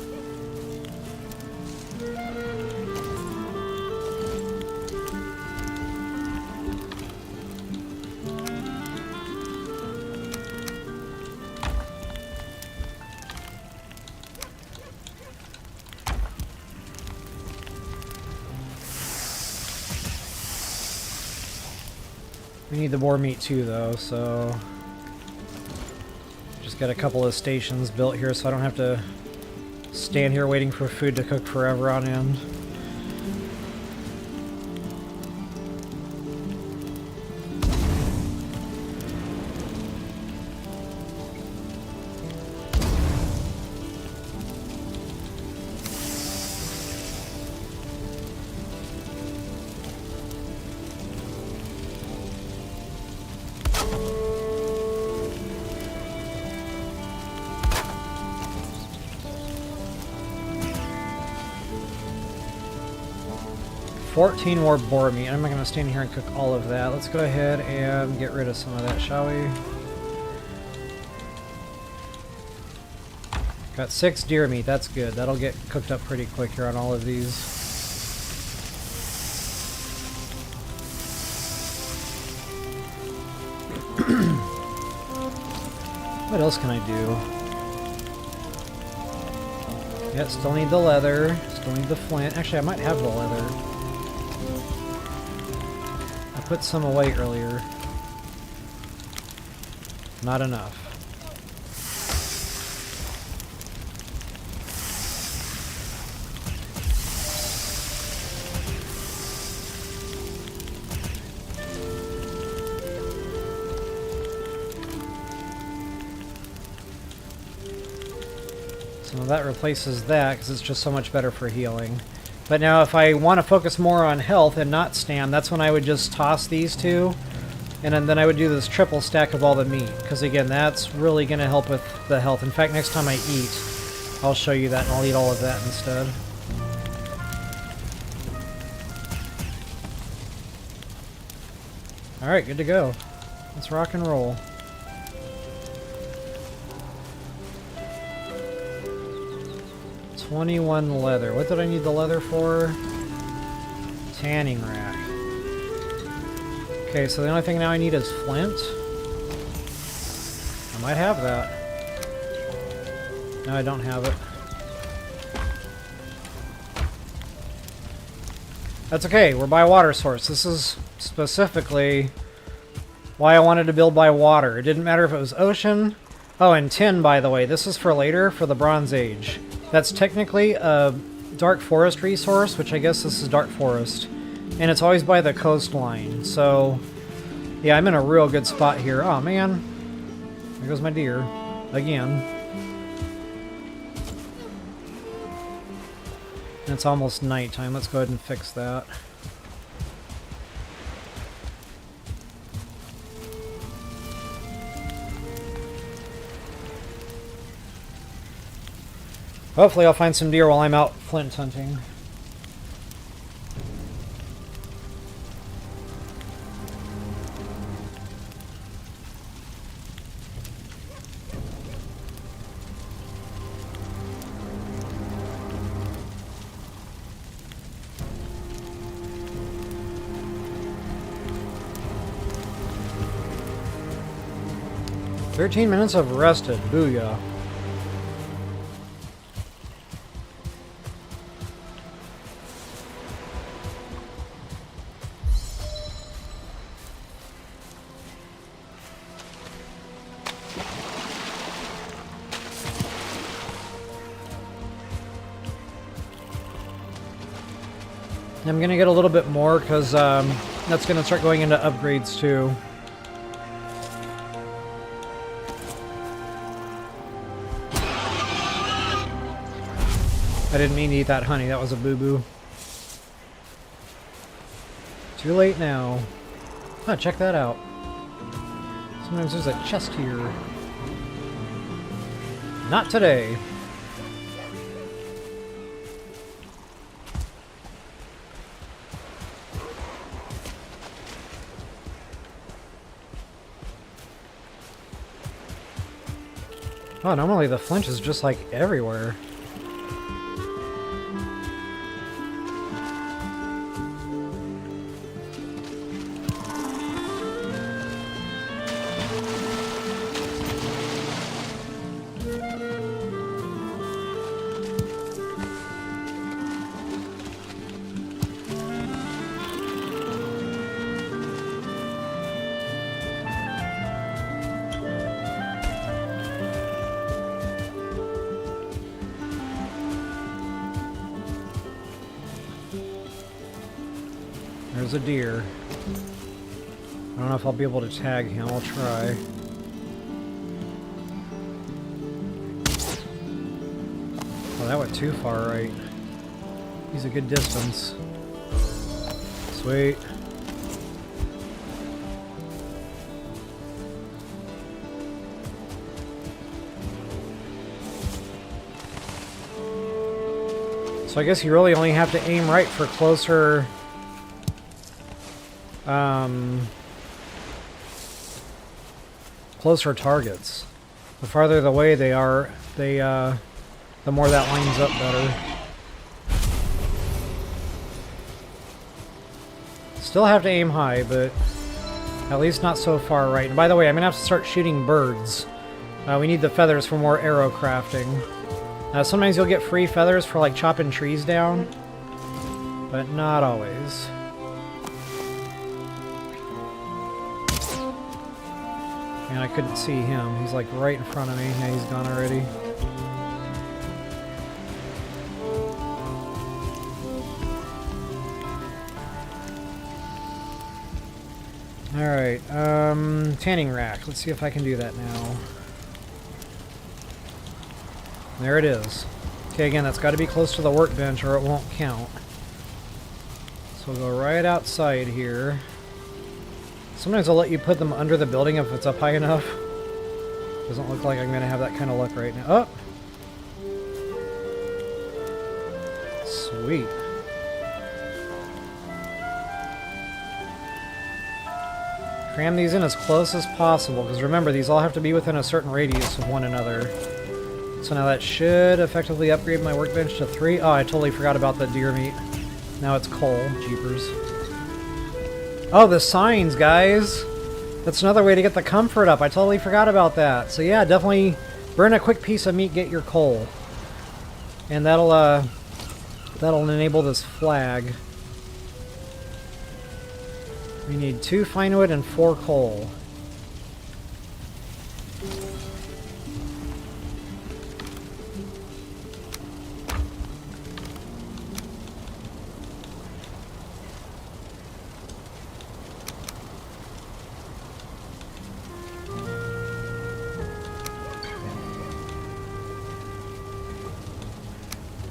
We need the boar meat too, though, so... Just got a couple of stations built here so I don't have to stand here waiting for food to cook forever on end. $14 more boar meat. I'm not going to stand here and cook all of that. Let's go ahead and get rid of some of that, shall we? Got 6 deer meat. That's good. That'll get cooked up pretty quick here on all of these. What else can I do? Yeah, still need the leather. Still need the flint. Actually, I might have the leather. I put some away earlier. Not enough. So that replaces that because it's just so much better for healing. But now if I want to focus more on health and not stam, that's when I would just toss these two. And then I would do this triple stack of all the meat. Because again, that's really going to help with the health. In fact, next time I eat, I'll show you that and I'll eat all of that instead. Alright, good to go. Let's rock and roll. $21 leather. What did I need the leather for? Tanning rack. Okay, so the only thing now I need is flint. I might have that. No, I don't have it. That's okay, we're by water source. This is specifically why I wanted to build by water. It didn't matter if it was ocean. Oh, and tin, by the way. This is for later, for the Bronze Age. That's technically a dark forest resource, which I guess this is dark forest. And it's always by the coastline, so... Yeah, I'm in a real good spot here. Oh, man. There goes my deer. Again. And it's almost nighttime. Let's go ahead and fix that. Hopefully I'll find some deer while I'm out flint hunting. "13 minutes of rested. Booyah." I'm going to get a little bit more because that's going to start going into upgrades too. I didn't mean to eat that honey. That was a boo-boo. Too late now. Oh, check that out. Sometimes there's a chest here. Not today. Oh, normally the flinch is just like everywhere. There's a deer. I don't know if I'll be able to tag him. I'll try. Oh, that went too far right. He's a good distance. Sweet. So I guess you really only have to aim right for closer... closer targets. The farther away they are, the more that lines up better. Still have to aim high, but at least not so far right. And by the way, I'm gonna have to start shooting birds. We need the feathers for more arrow crafting. Sometimes you'll get free feathers for like chopping trees down, but not always. And I couldn't see him. He's like right in front of me. Yeah, he's gone already. Alright, tanning rack. Let's see if I can do that now. There it is. Okay, again, that's got to be close to the workbench or it won't count. So we'll go right outside here. Sometimes I'll let you put them under the building if it's up high enough. Doesn't look like I'm going to have that kind of luck right now. Oh! Sweet. Cram these in as close as possible, because remember, these all have to be within a certain radius of one another. So now that should effectively upgrade my workbench to 3. Oh, I totally forgot about the deer meat. Now it's coal. Jeepers. Oh, the signs, guys! That's another way to get the comfort up. I totally forgot about that. So yeah, definitely burn a quick piece of meat, get your coal. And that'll enable this flag. We need 2 fine wood and 4 coal.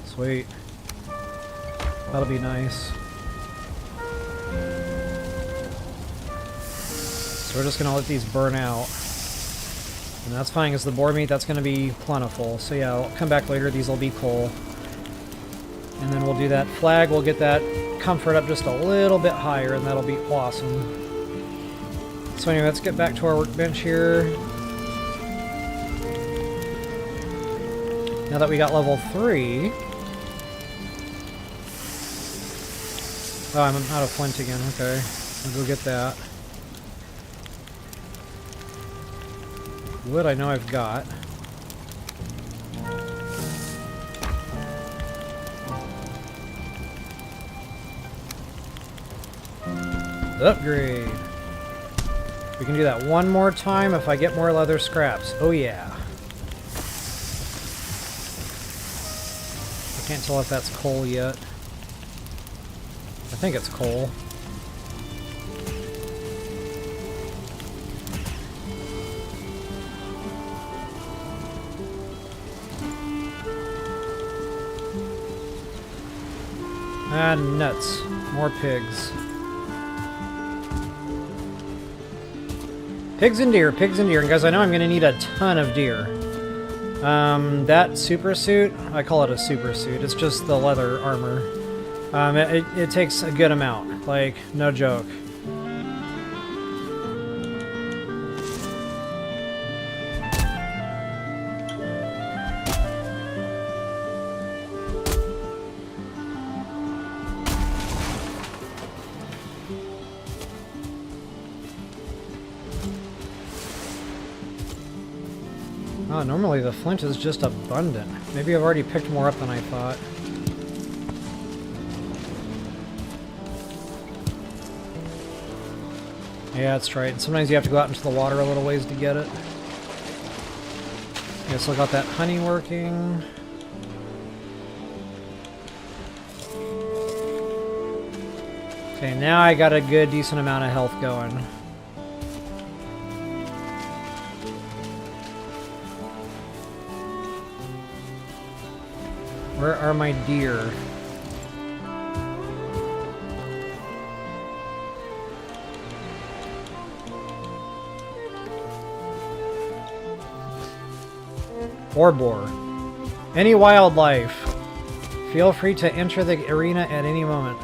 Sweet. That'll be nice. So we're just going to let these burn out. And that's fine, because the boar meat, that's going to be plentiful. So yeah, I'll come back later. These will be coal. And then we'll do that flag. We'll get that comfort up just a little bit higher, and that'll be awesome. So anyway, let's get back to our workbench here. Now that we got level 3... Oh, I'm out of flint again. Okay. I'll go get that. Wood I know I've got. Upgrade. We can do that one more time if I get more leather scraps. Oh yeah. I can't tell if that's coal yet. I think it's coal. Ah, nuts. More pigs. Pigs and deer, pigs and deer. And guys, I know I'm going to need a ton of deer. That super suit, I call it a super suit. It's just the leather armor. It takes a good amount. Like, no joke. Oh, normally the flint is just abundant. Maybe I've already picked more up than I thought. Yeah, that's right. And sometimes you have to go out into the water a little ways to get it. Yeah, so I got that honey working. Okay, now I got a good, decent amount of health going. Where are my deer? Or boar. Any wildlife. Feel free to enter the arena at any moment.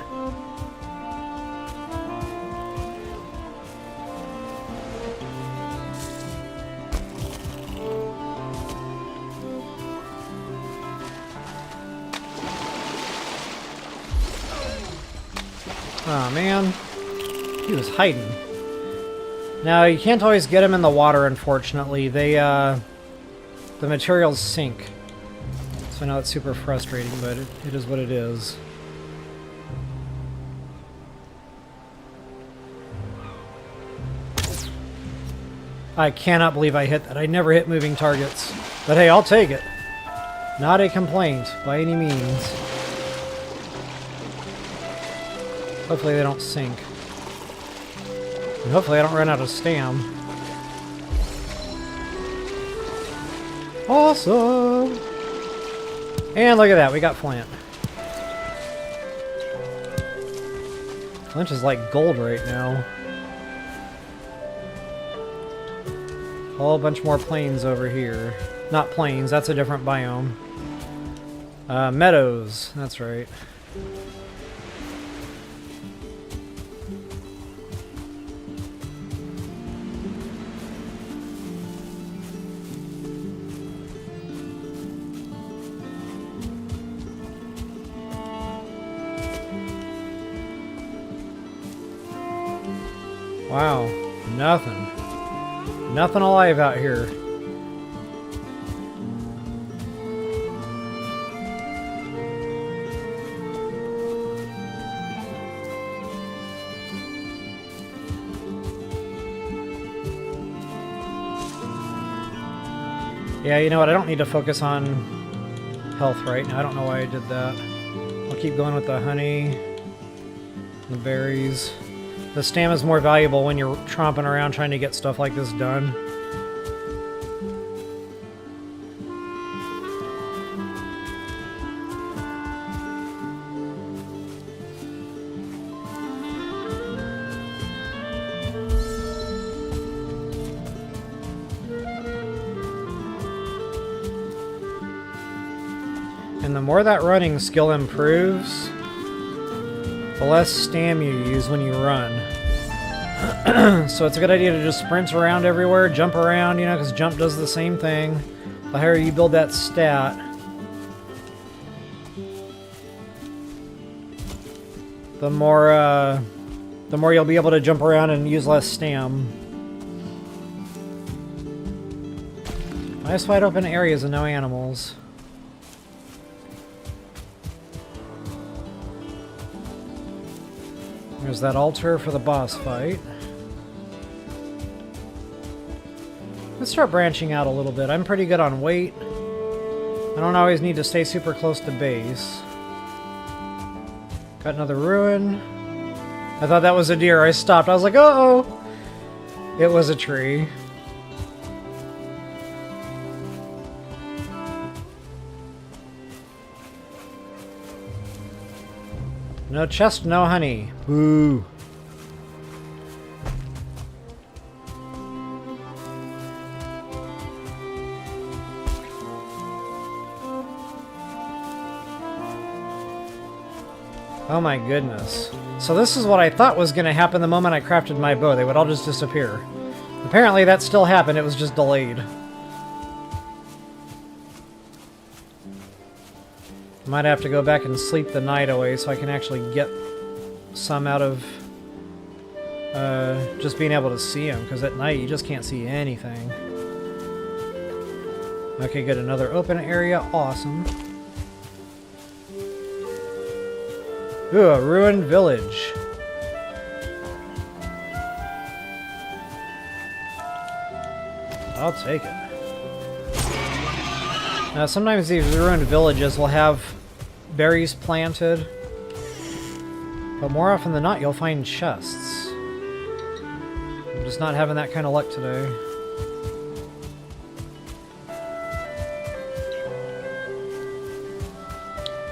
Oh man, he was hiding. Now you can't always get him in the water, unfortunately. The materials sink. So I know it's super frustrating, but it is what it is. I cannot believe I hit that. I never hit moving targets. But hey, I'll take it. Not a complaint by any means. Hopefully they don't sink. And hopefully I don't run out of stam. Awesome! And look at that, we got flint. Flint is like gold right now. A whole bunch more plains over here. Not plains, that's a different biome. Meadows, that's right. Wow, nothing. Nothing alive out here. Yeah, you know what? I don't need to focus on health right now. I don't know why I did that. I'll keep going with the honey, the berries. The stam is more valuable when you're tromping around trying to get stuff like this done. And the more that running skill improves, the less stam you use when you run. So it's a good idea to just sprint around everywhere, jump around, you know, because jump does the same thing. The higher you build that stat, the more you'll be able to jump around and use less stam. Nice wide open areas and no animals. There's that altar for the boss fight. Let's start branching out a little bit. I'm pretty good on weight. I don't always need to stay super close to base. Got another ruin. I thought that was a deer. I stopped. I was like, uh-oh! It was a tree. No chest, no honey. Boo. Oh my goodness. So this is what I thought was going to happen the moment I crafted my bow. They would all just disappear. Apparently that still happened, it was just delayed. Might have to go back and sleep the night away so I can actually get some out of just being able to see them, because at night you just can't see anything. Okay, good, another open area, awesome. Ooh, a ruined village. I'll take it. Now, sometimes these ruined villages will have berries planted, but more often than not, you'll find chests. I'm just not having that kind of luck today.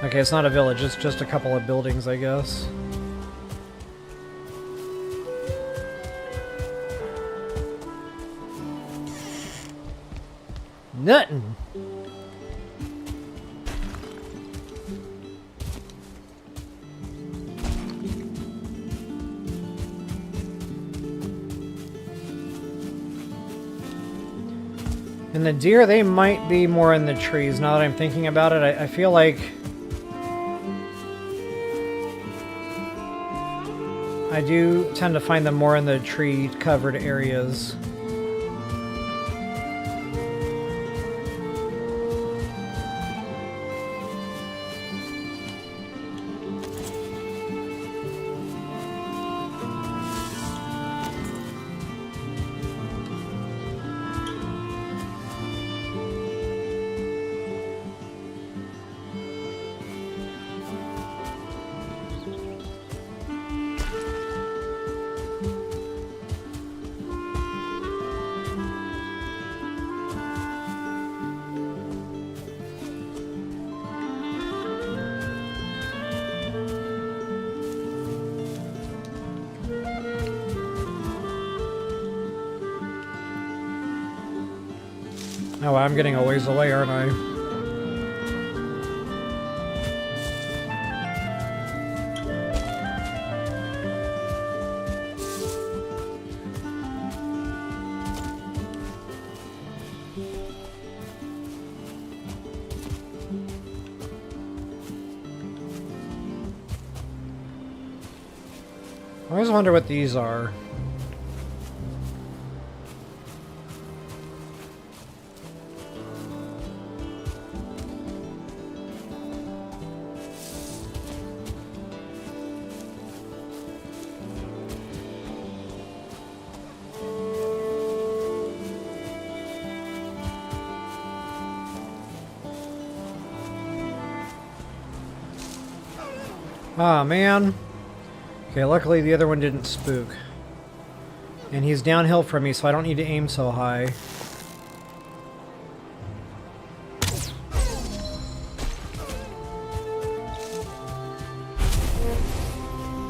Okay, it's not a village, it's just a couple of buildings, I guess. Nothing. And the deer, they might be more in the trees now that I'm thinking about it. I feel like I do tend to find them more in the tree-covered areas. Oh, I'm getting a ways away, aren't I? I always wonder what these are. Ah, man. Okay, luckily the other one didn't spook. And he's downhill from me, so I don't need to aim so high.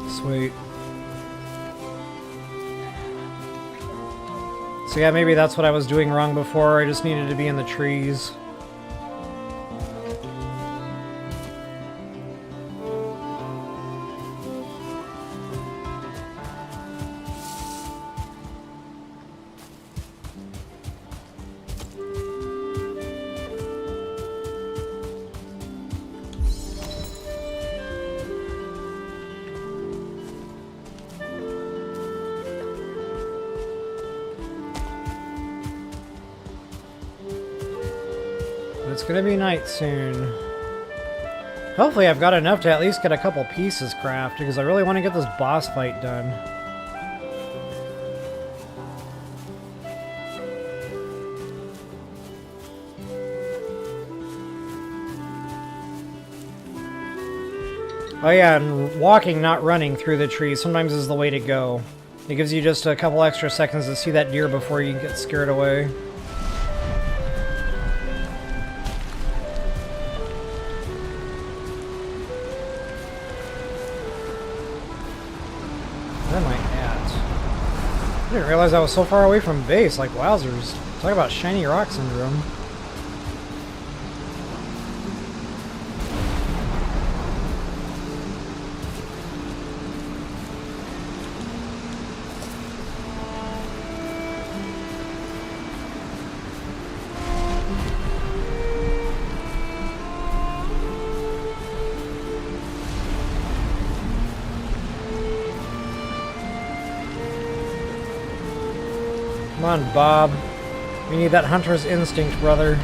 Sweet. So yeah, maybe that's what I was doing wrong before. I just needed to be in the trees. It's gonna be night soon. Hopefully I've got enough to at least get a couple pieces crafted, because I really want to get this boss fight done. Oh yeah, and walking, not running through the trees sometimes is the way to go. It gives you just a couple extra seconds to see that deer before you get scared away. Where am I at? I didn't realize I was so far away from base, like wowzers. Talk about shiny rock syndrome. Come on, Bob. We need that hunter's instinct, brother.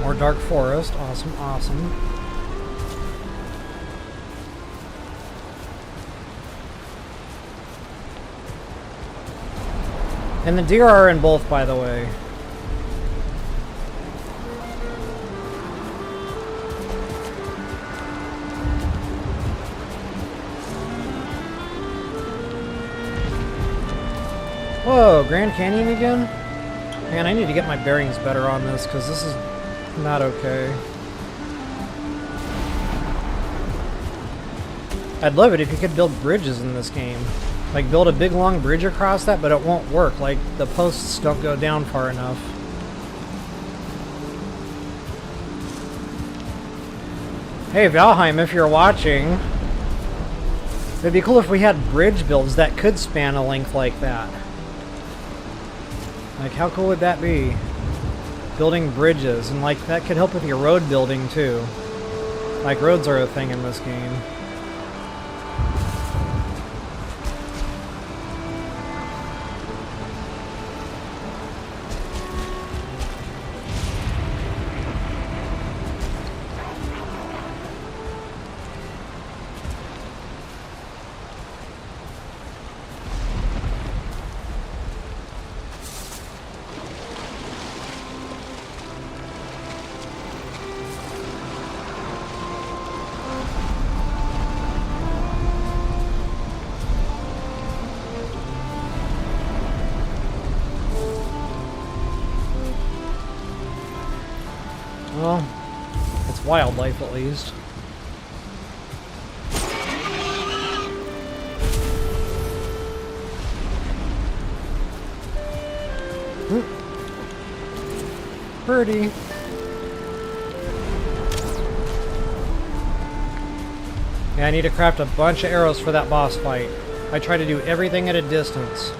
More dark forest. Awesome, awesome. And the deer are in both, by the way. Whoa, Grand Canyon again? Man, I need to get my bearings better on this, because this is not okay. I'd love it if you could build bridges in this game. Like, build a big long bridge across that, but it won't work. Like, the posts don't go down far enough. Hey, Valheim, if you're watching, it'd be cool if we had bridge builds that could span a length like that. Like, how cool would that be? Building bridges, and like, that could help with your road building, too. Like, roads are a thing in this game. Well, it's wildlife at least. Birdie. Yeah, I need to craft a bunch of arrows for that boss fight. I try to do everything at a distance.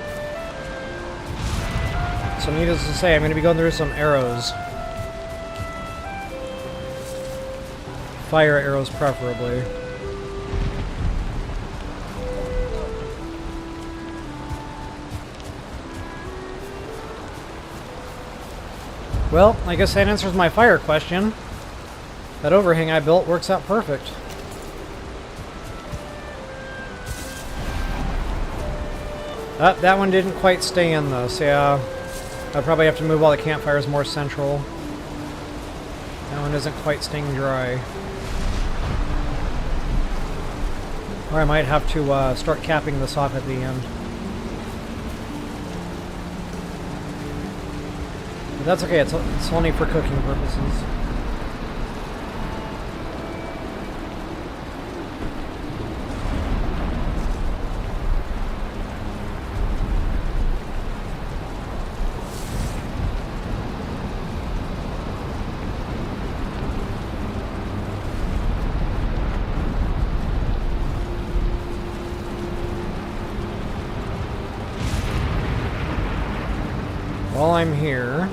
So needless to say, I'm going to be going through some arrows. Fire arrows, preferably. Well, I guess that answers my fire question. That overhang I built works out perfect. That one didn't quite stay in though, so yeah. I'll probably have to move all the campfires more central. That one isn't quite staying dry. Or I might have to start capping this off at the end. But that's okay, it's only for cooking purposes. While I'm here,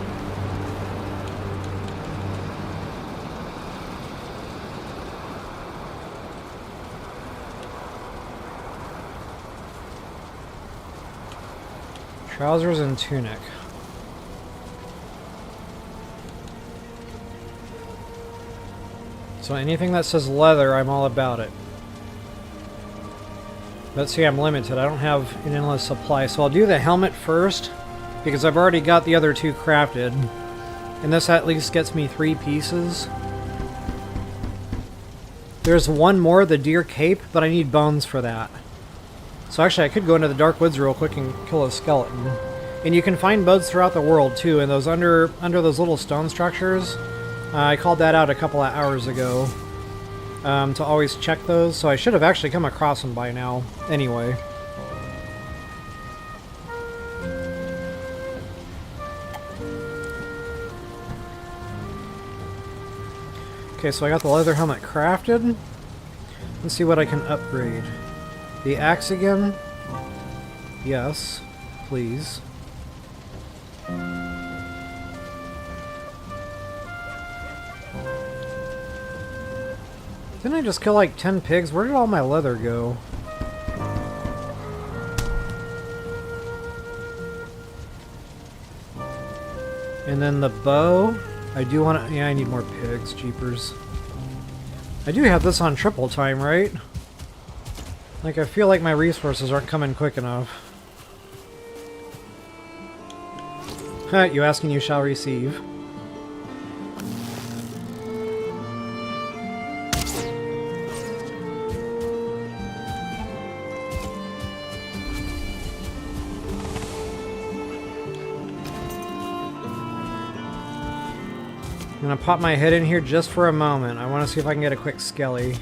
trousers and tunic. So anything that says leather, I'm all about it. But see, I'm limited. I don't have an endless supply. So I'll do the helmet first, because I've already got the other two crafted. And this at least gets me 3 pieces. There's one more, the deer cape, but I need bones for that. So actually I could go into the dark woods real quick and kill a skeleton. And you can find bones throughout the world too, and those under those little stone structures. I called that out a couple of hours ago. To always check those, so I should have actually come across them by now. Anyway. Okay, so I got the leather helmet crafted. Let's see what I can upgrade. The axe again? Yes, please. Didn't I just kill like 10 pigs? Where did all my leather go? And then the bow. I do want to... Yeah, I need more pigs. Jeepers. I do have this on triple time, right? Like, I feel like my resources aren't coming quick enough. Ha, you ask and you shall receive. I'm gonna pop my head in here just for a moment. I want to see if I can get a quick skelly.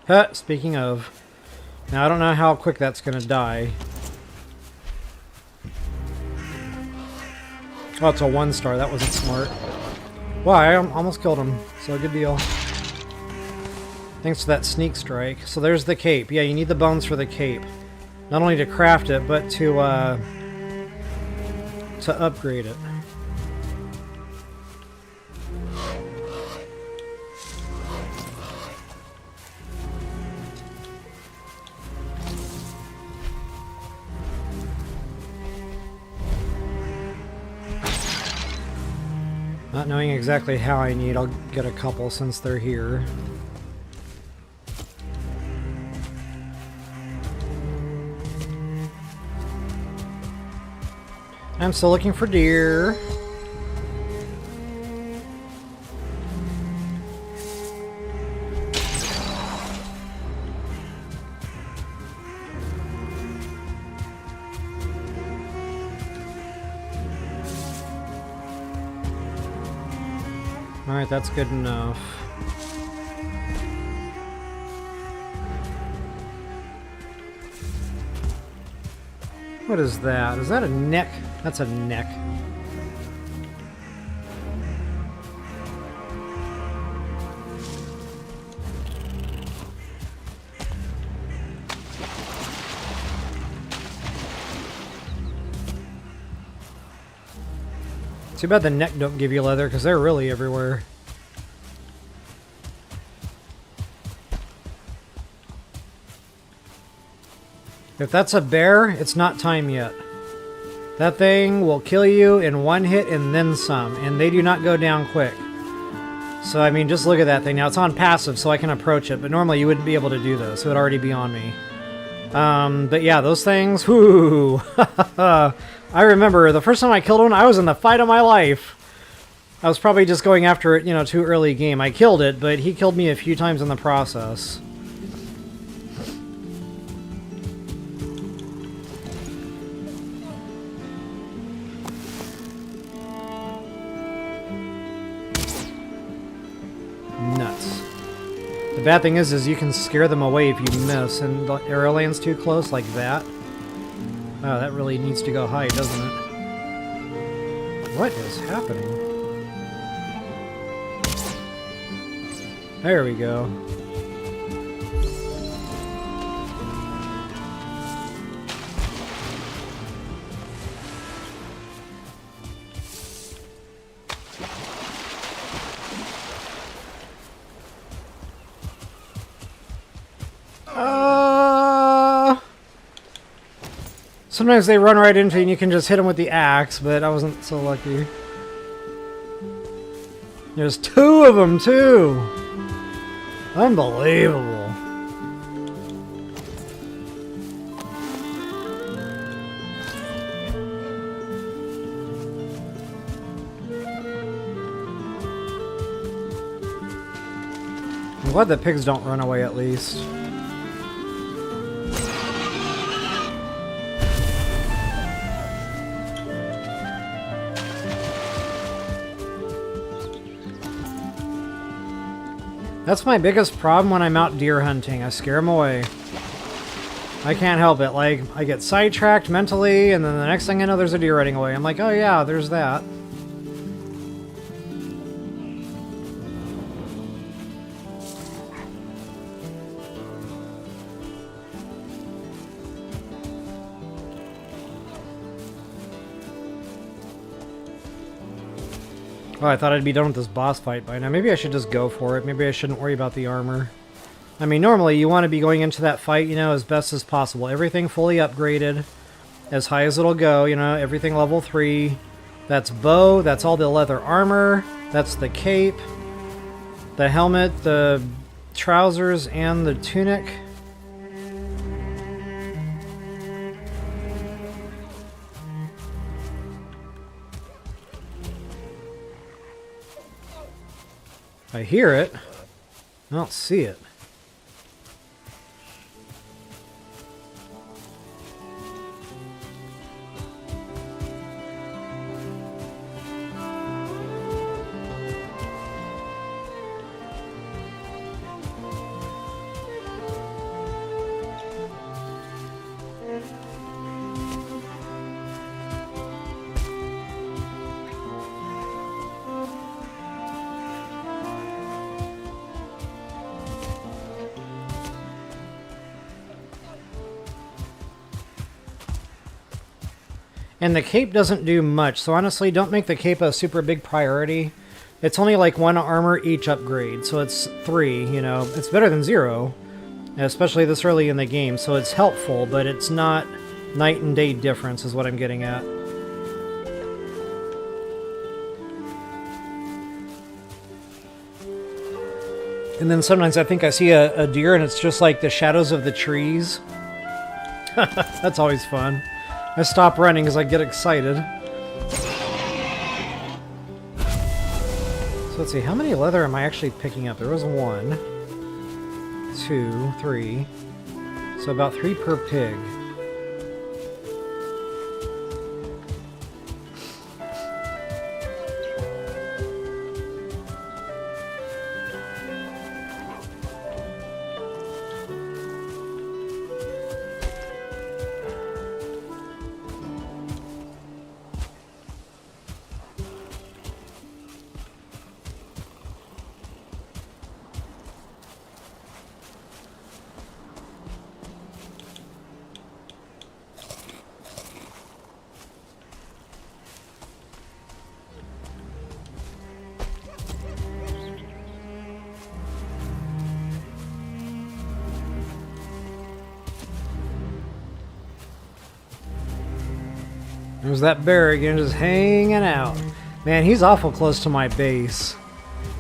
Huh, speaking of. Now, I don't know how quick that's gonna die. Oh, it's a 1-star. That wasn't smart. Wow, I almost killed him. So, good deal. Thanks to that sneak strike. So, there's the cape. Yeah, you need the bones for the cape. Not only to craft it, but to upgrade it. Not knowing exactly how I need, I'll get a couple since they're here. I'm still looking for deer. Alright, that's good enough. What is that? Is that a neck? That's a neck. Too bad the neck don't give you leather, because they're really everywhere. If that's a bear, it's not time yet. That thing will kill you in one hit and then some, and they do not go down quick. So, I mean, just look at that thing. Now, it's on passive, so I can approach it, but normally you wouldn't be able to do this. It would already be on me. But yeah, those things, whoo! I remember the first time I killed one, I was in the fight of my life. I was probably just going after it, you know, too early game. I killed it, but he killed me a few times in the process. Nuts. The bad thing is you can scare them away if you miss, and the arrow lands too close like that. Oh, that really needs to go high, doesn't it? What is happening? There we go. Sometimes they run right into you and you can just hit them with the axe, but I wasn't so lucky. There's 2 of them, too! Unbelievable. I'm glad the pigs don't run away at least. That's my biggest problem when I'm out deer hunting. I scare them away. I can't help it. Like, I get sidetracked mentally, and then the next thing I know, there's a deer running away. I'm like, oh yeah, there's that. Oh, I thought I'd be done with this boss fight by now. Maybe I should just go for it. Maybe I shouldn't worry about the armor. I mean, normally you want to be going into that fight, you know, as best as possible. Everything fully upgraded, as high as it'll go, you know, everything level 3. That's bow, that's all the leather armor, that's the cape, the helmet, the trousers, and the tunic. I hear it. I don't see it. And the cape doesn't do much, so honestly, don't make the cape a super big priority. It's only like 1 armor each upgrade, so it's 3, you know. It's better than 0, especially this early in the game, so it's helpful, but it's not night and day difference is what I'm getting at. And then sometimes I think I see a deer and it's just like the shadows of the trees. That's always fun. I stop running because I get excited. So let's see, how many leather am I actually picking up? There was 1, 2, 3. So about 3 per pig. There's that bear again, just hanging out. Man, he's awful close to my base.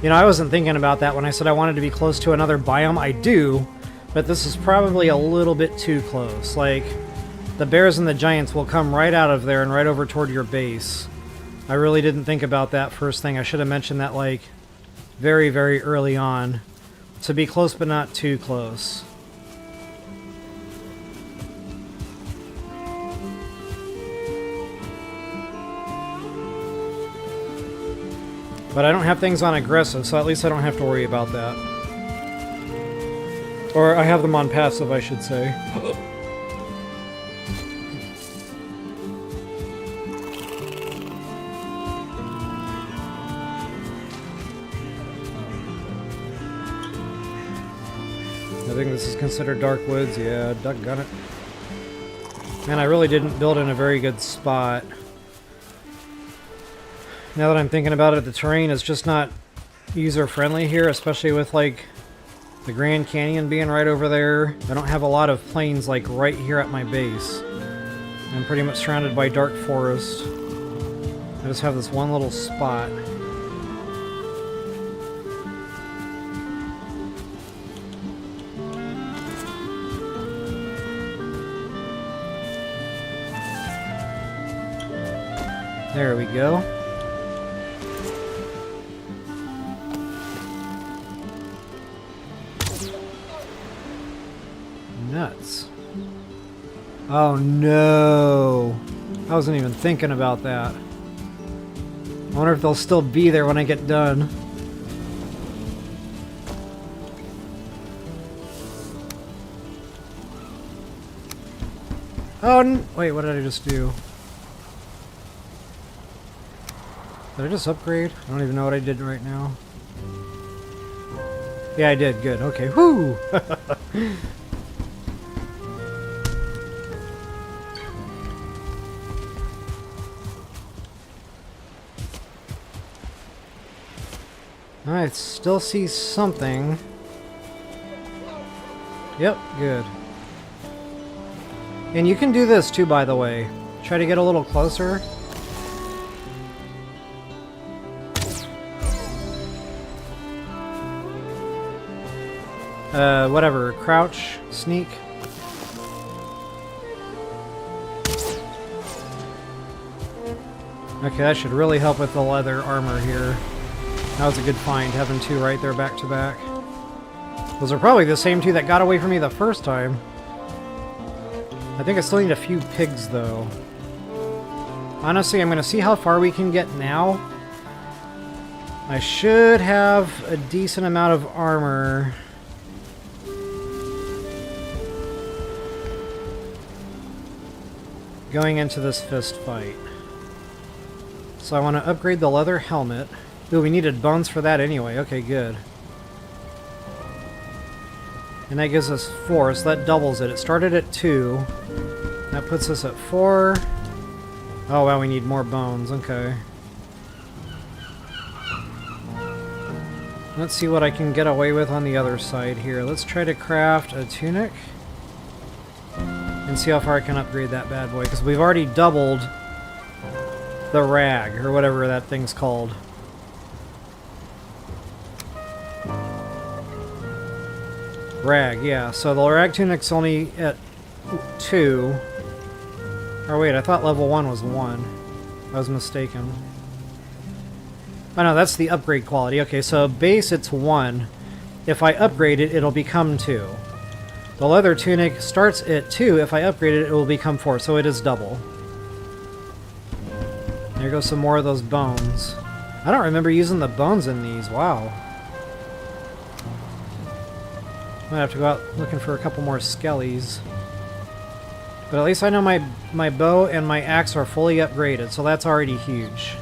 You know, I wasn't thinking about that when I said I wanted to be close to another biome. I do, but this is probably a little bit too close. Like, the bears and the giants will come right out of there and right over toward your base. I really didn't think about that first thing. I should have mentioned that, like, very, very early on. To be close but not too close. But I don't have things on aggressive, so at least I don't have to worry about that. Or I have them on passive, I should say. I think this is considered dark woods. Yeah, doggone it. Man, I really didn't build in a very good spot. Now that I'm thinking about it, the terrain is just not user-friendly here, especially with, like, the Grand Canyon being right over there. I don't have a lot of plains, like, right here at my base. I'm pretty much surrounded by dark forest. I just have this one little spot. There we go. Nuts. Oh no! I wasn't even thinking about that. I wonder if they'll still be there when I get done. Oh, wait, what did I just do? Did I just upgrade? I don't even know what I did right now. Yeah, I did. Good. Okay. Whoo! I still see something. Yep, good. And you can do this too, by the way. Try to get a little closer. Whatever. Crouch, sneak. Okay, that should really help with the leather armor here. That was a good find, having two right there back to back. Those are probably the same two that got away from me the first time. I think I still need a few pigs, though. Honestly, I'm going to see how far we can get now. I should have a decent amount of armor. Going into this fist fight. So I want to upgrade the leather helmet. Ooh, we needed bones for that anyway. Okay, good. And that gives us 4, so that doubles it. It started at 2. That puts us at 4. Oh, wow, we need more bones. Okay. Let's see what I can get away with on the other side here. Let's try to craft a tunic. And see how far I can upgrade that bad boy. Because we've already doubled the rag, or whatever that thing's called. Rag, yeah. So the rag tunic's only at 2. Or wait, I thought level 1 was 1. I was mistaken. Oh no, that's the upgrade quality. Okay, so base it's 1. If I upgrade it, it'll become 2. The leather tunic starts at 2. If I upgrade it, it will become 4. So it is double. There goes some more of those bones. I don't remember using the bones in these. Wow. Might have to go out looking for a couple more skellies. But at least I know my bow and my axe are fully upgraded, so that's already huge.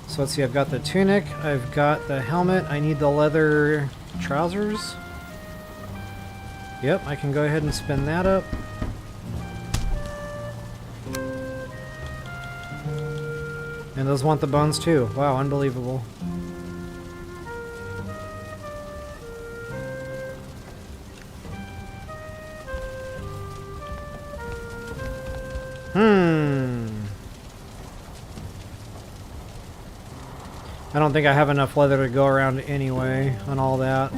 So let's see, I've got the tunic, I've got the helmet, I need the leather trousers. Yep, I can go ahead and spin that up. And those want the bones too. Wow, unbelievable. I don't think I have enough leather to go around anyway on all that.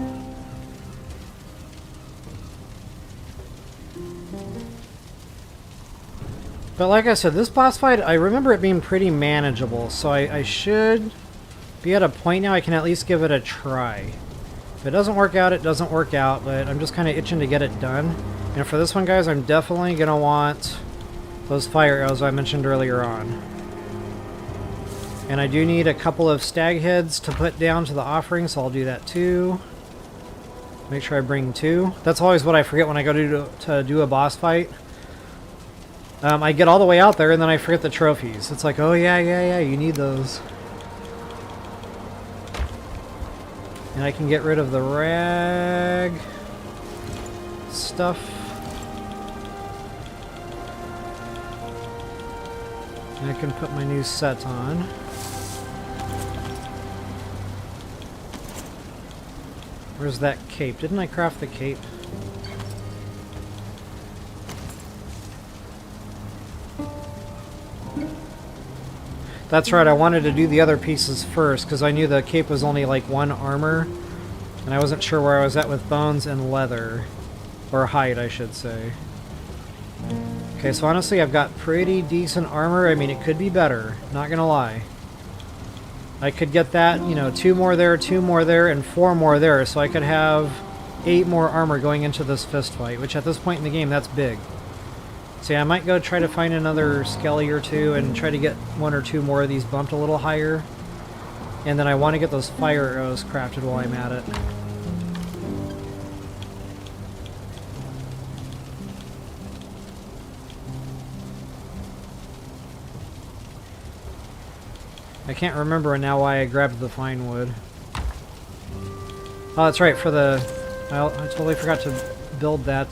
But like I said, this boss fight, I remember it being pretty manageable, so I should be at a point now I can at least give it a try. If it doesn't work out, it doesn't work out, but I'm just kind of itching to get it done. And for this one, guys, I'm definitely going to want those fire arrows I mentioned earlier on. And I do need a couple of stag heads to put down to the offering, so I'll do that too. Make sure I bring 2. That's always what I forget when I go to do a boss fight. I get all the way out there and then I forget the trophies. It's like, oh yeah, you need those. And I can get rid of the rag stuff. And I can put my new set on. Where's that cape? Didn't I craft the cape? That's right, I wanted to do the other pieces first, because I knew the cape was only like 1 armor, and I wasn't sure where I was at with bones and leather. Or hide, I should say. Okay, so honestly, I've got pretty decent armor. I mean, it could be better, not gonna lie. I could get that, you know, 2 more there, 2 more there, and 4 more there, so I could have 8 more armor going into this fist fight, which at this point in the game, that's big. So yeah, I might go try to find another skelly or 2 and try to get 1 or 2 more of these bumped a little higher. And then I want to get those fire arrows crafted while I'm at it. I can't remember now why I grabbed the fine wood. Oh, that's right, for the... I totally forgot to build that,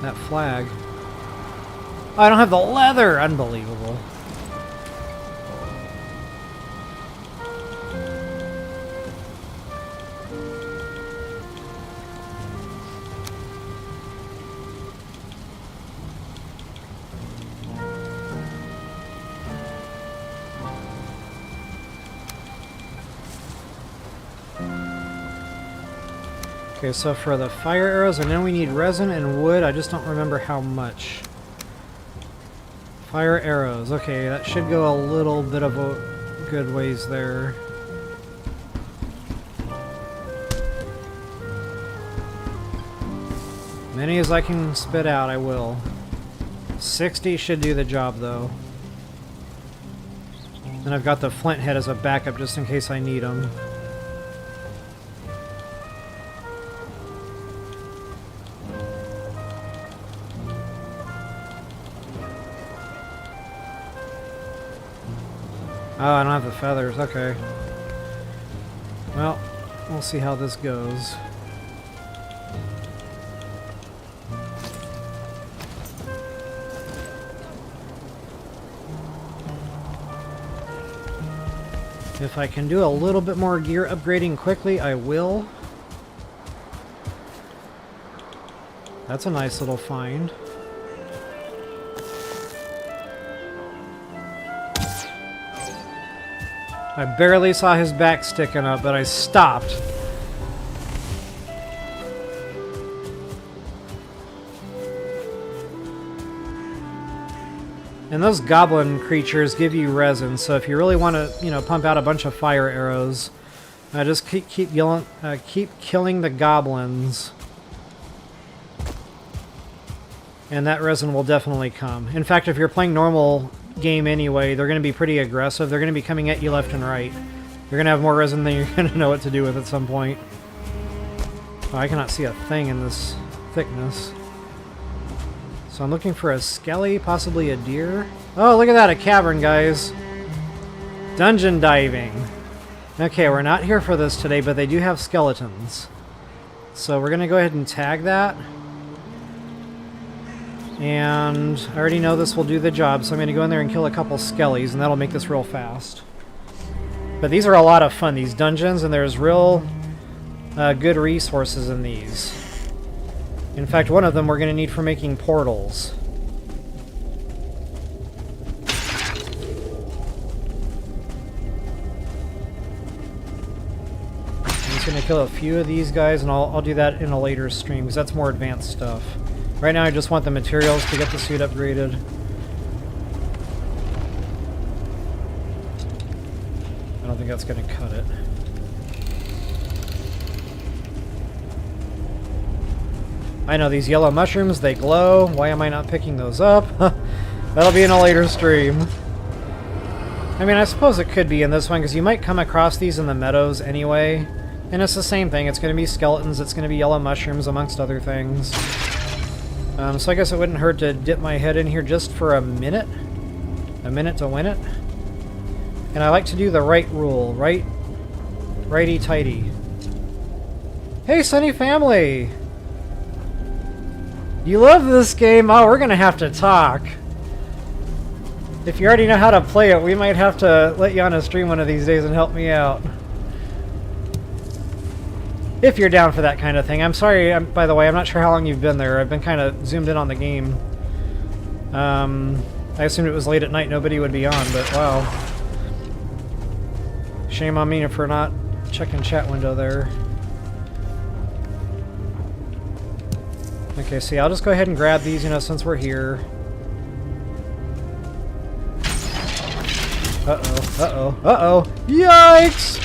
that flag. Oh, I don't have the leather! Unbelievable. Okay, so for the fire arrows, I know we need resin and wood. I just don't remember how much. Fire arrows. Okay, that should go a little bit of a good ways there. Many as I can spit out, I will. 60 should do the job, though. Then I've got the flint head as a backup just in case I need them. Oh, I don't have the feathers. Okay. Well, we'll see how this goes. If I can do a little bit more gear upgrading quickly, I will. That's a nice little find. I barely saw his back sticking up, but I stopped. And those goblin creatures give you resin, so if you really want to, you know, pump out a bunch of fire arrows, just keep killing the goblins. And that resin will definitely come. In fact, if you're playing normal game anyway, they're going to be pretty aggressive. They're going to be coming at you left and right. You're going to have more resin than you're going to know what to do with at some point. Oh, I cannot see a thing in this thickness. So I'm looking for a skelly, possibly a deer. Oh, look at that, a cavern, guys. Dungeon diving. Okay, we're not here for this today, but they do have skeletons. So we're going to go ahead and tag that. And I already know this will do the job, so I'm going to go in there and kill a couple skellies, and that'll make this real fast. But these are a lot of fun, these dungeons, and there's real good resources in these. In fact, one of them we're going to need for making portals. I'm just going to kill a few of these guys, and I'll do that in a later stream, because that's more advanced stuff. Right now I just want the materials to get the suit upgraded. I don't think that's going to cut it. I know these yellow mushrooms, they glow. Why am I not picking those up? That'll be in a later stream. I mean, I suppose it could be in this one, because you might come across these in the meadows anyway. And it's the same thing. It's going to be skeletons, it's going to be yellow mushrooms, amongst other things. So I guess it wouldn't hurt to dip my head in here just for a minute. A minute to win it. And I like to do the right rule, right? Righty-tighty. Hey, Sunny Family! You love this game? Oh, we're gonna have to talk. If you already know how to play it, we might have to let you on a stream one of these days and help me out. If you're down for that kind of thing. I'm sorry, by the way, I'm not sure how long you've been there. I've been kind of zoomed in on the game. I assumed it was late at night, nobody would be on, but wow. Shame on me for not checking chat window there. Okay, see, I'll just go ahead and grab these, you know, since we're here. Uh-oh, uh-oh, uh-oh! Yikes!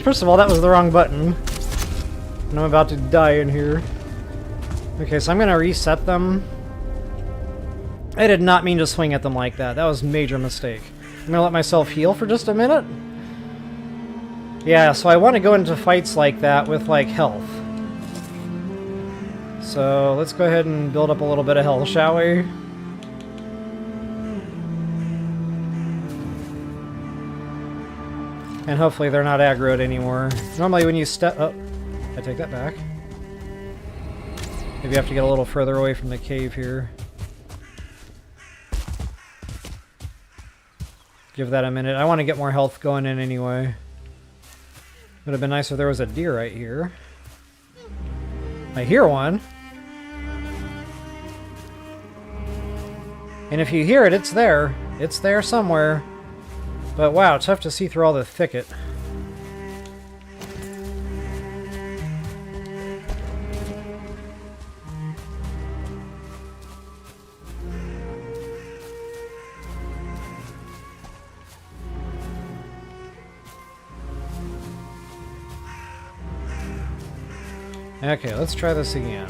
First of all, that was the wrong button. And I'm about to die in here. Okay, so I'm gonna reset them. I did not mean to swing at them like that. That was a major mistake. I'm gonna let myself heal for just a minute. Yeah, so I want to go into fights like that with, like, health. So let's go ahead and build up a little bit of health, shall we? And hopefully they're not aggroed anymore. Normally when you step... Oh, I take that back. Maybe I have to get a little further away from the cave here. Give that a minute. I want to get more health going in anyway. Would have been nice if there was a deer right here. I hear one. And if you hear it, it's there. It's there somewhere. But wow, tough to see through all the thicket. Okay, let's try this again.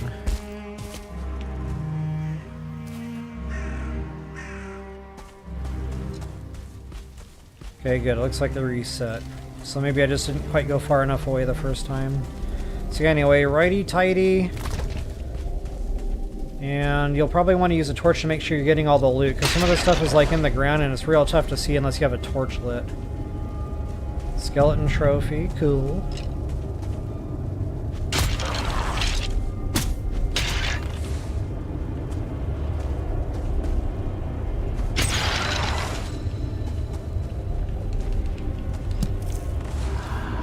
Okay, good. It looks like the reset. So maybe I just didn't quite go far enough away the first time. So anyway, righty-tighty. And you'll probably want to use a torch to make sure you're getting all the loot, because some of this stuff is like in the ground and it's real tough to see unless you have a torch lit. Skeleton trophy, cool.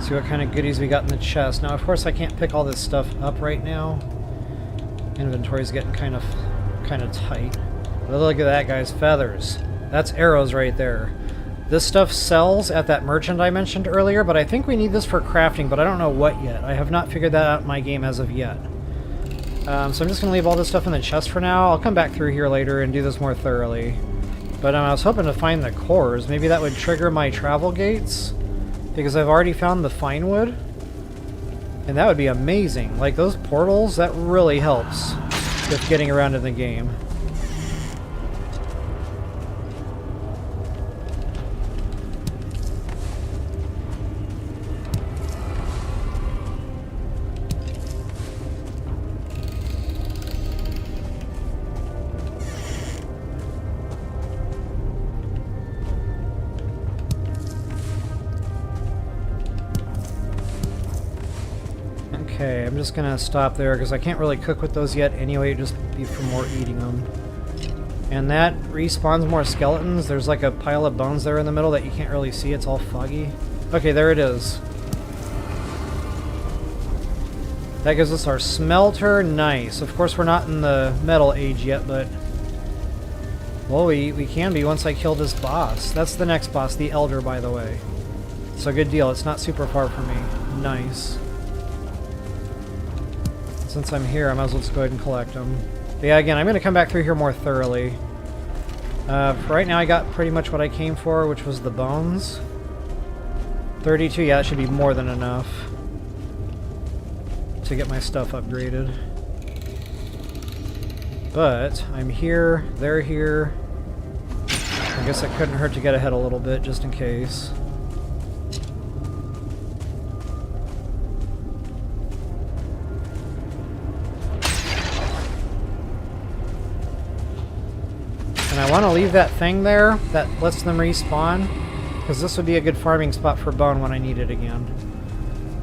See what kind of goodies we got in the chest. Now, of course, I can't pick all this stuff up right now. Inventory's getting kind of tight. But look at that, guys. Feathers. That's arrows right there. This stuff sells at that merchant I mentioned earlier, but I think we need this for crafting, but I don't know what yet. I have not figured that out in my game as of yet. So I'm just going to leave all this stuff in the chest for now. I'll come back through here later and do this more thoroughly. But I was hoping to find the cores. Maybe that would trigger my travel gates. Because I've already found the fine wood. And that would be amazing. Like those portals, that really helps with getting around in the game. Okay, I'm just gonna stop there because I can't really cook with those yet anyway, just be for more eating them. And that respawns more skeletons. There's like a pile of bones there in the middle that you can't really see, it's all foggy. Okay, there it is. That gives us our smelter, nice. Of course we're not in the metal age yet, but... well, we can be once I kill this boss. That's the next boss, the Elder, by the way. So good deal, it's not super far from me. Nice. Since I'm here, I might as well just go ahead and collect them. But yeah, again, I'm going to come back through here more thoroughly. For right now, I got pretty much what I came for, which was the bones. 32, yeah, that should be more than enough to get my stuff upgraded. But I'm here, they're here. I guess it couldn't hurt to get ahead a little bit, just in case. And I want to leave that thing there that lets them respawn, because this would be a good farming spot for bone when I need it again.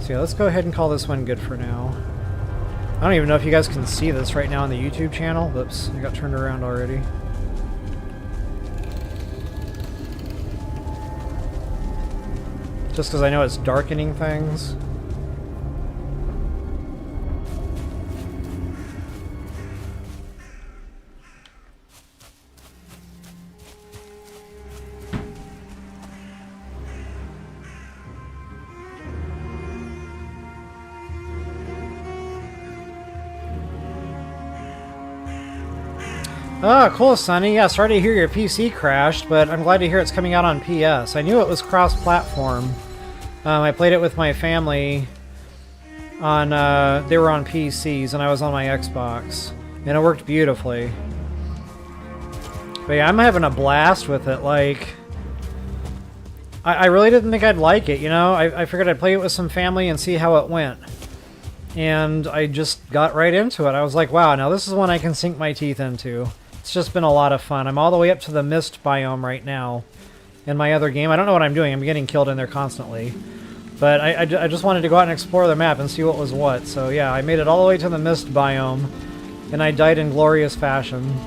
So yeah, let's go ahead and call this one good for now. I don't even know if you guys can see this right now on the YouTube channel. Oops, I got turned around already. Just because I know it's darkening things. Oh, cool, Sonny. Yeah, sorry to hear your PC crashed, but I'm glad to hear it's coming out on PS. I knew it was cross-platform. I played it with my family on, they were on PCs, and I was on my Xbox. And it worked beautifully. But yeah, I'm having a blast with it, like... I really didn't think I'd like it, you know? I figured I'd play it with some family and see how it went. And I just got right into it. I was like, wow, now this is one I can sink my teeth into. It's just been a lot of fun. I'm all the way up to the mist biome right now in my other game. I don't know what I'm doing. I'm getting killed in there constantly. But I just wanted to go out and explore the map and see what was what. So yeah, I made it all the way to the mist biome, and I died in glorious fashion.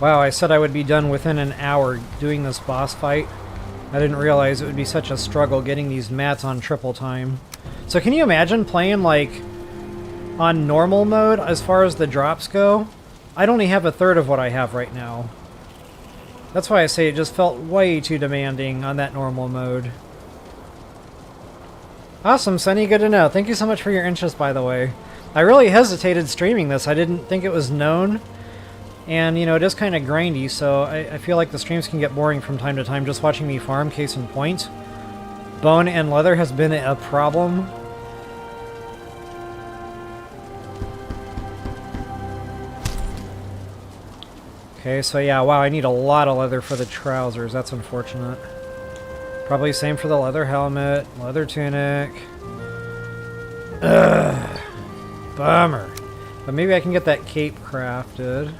Wow, I said I would be done within an hour doing this boss fight. I didn't realize it would be such a struggle getting these mats on triple time. So can you imagine playing, like, on normal mode as far as the drops go? I'd only have a third of what I have right now. That's why I say it just felt way too demanding on that normal mode. Awesome, Sunny. Good to know. Thank you so much for your interest, by the way. I really hesitated streaming this. I didn't think it was known. And, you know, it is kind of grindy, so I feel like the streams can get boring from time to time just watching me farm, case in point. Bone and leather has been a problem. Okay, so yeah, wow, I need a lot of leather for the trousers. That's unfortunate. Probably same for the leather helmet, leather tunic. Ugh. Bummer. But maybe I can get that cape crafted.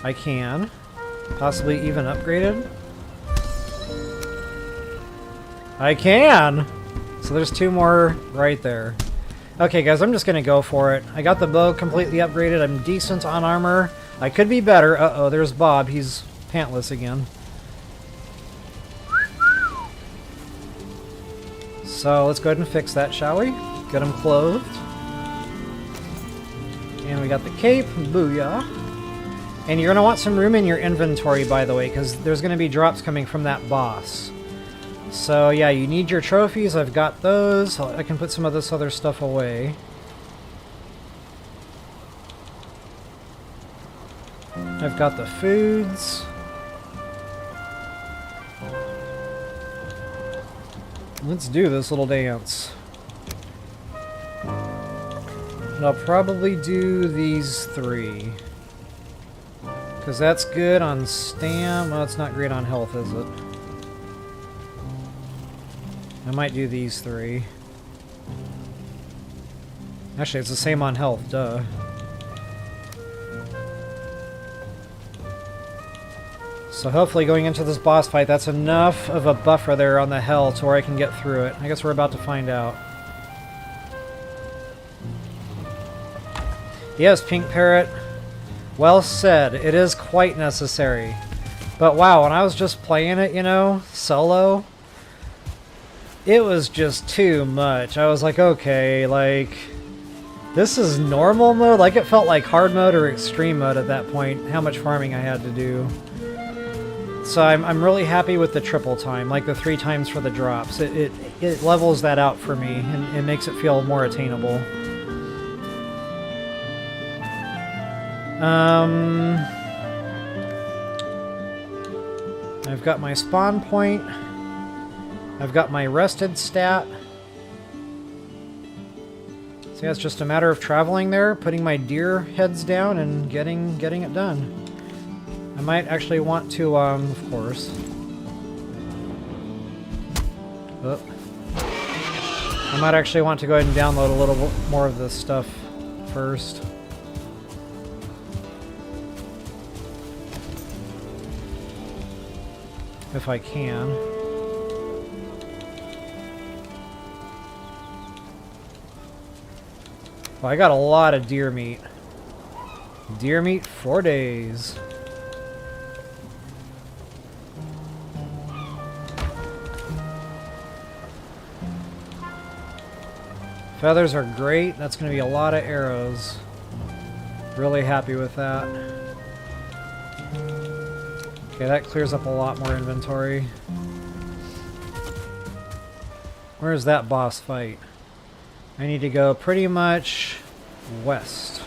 I can. Possibly even upgraded. I can! So there's two more right there. Okay guys, I'm just gonna go for it. I got the bow completely upgraded. I'm decent on armor. I could be better. Uh-oh, there's Bob. He's pantless again. So let's go ahead and fix that, shall we? Get him clothed. And we got the cape. Booyah. And you're going to want some room in your inventory, by the way, because there's going to be drops coming from that boss. So yeah, you need your trophies. I've got those. I can put some of this other stuff away. I've got the foods. Let's do this little dance. And I'll probably do these three. Because that's good on stam. Well, it's not great on health, is it? I might do these three. Actually, it's the same on health, duh. So hopefully going into this boss fight, that's enough of a buffer there on the health to where I can get through it. I guess we're about to find out. Yes, Pink Parrot. Well said. It is quite necessary. But wow, when I was just playing it, you know, solo, it was just too much. I was like, okay, like, this is normal mode? Like, it felt like hard mode or extreme mode at that point, how much farming I had to do. So I'm really happy with the triple time, like the 3 times for the drops. It levels that out for me, and it makes it feel more attainable. I've got my spawn point. I've got my rested stat. So yeah, it's just a matter of traveling there, putting my deer heads down, and getting it done. I might actually want to, of course. Oh. I might actually want to go ahead and download a little more of this stuff first. If I can. Well, I got a lot of deer meat. Deer meat 4 days. Feathers are great. That's going to be a lot of arrows. Really happy with that. Okay, that clears up a lot more inventory. Where is that boss fight? I need to go pretty much west.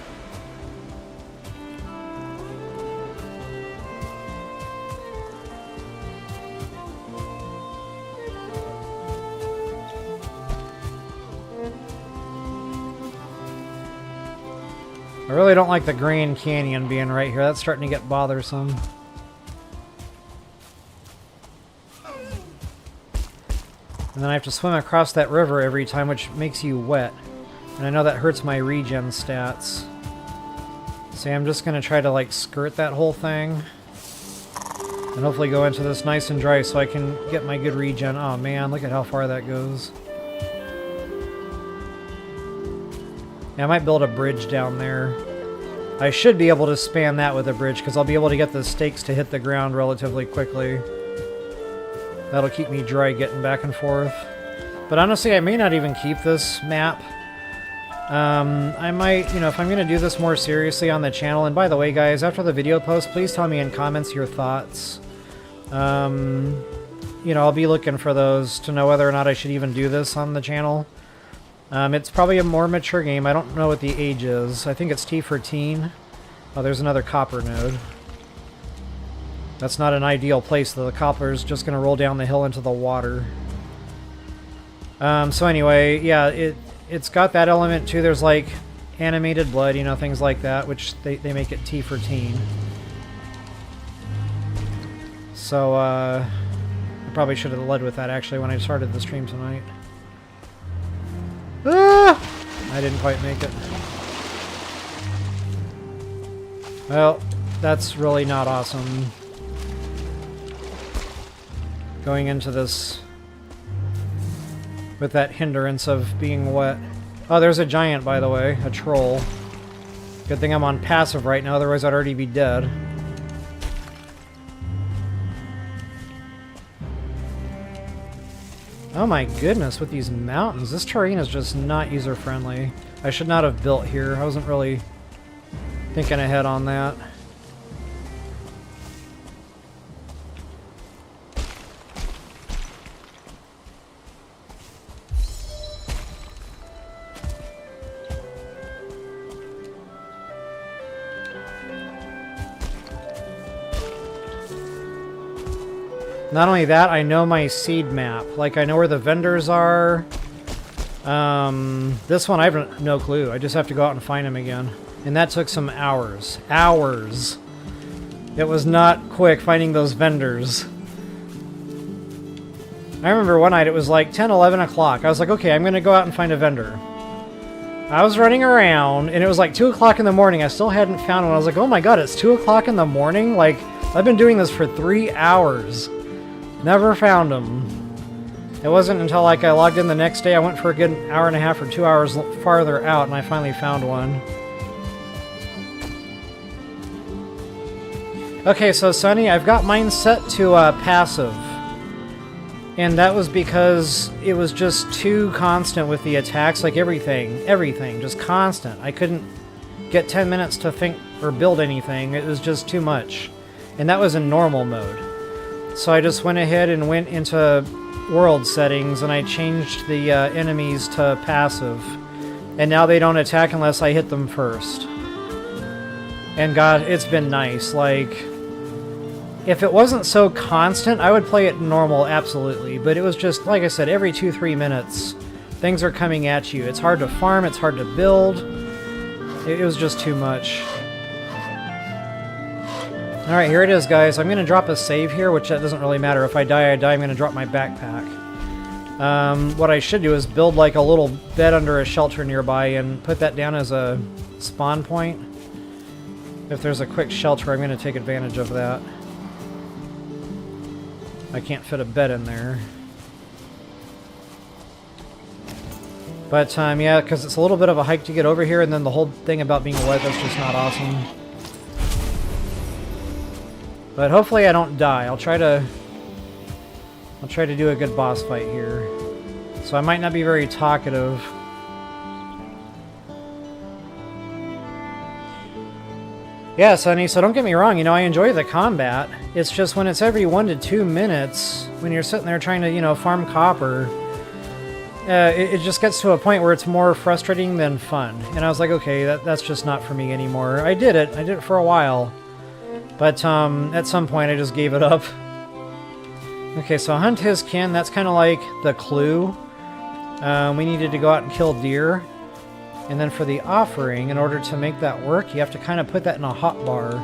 I really don't like the Grand Canyon being right here. That's starting to get bothersome. And then I have to swim across that river every time, which makes you wet. And I know that hurts my regen stats. So I'm just going to try to like skirt that whole thing. And hopefully go into this nice and dry so I can get my good regen. Oh man, look at how far that goes. Yeah, I might build a bridge down there. I should be able to span that with a bridge because I'll be able to get the stakes to hit the ground relatively quickly. That'll keep me dry getting back and forth. But honestly, I may not even keep this map. I might, you know, if I'm going to do this more seriously on the channel, and by the way, guys, after the video post, please tell me in comments your thoughts. You know, I'll be looking for those to know whether or not I should even do this on the channel. It's probably a more mature game. I don't know what the age is. I think it's T for teen. Oh, there's another copper node. That's not an ideal place, though. The copper's just going to roll down the hill into the water. So anyway, yeah, it's got that element too. There's like animated blood, you know, things like that, which they make it T for teen. So, I probably should have led with that actually when I started the stream tonight. Ah! I didn't quite make it. Well, that's really not awesome. Going into this with that hindrance of being wet. Oh, there's a giant, by the way. A troll. Good thing I'm on passive right now, otherwise I'd already be dead. Oh my goodness, with these mountains. This terrain is just not user-friendly. I should not have built here. I wasn't really thinking ahead on that. Not only that, I know my seed map. Like, I know where the vendors are. This one, I have no clue. I just have to go out and find them again. And that took some hours. Hours! It was not quick finding those vendors. I remember one night it was like 10, 11 o'clock. I was like, okay, I'm going to go out and find a vendor. I was running around, and it was like 2 o'clock in the morning. I still hadn't found one. I was like, oh my god, it's 2 o'clock in the morning? Like, I've been doing this for 3 hours. Never found them. It wasn't until like I logged in the next day, I went for a good hour and a half or 2 hours farther out, and I finally found one. Okay, so Sunny, I've got mine set to passive. And that was because it was just too constant with the attacks, like everything, just constant. I couldn't get 10 minutes to think or build anything, it was just too much. And that was in normal mode. So I just went ahead and went into world settings and I changed the enemies to passive. And now they don't attack unless I hit them first. And God, it's been nice. Like, if it wasn't so constant, I would play it normal, absolutely. But it was just, like I said, every 2-3 minutes, things are coming at you. It's hard to farm, it's hard to build. It was just too much. Alright, here it is, guys. I'm going to drop a save here, which that doesn't really matter. If I die, I die. I'm going to drop my backpack. What I should do is build like a little bed under a shelter nearby and put that down as a spawn point. If there's a quick shelter, I'm going to take advantage of that. I can't fit a bed in there. But, yeah, because it's a little bit of a hike to get over here, and then the whole thing about being wet, that's just not awesome. But hopefully I don't die. I'll try to do a good boss fight here. So I might not be very talkative. Yeah, Sonny, so don't get me wrong, you know, I enjoy the combat. It's just when it's every 1 to 2 minutes, when you're sitting there trying to, you know, farm copper, it just gets to a point where it's more frustrating than fun. And I was like, okay, that's just not for me anymore. I did it for a while. But at some point I just gave it up. Okay, so hunt his kin, that's kind of like the clue. We needed to go out and kill deer. And then for the offering, in order to make that work, you have to kind of put that in a hotbar.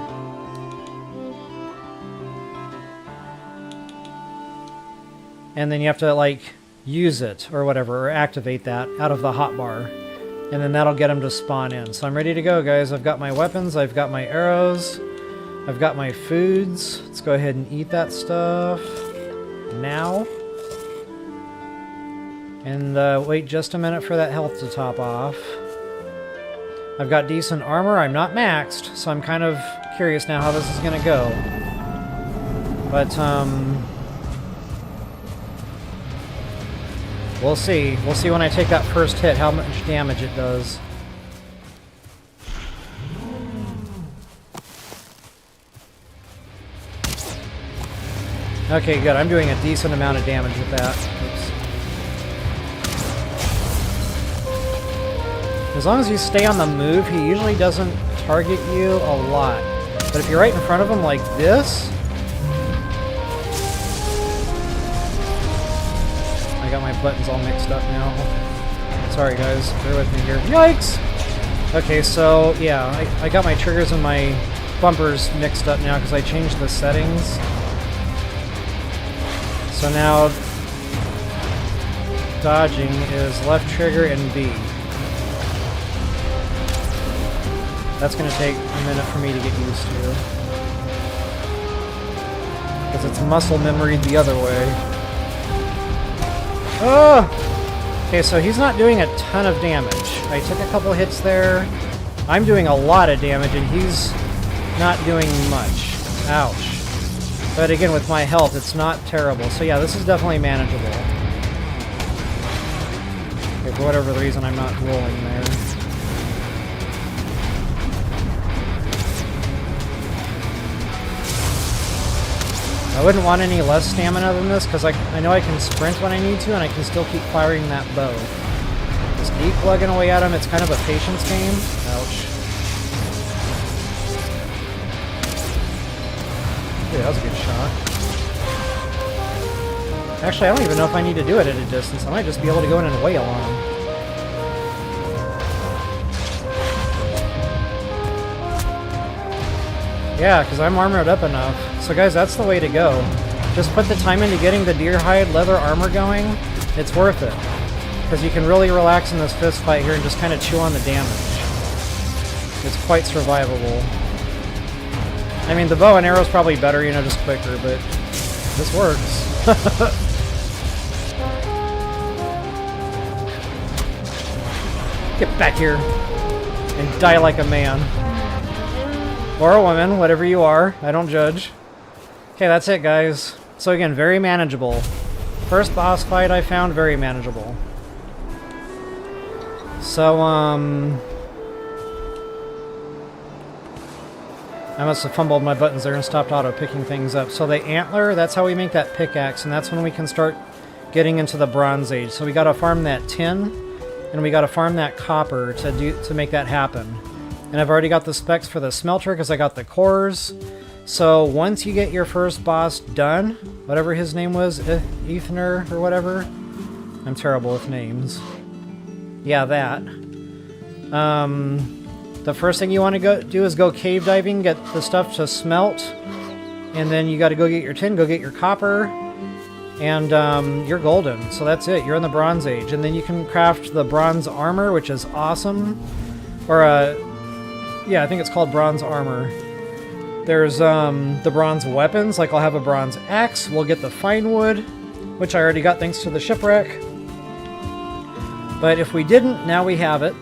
And then you have to, like, use it or whatever, or activate that out of the hotbar. And then that'll get them to spawn in. So I'm ready to go, guys. I've got my weapons, I've got my arrows, I've got my foods. Let's go ahead and eat that stuff now. And wait just a minute for that health to top off. I've got decent armor. I'm not maxed, so I'm kind of curious now how this is going to go. But, we'll see. We'll see when I take that first hit how much damage it does. Okay, good. I'm doing a decent amount of damage with that. Oops. As long as you stay on the move, he usually doesn't target you a lot. But if you're right in front of him like this... I got my buttons all mixed up now. Sorry guys, bear with me here. Yikes! Okay, so yeah, I got my triggers and my bumpers mixed up now because I changed the settings. So now dodging is left trigger and B. That's going to take a minute for me to get used to. Because it's muscle memory the other way. Oh! Okay, so he's not doing a ton of damage. I took a couple hits there. I'm doing a lot of damage and he's not doing much. Ouch. But again, with my health, it's not terrible. So yeah, this is definitely manageable. Okay, for whatever reason, I'm not rolling there. I wouldn't want any less stamina than this, because I know I can sprint when I need to, and I can still keep firing that bow. Just keep plugging away at him. It's kind of a patience game. Ouch. Dude, that was a good shot. Actually, I don't even know if I need to do it at a distance. I might just be able to go in and wail on him. Yeah, because I'm armored up enough. So guys, that's the way to go. Just put the time into getting the deer hide leather armor going. It's worth it. Because you can really relax in this fist fight here and just kind of chew on the damage. It's quite survivable. I mean, the bow and arrow is probably better, you know, just quicker, but this works. Get back here and die like a man. Or a woman, whatever you are. I don't judge. Okay, that's it, guys. So again, very manageable. First boss fight I found very manageable. So, I must have fumbled my buttons there and stopped auto-picking things up. So the antler, that's how we make that pickaxe, and that's when we can start getting into the Bronze Age. So we gotta farm that tin, and we gotta farm that copper to make that happen. And I've already got the specs for the smelter because I got the cores. So once you get your first boss done, whatever his name was, Eikthyr or whatever. I'm terrible with names. Yeah, that. The first thing you want to go do is go cave diving, get the stuff to smelt, and then you got to go get your tin, go get your copper, and you're golden. So that's it. You're in the Bronze Age, and then you can craft the bronze armor, which is awesome. Or yeah, I think it's called bronze armor. There's the bronze weapons, like I'll have a bronze axe. We'll get the fine wood, which I already got thanks to the shipwreck. But if we didn't, now we have it.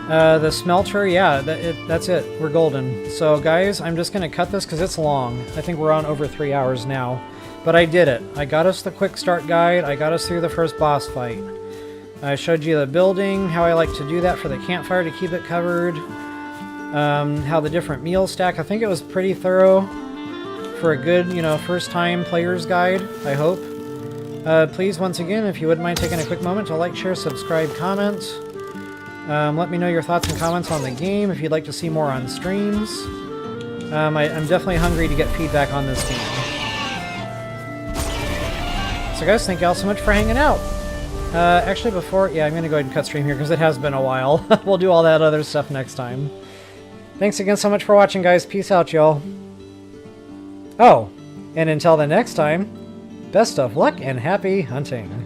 The smelter, yeah, that's it. We're golden. So guys, I'm just going to cut this because it's long. I think we're on over 3 hours now. But I did it. I got us the quick start guide. I got us through the first boss fight. I showed you the building, how I like to do that for the campfire to keep it covered. how the different meals stack. I think it was pretty thorough for a good, you know, first-time player's guide, I hope. Please, once again, if you wouldn't mind taking a quick moment to like, share, subscribe, comment. Let me know your thoughts and comments on the game if you'd like to see more on streams. I'm definitely hungry to get feedback on this game. So guys, thank you all so much for hanging out. Actually, yeah, I'm going to go ahead and cut stream here because it has been a while. We'll do all that other stuff next time. Thanks again so much for watching, guys. Peace out, y'all. Oh, and until the next time, best of luck and happy hunting.